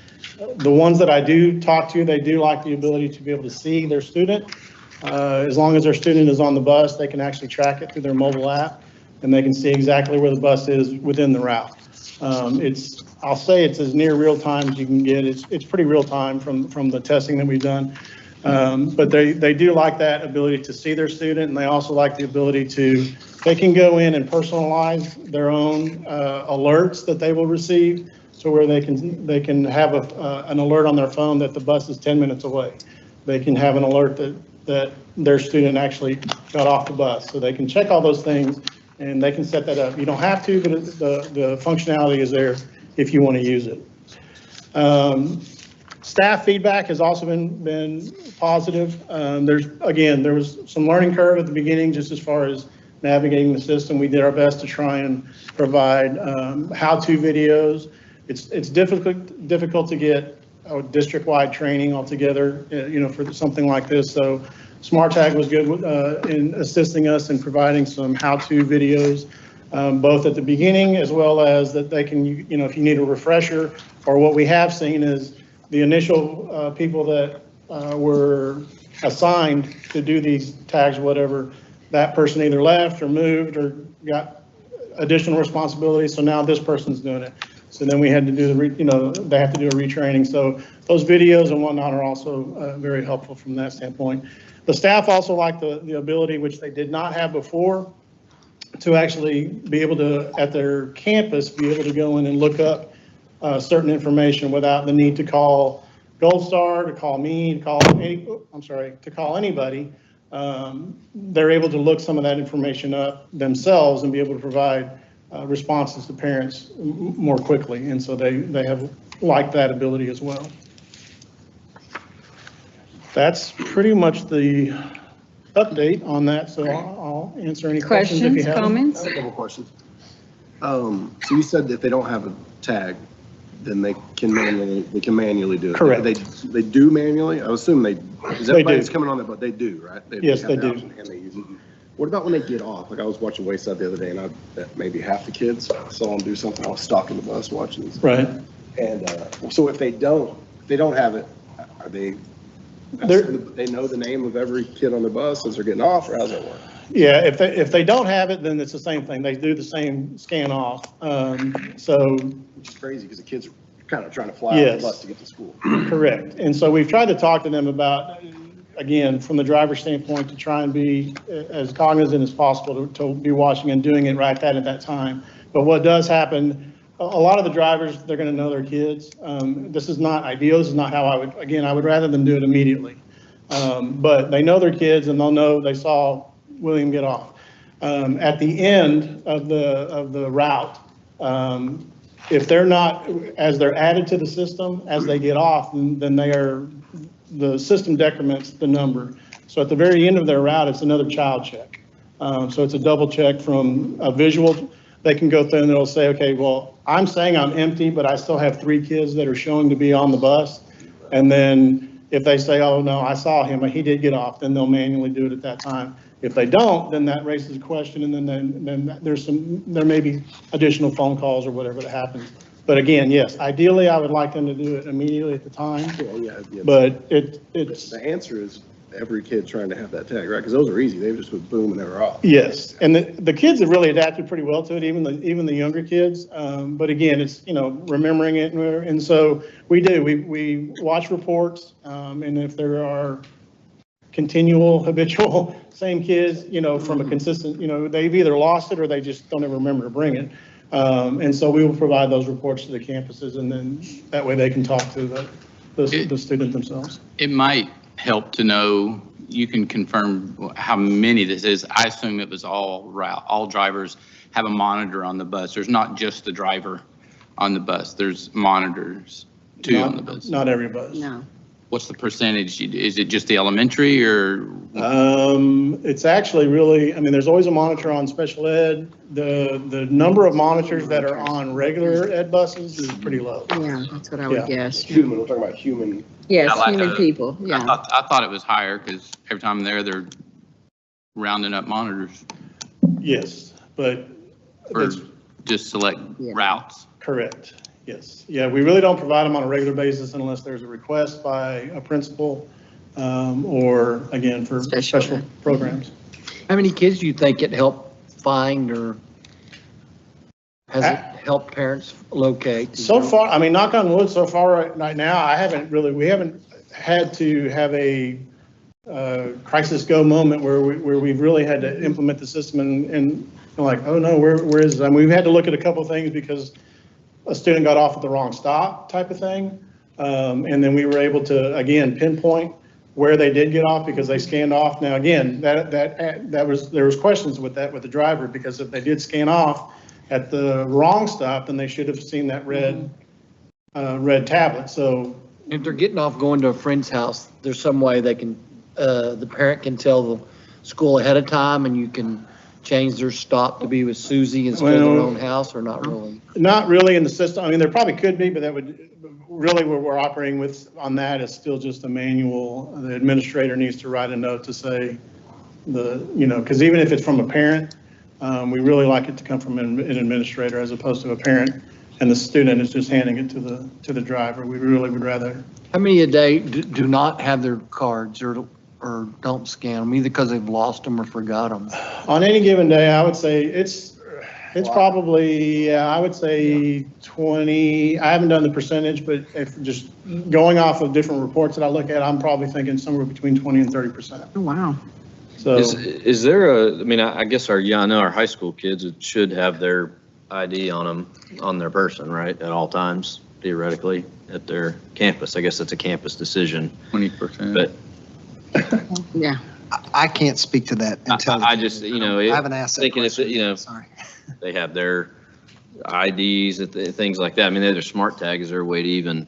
The ones that I do talk to, they do like the ability to be able to see their student. As long as their student is on the bus, they can actually track it through their mobile app, and they can see exactly where the bus is within the route. I'll say it's as near real time as you can get. It's pretty real time from the testing that we've done. But they do like that ability to see their student, and they also like the ability they can go in and personalize their own alerts that they will receive. So where they can have an alert on their phone that the bus is 10 minutes away. They can have an alert that their student actually got off the bus. So they can check all those things, and they can set that up. You don't have to, but the functionality is there if you want to use it. Staff feedback has also been positive. There was some learning curve at the beginning, just as far as navigating the system. We did our best to try and provide how-to videos. It's difficult to get district-wide training altogether, for something like this. So SmartTag was good in assisting us in providing some how-to videos, both at the beginning as well as that they can, if you need a refresher, or what we have seen is the initial people that were assigned to do these tags, whatever, that person either left or moved or got additional responsibilities. So now this person's doing it. So then we had to do they have to do a retraining. So those videos and whatnot are also very helpful from that standpoint. The staff also like the ability, which they did not have before, to actually be able to, at their campus, be able to go in and look up certain information without the need to call Gold Star, to call me, to call anybody. They're able to look some of that information up themselves and be able to provide responses to parents more quickly. And so they have liked that ability as well. That's pretty much the update on that. So I'll answer any questions if you have them. Comments? I have a couple questions. So you said that if they don't have a tag, then they can manually do it. Correct. They do manually? I assume because everybody's coming on it, but they do, right? Yes, they do. And they use it. What about when they get off? Like I was watching Wayside the other day, and I bet maybe half the kids saw them do something. I was stalking the bus watching this. Right. And so if they don't have it, are they know the name of every kid on the bus as they're getting off, or how's that work? Yeah, if they don't have it, then it's the same thing. They do the same scan off. Which is crazy because the kids are kind of trying to fly off the bus to get to school. Correct. And so we've tried to talk to them about, again, from the driver's standpoint, to try and be as cognizant as possible to be watching and doing it right at that time. But what does happen, a lot of the drivers, they're going to know their kids. This is not ideal. This is not how I would rather them do it immediately. But they know their kids, and they'll know they saw William get off. At the end of the route, if they're not, as they're added to the system, as they get off, then the system decrements the number. So at the very end of their route, it's another child check. So it's a double check from a visual. They can go through and they'll say, okay, well, I'm saying I'm empty, but I still have 3 kids that are showing to be on the bus. And then if they say, oh no, I saw him, but he did get off, then they'll manually do it at that time. If they don't, then that raises a question, and then there may be additional phone calls or whatever that happens. But again, yes, ideally, I would like them to do it immediately at the time. Well, yeah. But it's the answer is every kid trying to have that tag, right? Because those are easy. They just would boom and they were off. Yes, and the kids have really adapted pretty well to it, even the younger kids. But again, it's remembering it, and so we watch reports, and if there are continual, habitual, same kids, from a consistent, they've either lost it or they just don't ever remember to bring it. And so we will provide those reports to the campuses, and then that way they can talk to the student themselves. It might help to know, you can confirm how many this is. I assume it was all drivers have a monitor on the bus. There's not just the driver on the bus. There's monitors too on the bus. Not every bus. No. What's the percentage? Is it just the elementary or? It's actually really, there's always a monitor on special ed. The number of monitors that are on regular ed buses is pretty low. Yeah, that's what I would guess. Human, we're talking about human. Yes, human people, yeah. I thought it was higher because every time they're rounding up monitors. Yes, but. For just select routes. Correct. Yes. Yeah, we really don't provide them on a regular basis unless there's a request by a principal or again, for special programs. How many kids do you think it helped find, or has it helped parents locate? So far, I mean, knock on wood, so far right now, we haven't had to have a crisis go moment where we've really had to implement the system and like, oh no, where is it? I mean, we've had to look at a couple of things because a student got off at the wrong stop type of thing. And then we were able to, again, pinpoint where they did get off because they scanned off. Now, again, there was questions with that with the driver, because if they did scan off at the wrong stop, then they should have seen that red tablet. So if they're getting off going to a friend's house, there's some way they can, the parent can tell the school ahead of time, and you can change their stop to be with Susie instead of their own house, or not really? Not really in the system. I mean, there probably could be, but that would really, what we're operating with on that is still just a manual. The administrator needs to write a note to say because even if it's from a parent, we really like it to come from an administrator as opposed to a parent, and the student is just handing it to the driver. We really would rather. How many a day do not have their cards or don't scan them, either because they've lost them or forgot them? On any given day, I would say it's probably, I would say 20. I haven't done the percentage, but if just going off of different reports that I look at, I'm probably thinking somewhere between 20 and 30%. Oh, wow. So Is there I mean, I guess I know our high school kids should have their ID on them, on their person, right, at all times, theoretically, at their campus. I guess that's a campus decision. 20%. But Yeah. I can't speak to that until. I just, I haven't asked that thinking question. Sorry. They have their IDs, things like that. I mean, their smart tag. Is there a way to even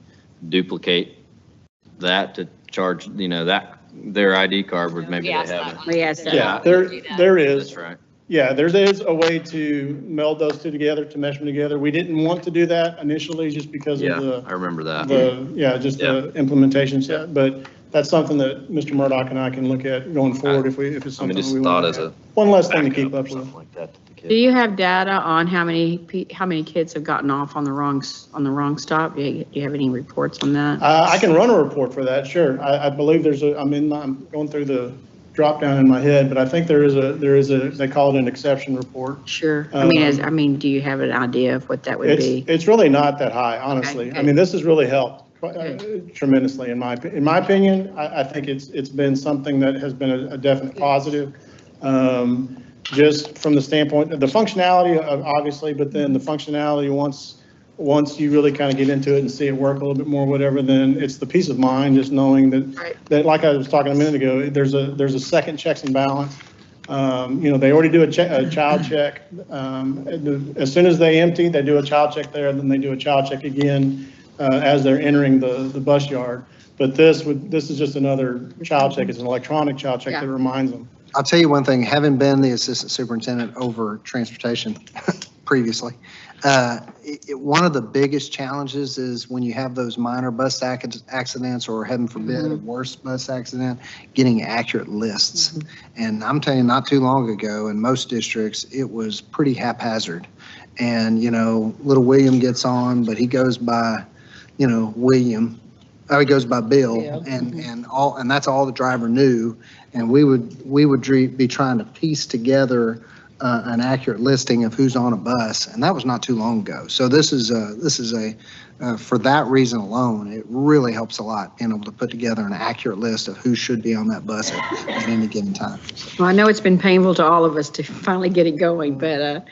duplicate that to charge, that their ID card would maybe they have it? Yes. yeah, there is. That's right. Yeah, there is a way to meld those two together, to mesh them together. We didn't want to do that initially just because of I remember that. the implementation set, but that's something that Mr. Murdoch and I can look at going forward if it's something just we thought want as to a have. One less thing to keep up with. Like that to the kids. Do you have data on how many kids have gotten off on the wrong stop? Do you have any reports on that? I can run a report for that, sure. I believe I'm going through the drop down in my head, but I think there is a, they call it an exception report. Sure. Do you have an idea of what that would be? It's really not that high, honestly. Okay. I mean, this has really helped tremendously in my opinion. I think it's been something that has been a definite positive. Just from the standpoint of the functionality, obviously, but then the functionality once you really kind of get into it and see it work a little bit more, whatever, then it's the peace of mind, just knowing that like I was talking a minute ago, there's a second checks and balance. They already do a child check. As soon as they empty, they do a child check there, and then they do a child check again as they're entering the bus yard. But this is just another child check. It's an electronic child check that reminds them. I'll tell you one thing, having been the assistant superintendent over transportation previously, one of the biggest challenges is when you have those minor bus accidents, or heaven forbid, a worse bus accident, getting accurate lists. And I'm telling you, not too long ago, in most districts, it was pretty haphazard. And, little William gets on, but he goes by, William. Oh, he goes by Bill, and that's all the driver knew. And we would be trying to piece together an accurate listing of who's on a bus, and that was not too long ago. So this is for that reason alone, it really helps a lot being able to put together an accurate list of who should be on that bus at any given time. Well, I know it's been painful to all of us to finally get it going, but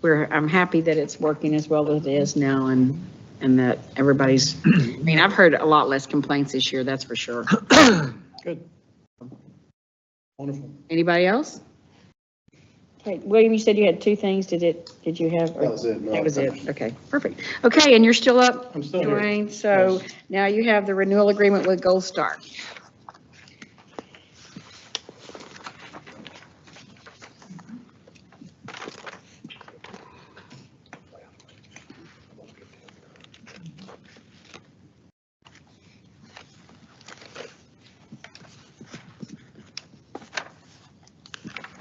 I'm happy that it's working as well as it is now, and that everybody's. I've heard a lot less complaints this year, that's for sure. Good. Wonderful. Anybody else? Okay, William, you said you had two things. Did you have? That was it. No, That was it. Okay, perfect. Okay, and you're still up? I'm still here. Dwayne, so now you have the renewal agreement with Gold Star.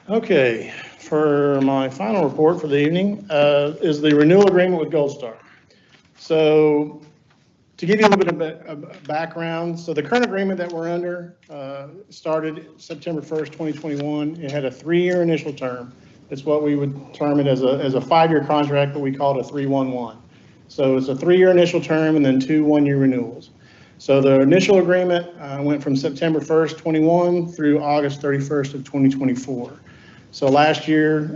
Okay, for my final report for the evening is the renewal agreement with Gold Star. So To give you a little bit of background, so the current agreement that we're under started September 1st, 2021. It had a 3-year initial term. It's what we would term it as a 5-year contract, but we call it a 3-1-1. So it's a 3-year initial term and then 2 1-year renewals. So the initial agreement went from September 1st, 21 through August 31st of 2024. So last year,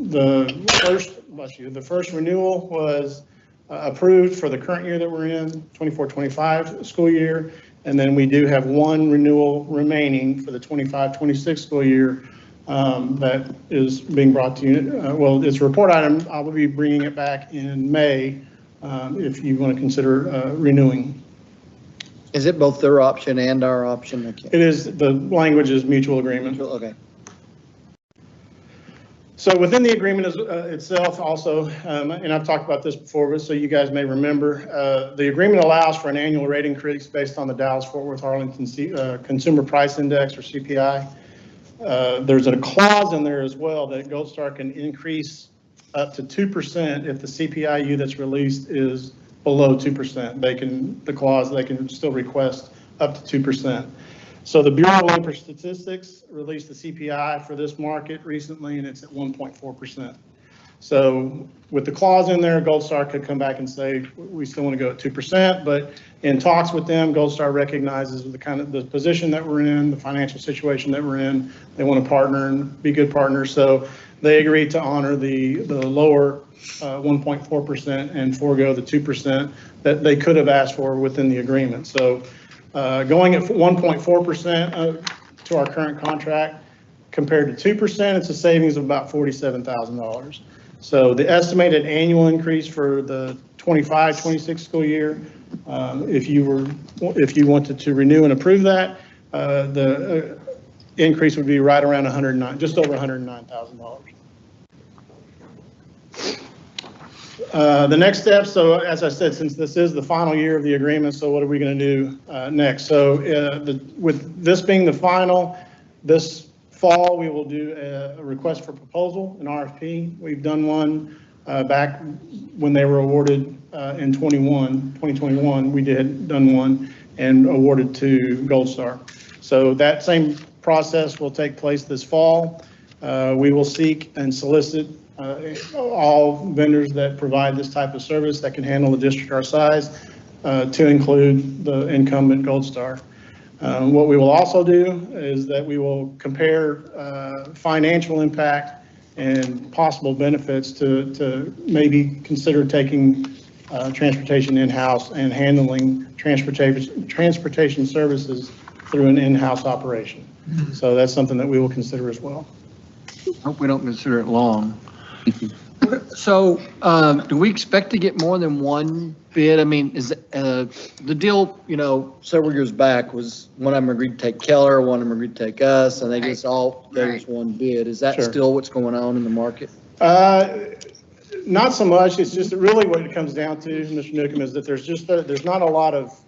the first renewal was approved for the current year that we're in, 24-25 school year. And then we do have 1 renewal remaining for the 25-26 school year that is being brought to you. Well, it's a report item. I will be bringing it back in May if you want to consider renewing. Is it both their option and our option? It is, the language is mutual agreement. Okay. So within the agreement itself also, and I've talked about this before, but so you guys may remember, the agreement allows for an annual rate increase based on the Dallas-Fort Worth Arlington Consumer Price Index, or CPI. There's a clause in there as well that Gold Star can increase up to 2% if the CPIU that's released is below 2%. They can still request up to 2%. So the Bureau of Labor Statistics released the CPI for this market recently, and it's at 1.4%. So with the clause in there, Gold Star could come back and say, we still want to go at 2%, but in talks with them, Gold Star recognizes the position that we're in, the financial situation that we're in. They want to partner and be good partners. So they agreed to honor the lower 1.4% and forego the 2% that they could have asked for within the agreement. So going at 1.4% to our current contract compared to 2%, it's a savings of about $47,000. So the estimated annual increase for the 25-26 school year, if you wanted to renew and approve that, the increase would be right around just over $109,000. The next step, so as I said, since this is the final year of the agreement, so what are we going to do next? So with this being the final, this fall we will do a request for proposal, an RFP. We've done one back when they were awarded in 2021. We done one and awarded to Gold Star. So that same process will take place this fall. We will seek and solicit all vendors that provide this type of service that can handle a district our size, to include the incumbent Gold Star. What we will also do is that we will compare financial impact and possible benefits to maybe consider taking transportation in-house and handling transportation services through an in-house operation. So that's something that we will consider as well. Hope we don't consider it long. So do we expect to get more than one bid? I mean, is the deal, several years back was one of them agreed to take Keller, one of them agreed to take us, and they just all gave us one bid. Is that still what's going on in the market? Not so much. It's just really what it comes down to, Mr. Newcomb, is that there's not a lot of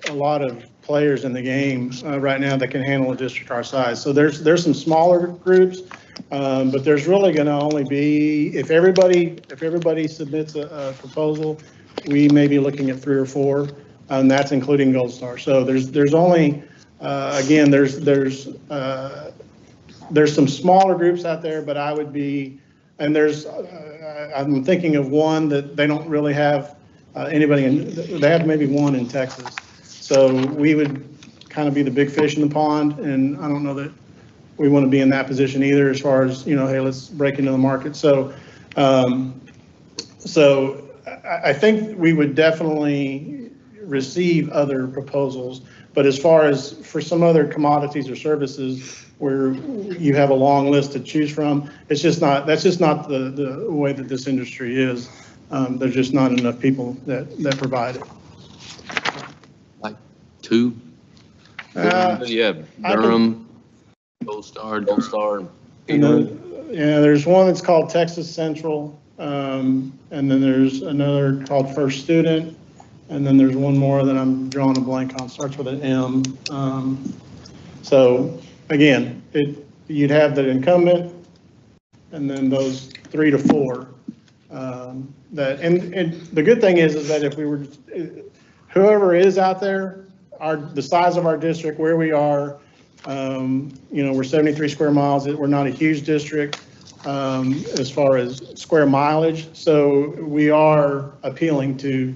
players in the game right now that can handle a district our size. So there's some smaller groups. But there's really going to only be, if everybody submits a proposal, we may be looking at 3 or 4, and that's including Gold Star. So there's only, again, there's some smaller groups out there, but I would be, and I'm thinking of one that they don't really have anybody they have maybe one in Texas. So we would kind of be the big fish in the pond, and I don't know that we want to be in that position either, as far as, hey, let's break into the market. So, I think we would definitely receive other proposals, but as far as for some other commodities or services where you have a long list to choose from, that's just not the way that this industry is. There's just not enough people that provide it. Like 2? Yeah, Durham. Gold Star. Yeah, there's one that's called Texas Central, and then there's another called First Student, and then there's one more that I'm drawing a blank on, starts with an M. So again, you'd have the incumbent, and then those 3 to 4. And the good thing is that if we were, whoever is out there, the size of our district, where we are, we're 73 square miles. We're not a huge district as far as square mileage. So we are appealing to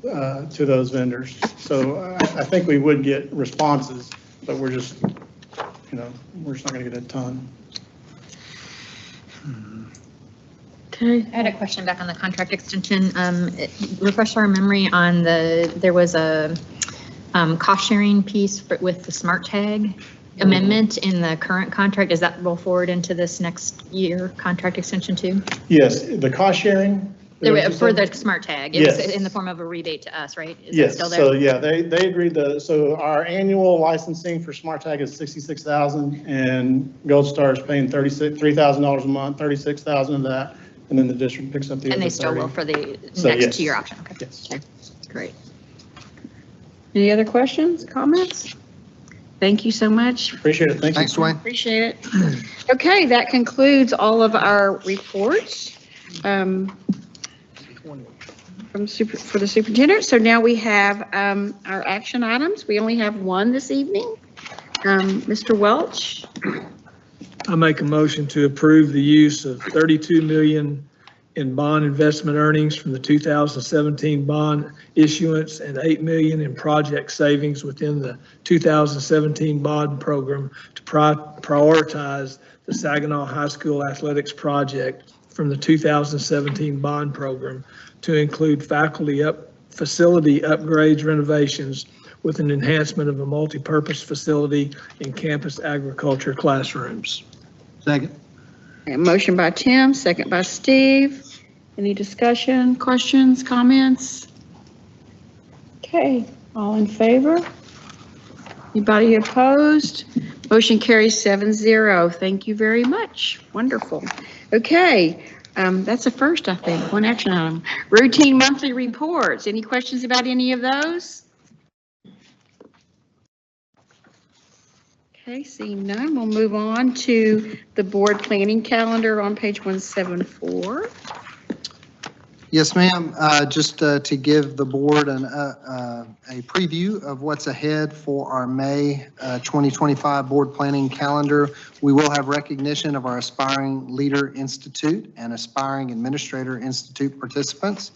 those vendors. So I think we would get responses, but we're just not going to get a ton. Okay. I had a question back on the contract extension. Refresh our memory on there was a cost sharing piece with the smart tag amendment in the current contract. Does that roll forward into this next year contract extension too? Yes, the cost sharing. For the smart tag, it was Yes. in the form of a rebate to us, right? Is Yes, that still there? so yeah, they agreed so our annual licensing for smart tag is $66,000 and Gold Star is paying $3,000 a month, $36,000 of that. And then the district picks up the other 30. And they still will for the So, next yes. 2-year option. Okay. Yes. Okay. Great. Any other questions, comments? Thank you so much. Appreciate it. Thank you. Thanks, Dwayne. Appreciate it. Okay, that concludes all of our reports for the superintendent. So now we have our action items. We only have one this evening. Mr. Welch. I make a motion to approve the use of $32 million in bond investment earnings from the 2017 bond issuance and $8 million in project savings within the 2017 bond program to prioritize the Saginaw High School athletics project from the 2017 bond program to include facility upgrades, renovations with an enhancement of a multi-purpose facility in campus agriculture classrooms. Second. A motion by Tim, second by Steve. Any discussion, questions, comments? Okay, all in favor? Anybody opposed? Motion carries 7-0. Thank you very much. Wonderful. Okay, that's a first, I think. One action item. Routine monthly reports. Any questions about any of those? Okay, seeing none, we'll move on to the board planning calendar on page 174. Yes, ma'am. Just to give the board a preview of what's ahead for our May 2025 board planning calendar, we will have recognition of our Aspiring Leader Institute and Aspiring Administrator Institute participants.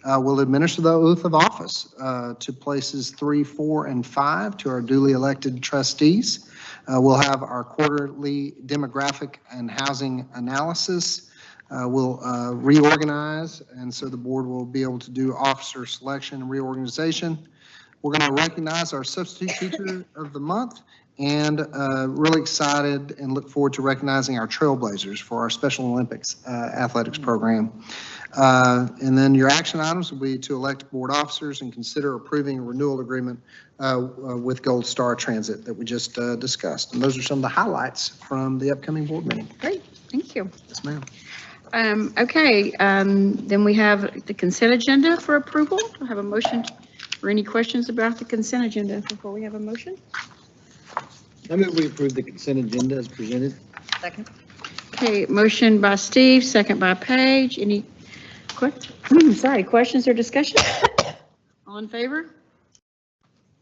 We'll administer the oath of office to places 3, 4, and 5 to our duly elected trustees. We'll have our quarterly demographic and housing analysis. We'll reorganize, and so the board will be able to do officer selection and reorganization. We're going to recognize our substitute teacher of the month, and really excited and look forward to recognizing our trailblazers for our Special Olympics athletics program. And then your action items will be to elect board officers and consider approving a renewal agreement with Gold Star Transit that we just discussed. And those are some of the highlights from the upcoming board meeting. Great, thank you. Yes, ma'am. Okay, then we have the consent agenda for approval. Do I have a motion or any questions about the consent agenda before we have a motion? I move we approve the consent agenda as presented. Second. Okay, motion by Steve, second by Paige. Any questions or discussion? All in favor?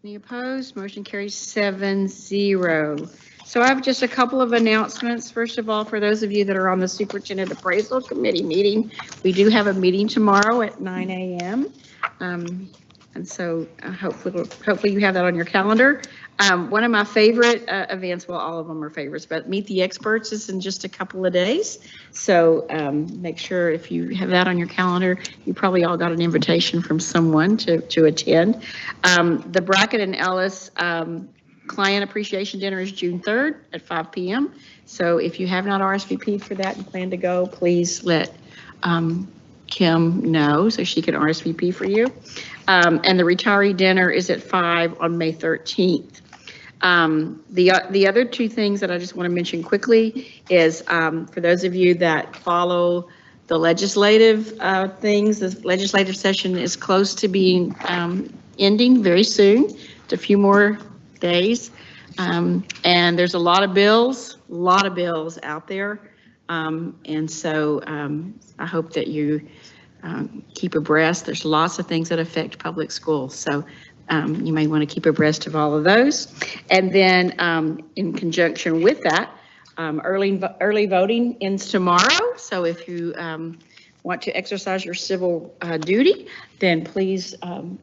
Any opposed? Motion carries 7-0. So I have just a couple of announcements. First of all, for those of you that are on the Superintendent Appraisal Committee meeting, we do have a meeting tomorrow at 9 a.m. And so hopefully you have that on your calendar. One of my favorite events, well, all of them are favorites, but Meet the Experts is in just a couple of days. So make sure if you have that on your calendar, you probably all got an invitation from someone to attend. The Brackett and Ellis Client Appreciation Dinner is June 3rd at 5 p.m. So if you have not RSVP'd for that and plan to go, please let Kim know so she can RSVP for you. And the retiree dinner is at 5 on May 13th. The other two things that I just want to mention quickly is for those of you that follow the legislative things, the legislative session is close to being ending very soon. It's a few more days. And there's a lot of bills out there. And so I hope that you keep abreast. There's lots of things that affect public schools. So You may want to keep abreast of all of those. And then in conjunction with that, early voting ends tomorrow. So if you want to exercise your civil duty, then please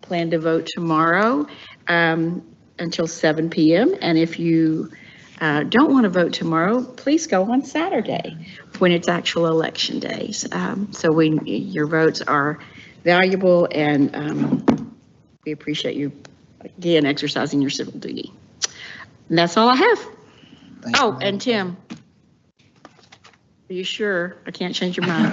plan to vote tomorrow until 7 p.m. And if you don't want to vote tomorrow, please go on Saturday when it's actual election days. So your votes are valuable, and we appreciate you, again, exercising your civil duty. And that's all I have. Oh, and Tim, are you sure I can't change your mind?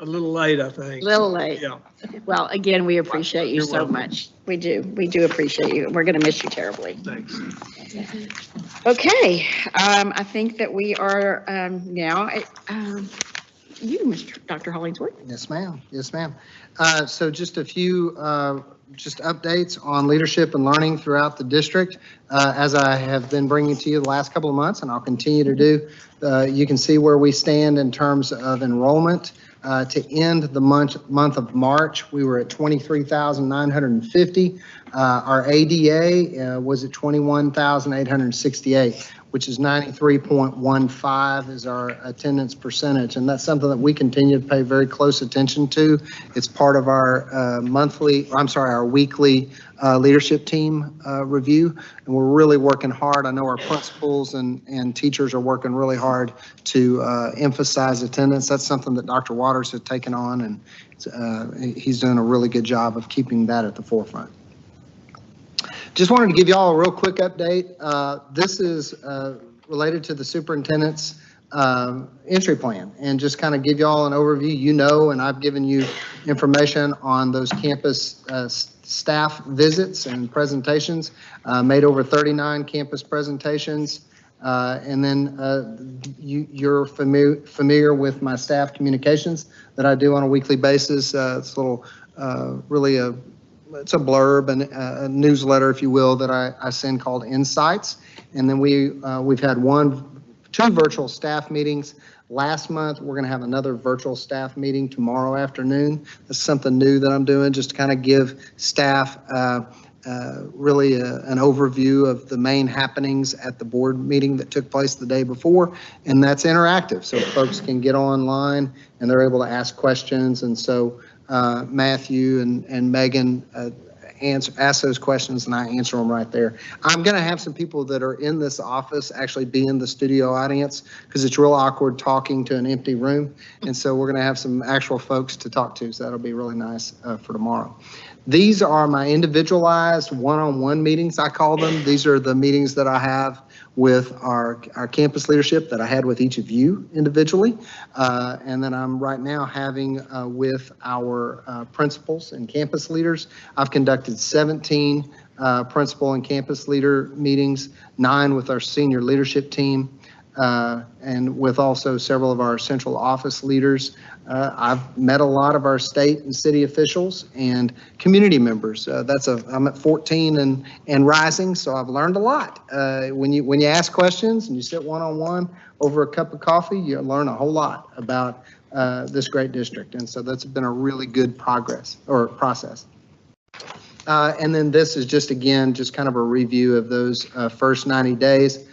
A little late, I think. A little late. Yeah. Well, again, we appreciate you You're so welcome. much. We do appreciate you. We're going to miss you terribly. Thanks. Okay, I think that we are now at you, Dr. Hollingsworth. Yes, ma'am. Yes, ma'am. So just a few just updates on leadership and learning throughout the district. As I have been bringing to you the last couple of months, and I'll continue to do, you can see where we stand in terms of enrollment. To end the month of March, we were at 23,950. Our ADA was at 21,868, which is 93.15 is our attendance percentage. And that's something that we continue to pay very close attention to. It's part of our our weekly leadership team review. And we're really working hard. I know our principals and teachers are working really hard to emphasize attendance. That's something that Dr. Waters has taken on, and he's doing a really good job of keeping that at the forefront. Just wanted to give you all a real quick update. This is related to the superintendent's entry plan, and just kind of give you all an overview. You know, and I've given you information on those campus staff visits and presentations, made over 39 campus presentations. And then you're familiar with my staff communications that I do on a weekly basis. It's a little, it's a blurb and a newsletter, if you will, that I send called Insights. And then we've had two virtual staff meetings last month. We're going to have another virtual staff meeting tomorrow afternoon. That's something new that I'm doing, just to kind of give staff really an overview of the main happenings at the board meeting that took place the day before. And that's interactive, so folks can get online and they're able to ask questions. And so Matthew and Megan ask those questions, and I answer them right there. I'm going to have some people that are in this office actually be in the studio audience, because it's real awkward talking to an empty room. And so we're going to have some actual folks to talk to, so that'll be really nice for tomorrow. These are my individualized one-on-one meetings, I call them. These are the meetings that I have with our campus leadership that I had with each of you individually. And then I'm right now having with our principals and campus leaders. I've conducted 17 principal and campus leader meetings, 9 with our senior leadership team, and with also several of our central office leaders. I've met a lot of our state and city officials and community members. I'm at 14 and rising, so I've learned a lot. When you ask questions and you sit one-on-one over a cup of coffee, you learn a whole lot about this great district. And so that's been a really good process. And then this is just kind of a review of those first 90 days.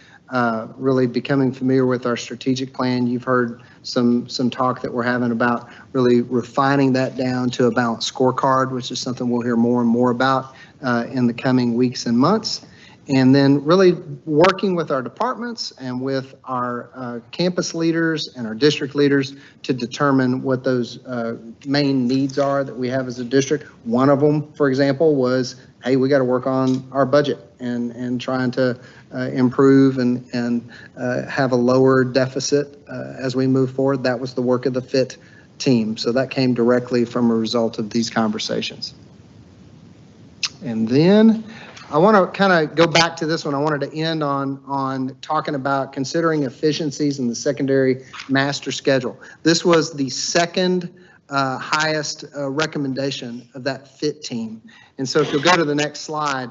Really becoming familiar with our strategic plan. You've heard some talk that we're having about really refining that down to a balanced scorecard, which is something we'll hear more and more about in the coming weeks and months. And then really working with our departments and with our campus leaders and our district leaders to determine what those main needs are that we have as a district. One of them, for example, was, hey, we got to work on our budget and trying to improve and have a lower deficit as we move forward. That was the work of the FIT team. So that came directly from a result of these conversations. And then I want to kind of go back to this one. I wanted to end on talking about considering efficiencies in the secondary master schedule. This was the second highest recommendation of that FIT team. And so if you'll go to the next slide,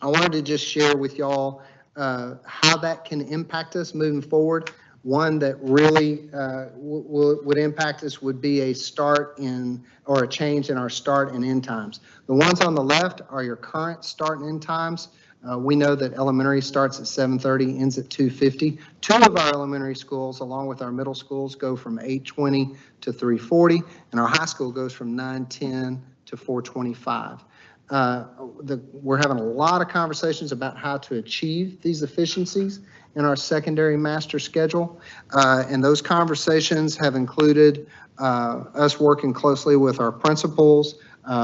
I wanted to just share with y'all how that can impact us moving forward. One that really would impact us would be a start in, or a change in our start and end times. The ones on the left are your current start and end times. We know that elementary starts at 7:30, ends at 2:50. Two of our elementary schools, along with our middle schools, go from 8:20 to 3:40, and our high school goes from 9:10 to 4:25. We're having a lot of conversations about how to achieve these efficiencies in our secondary master schedule, and those conversations have included us working closely with our principals,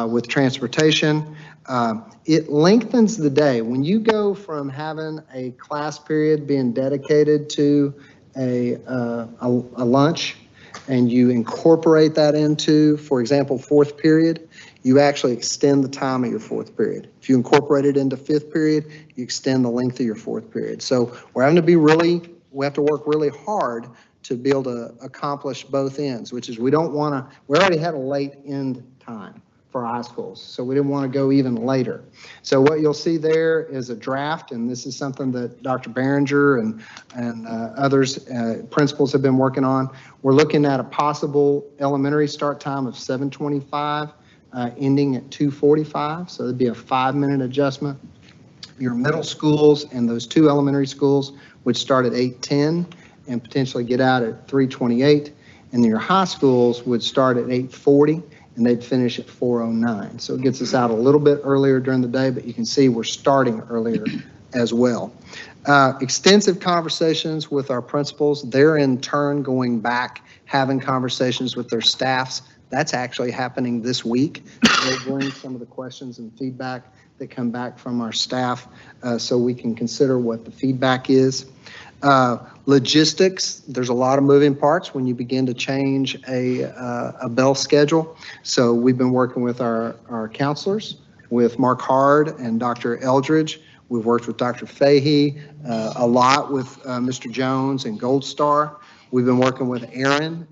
with transportation. It lengthens the day. When you go from having a class period being dedicated to a lunch, and you incorporate that into, for example, fourth period, you actually extend the time of your fourth period. If you incorporate it into fifth period, you extend the length of your fourth period. So we have to work really hard to be able to accomplish both ends, which is we already had a late end time for high schools, so we didn't want to go even later. So what you'll see there is a draft, and this is something that Dr. Behringer and others, principals have been working on. We're looking at a possible elementary start time of 7:25, ending at 2:45, so it'd be a 5-minute adjustment. Your middle schools and those two elementary schools would start at 8:10 and potentially get out at 3:28, and your high schools would start at 8:40 and they'd finish at 4:09. So it gets us out a little bit earlier during the day, but you can see we're starting earlier as well. Extensive conversations with our principals. They're in turn going back, having conversations with their staffs. That's actually happening this week. They bring some of the questions and feedback that come back from our staff, so we can consider what the feedback is. Logistics, there's a lot of moving parts when you begin to change a bell schedule. So we've been working with our counselors, with Mark Hard and Dr. Eldridge. We've worked with Dr. Fahey, a lot with Mr. Jones and Gold Star. We've been working with Aaron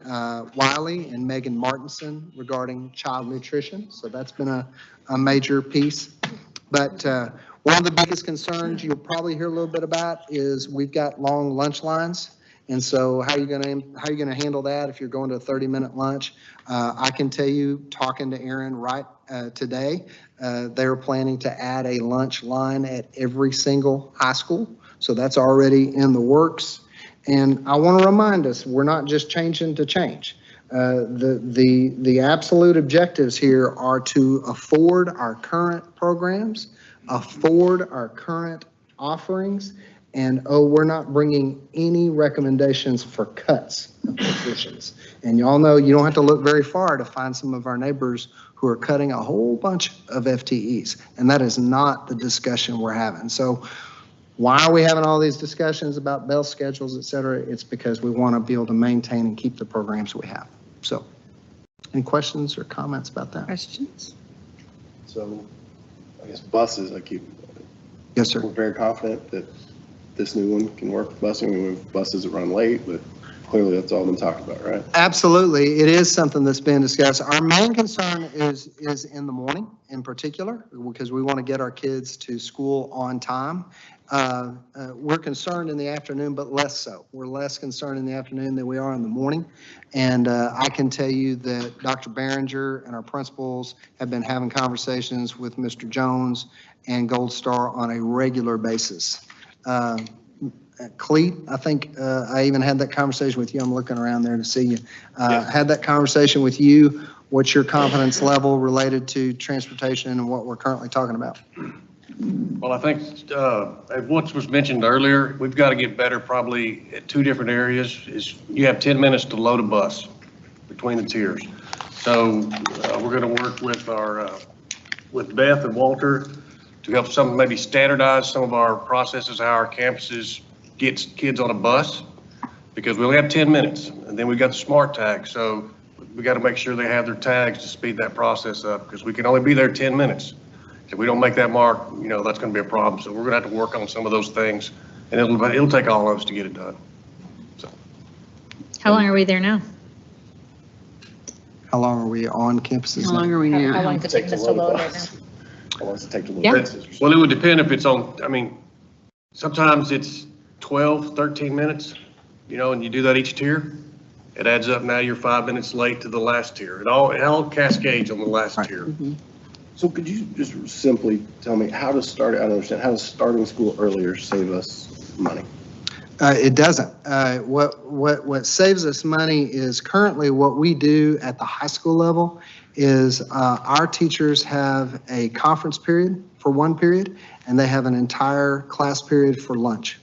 Wiley and Megan Martinson regarding child nutrition. So that's been a major piece. But one of the biggest concerns you'll probably hear a little bit about is we've got long lunch lines. And so how are you going to handle that if you're going to a 30-minute lunch? I can tell you, talking to Aaron right today, they're planning to add a lunch line at every single high school. So that's already in the works. And I want to remind us, we're not just changing to change. The absolute objectives here are to afford our current programs, afford our current offerings, and we're not bringing any recommendations for cuts of positions. And y'all know you don't have to look very far to find some of our neighbors who are cutting a whole bunch of FTEs, and that is not the discussion we're having. So why are we having all these discussions about bell schedules, et cetera? It's because we want to be able to maintain and keep the programs we have. So any questions or comments about that? Questions? So I guess buses, Yes, sir. We're very confident that this new one can work for busing. We have buses that run late, but clearly that's all been talked about, right? Absolutely. It is something that's been discussed. Our main concern is in the morning in particular, because we want to get our kids to school on time. We're concerned in the afternoon, but less so. We're less concerned in the afternoon than we are in the morning. And I can tell you that Dr. Behringer and our principals have been having conversations with Mr. Jones and Gold Star on a regular basis. Cleet, I think I even had that conversation with you. I'm looking around there to see you. Had that conversation with you. What's your confidence level related to transportation and what we're currently talking about? Well, I think what was mentioned earlier, we've got to get better probably at two different areas. Is you have 10 minutes to load a bus between the tiers. So we're going to work with with Beth and Walter to help maybe standardize some of our processes, how our campuses get kids on a bus, because we only have 10 minutes. And then we got the smart tag. So we got to make sure they have their tags to speed that process up, because we can only be there 10 minutes. If we don't make that mark, that's going to be a problem. So we're going to have to work on some of those things, and it'll take all of us to get it done. So. How long are we there now? How long are we on campuses? How long are we now? How long does it take us to load right now? How long does it take to load Yeah. buses? Well, it would depend if it's on, sometimes it's 12, 13 minutes. and you do that each tier, it adds up. Now you're 5 minutes late to the last tier. It all cascades on the last tier. So could you just simply tell me how to start, I don't understand, how does starting school earlier save us money? It doesn't. What saves us money is currently what we do at the high school level is our teachers have a conference period for one period, and they have an entire class period for lunch.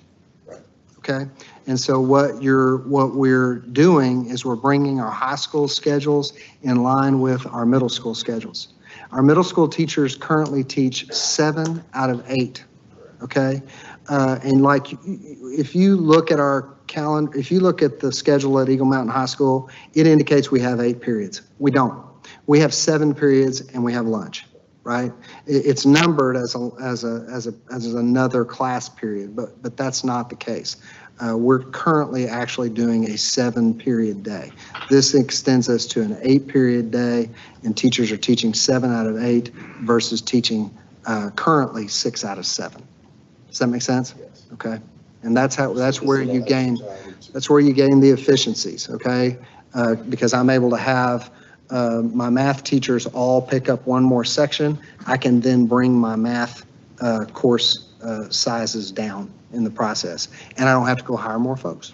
Okay? And so what we're doing is we're bringing our high school schedules in line with our middle school schedules. Our middle school teachers currently teach 7 out of 8, okay? And like, if you look at our calendar, if you look at the schedule at Eagle Mountain High School, it indicates we have 8 periods. We don't. We have 7 periods and we have lunch, right? It's numbered as another class period, but that's not the case. We're currently actually doing a 7-period day. This extends us to an 8-period day, and teachers are teaching 7 out of 8 versus teaching currently 6 out of 7. Does that make sense? Yes. Okay. And that's where you gain the efficiencies, okay? Because I'm able to have my math teachers all pick up one more section. I can then bring my math course sizes down in the process, and I don't have to go hire more folks,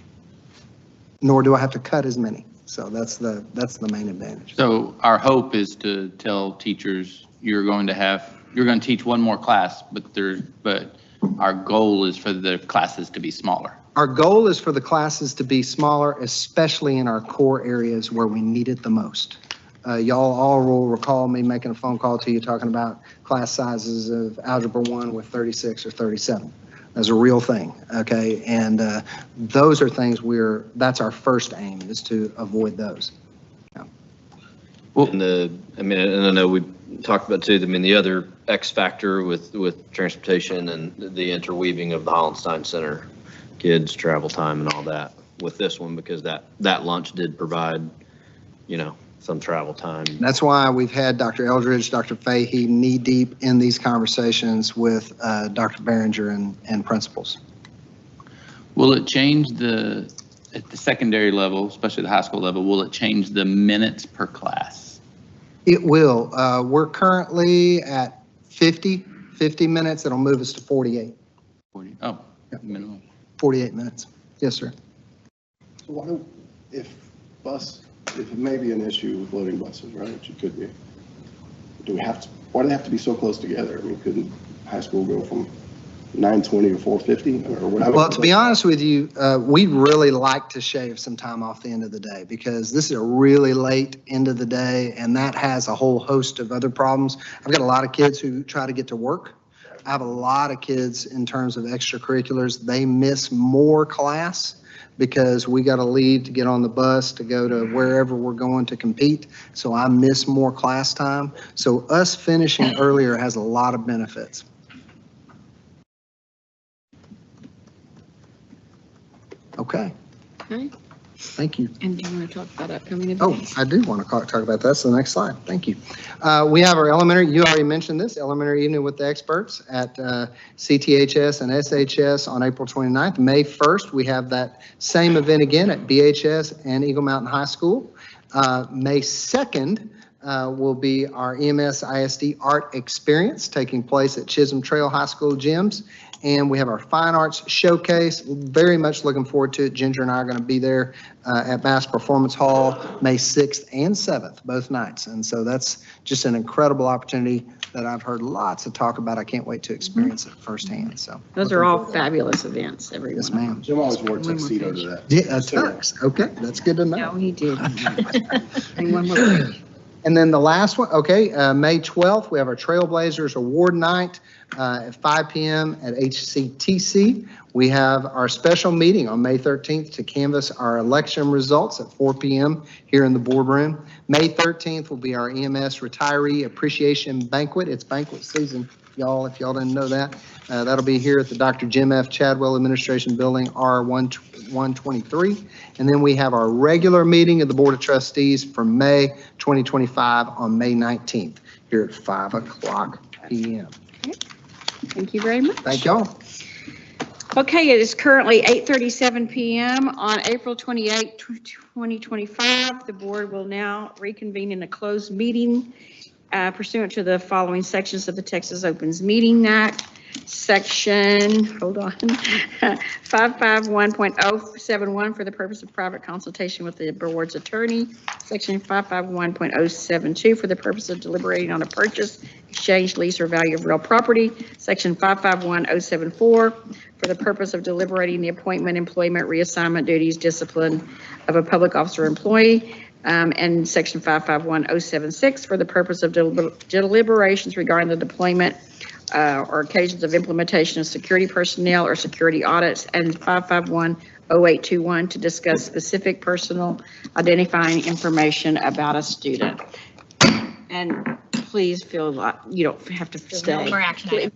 nor do I have to cut as many. So that's the main advantage. So our hope is to tell teachers you're going to teach one more class, but our goal is for the classes to be smaller. Our goal is for the classes to be smaller, especially in our core areas where we need it the most. Y'all all will recall me making a phone call to you talking about class sizes of Algebra 1 with 36 or 37. That's a real thing, okay? And those are things that's our first aim, is to avoid those. Yeah. Well, and I know we talked about too, the other X factor with transportation and the interweaving of the Hollenstein Center kids, travel time and all that with this one, because that lunch did provide, some travel time. That's why we've had Dr. Eldridge, Dr. Fahey knee-deep in these conversations with Dr. Behringer and principals. Will it change at the secondary level, especially the high school level, will it change the minutes per class? It will. We're currently at 50 minutes. It'll move us to 48. 40, oh, yep. Minimum. 48 minutes. Yes, sir. So why don't, if it may be an issue with loading buses, right, which it could be, why do they have to be so close together? I mean, couldn't high school go from 9:20 to 4:50 or whatever? Well, to be honest with you, we'd really like to shave some time off the end of the day, because this is a really late end of the day, and that has a whole host of other problems. I've got a lot of kids who try to get to work. I have a lot of kids in terms of extracurriculars. They miss more class because we got to leave to get on the bus to go to wherever we're going to compete. So I miss more class time. So us finishing earlier has a lot of benefits. Okay. Okay. Thank you. And do you want to talk about upcoming Oh, events? I do want to talk about that. That's the next slide. Thank you. We have our elementary, you already mentioned this, elementary evening with the experts at CTHS and SHS on April 29th. May 1st, we have that same event again at BHS and Eagle Mountain High School. May 2nd will be our EMS ISD Art Experience taking place at Chisholm Trail High School gyms. And we have our Fine Arts Showcase. Very much looking forward to it. Ginger and I are going to be there at Bass Performance Hall May 6th and 7th, both nights. And so that's just an incredible opportunity that I've heard lots of talk about. I can't wait to experience it firsthand. So Those are all fabulous events, every Yes, one. ma'am. Jim always wore a tuxedo to that. Yeah, a tux. Okay, that's good to know. No, he did. And one more thing. And then the last one, okay, May 12th, we have our Trailblazers Award Night at 5 p.m. at HCTC. We have our special meeting on May 13th to canvass our election results at 4 p.m. here in the boardroom. May 13th will be our EMS Retiree Appreciation Banquet. It's banquet season, y'all, if y'all didn't know that. That'll be here at the Dr. Jim F. Chadwell Administration Building, R123. And then we have our regular meeting of the Board of Trustees for May 2025 on May 19th here at 5 o'clock p.m. Thank you very much. Thank y'all. Okay, it is currently 8:37 PM on April 28, 2025. The board will now reconvene in a closed meeting pursuant to the following sections of the Texas Opens Meeting Act. Section, hold on, 551.071 for the purpose of private consultation with the board's attorney. Section 551.072 for the purpose of deliberating on a purchase, exchange, lease, or value of real property. Section 551.074 for the purpose of deliberating the appointment, employment, reassignment, duties, discipline of a public officer or employee. And Section 551.076 for the purpose of deliberations regarding the deployment or occasions of implementation of security personnel or security audits, and 551.0821 to discuss specific personal identifying information about a student. And please feel like you don't have to stay. No more action items.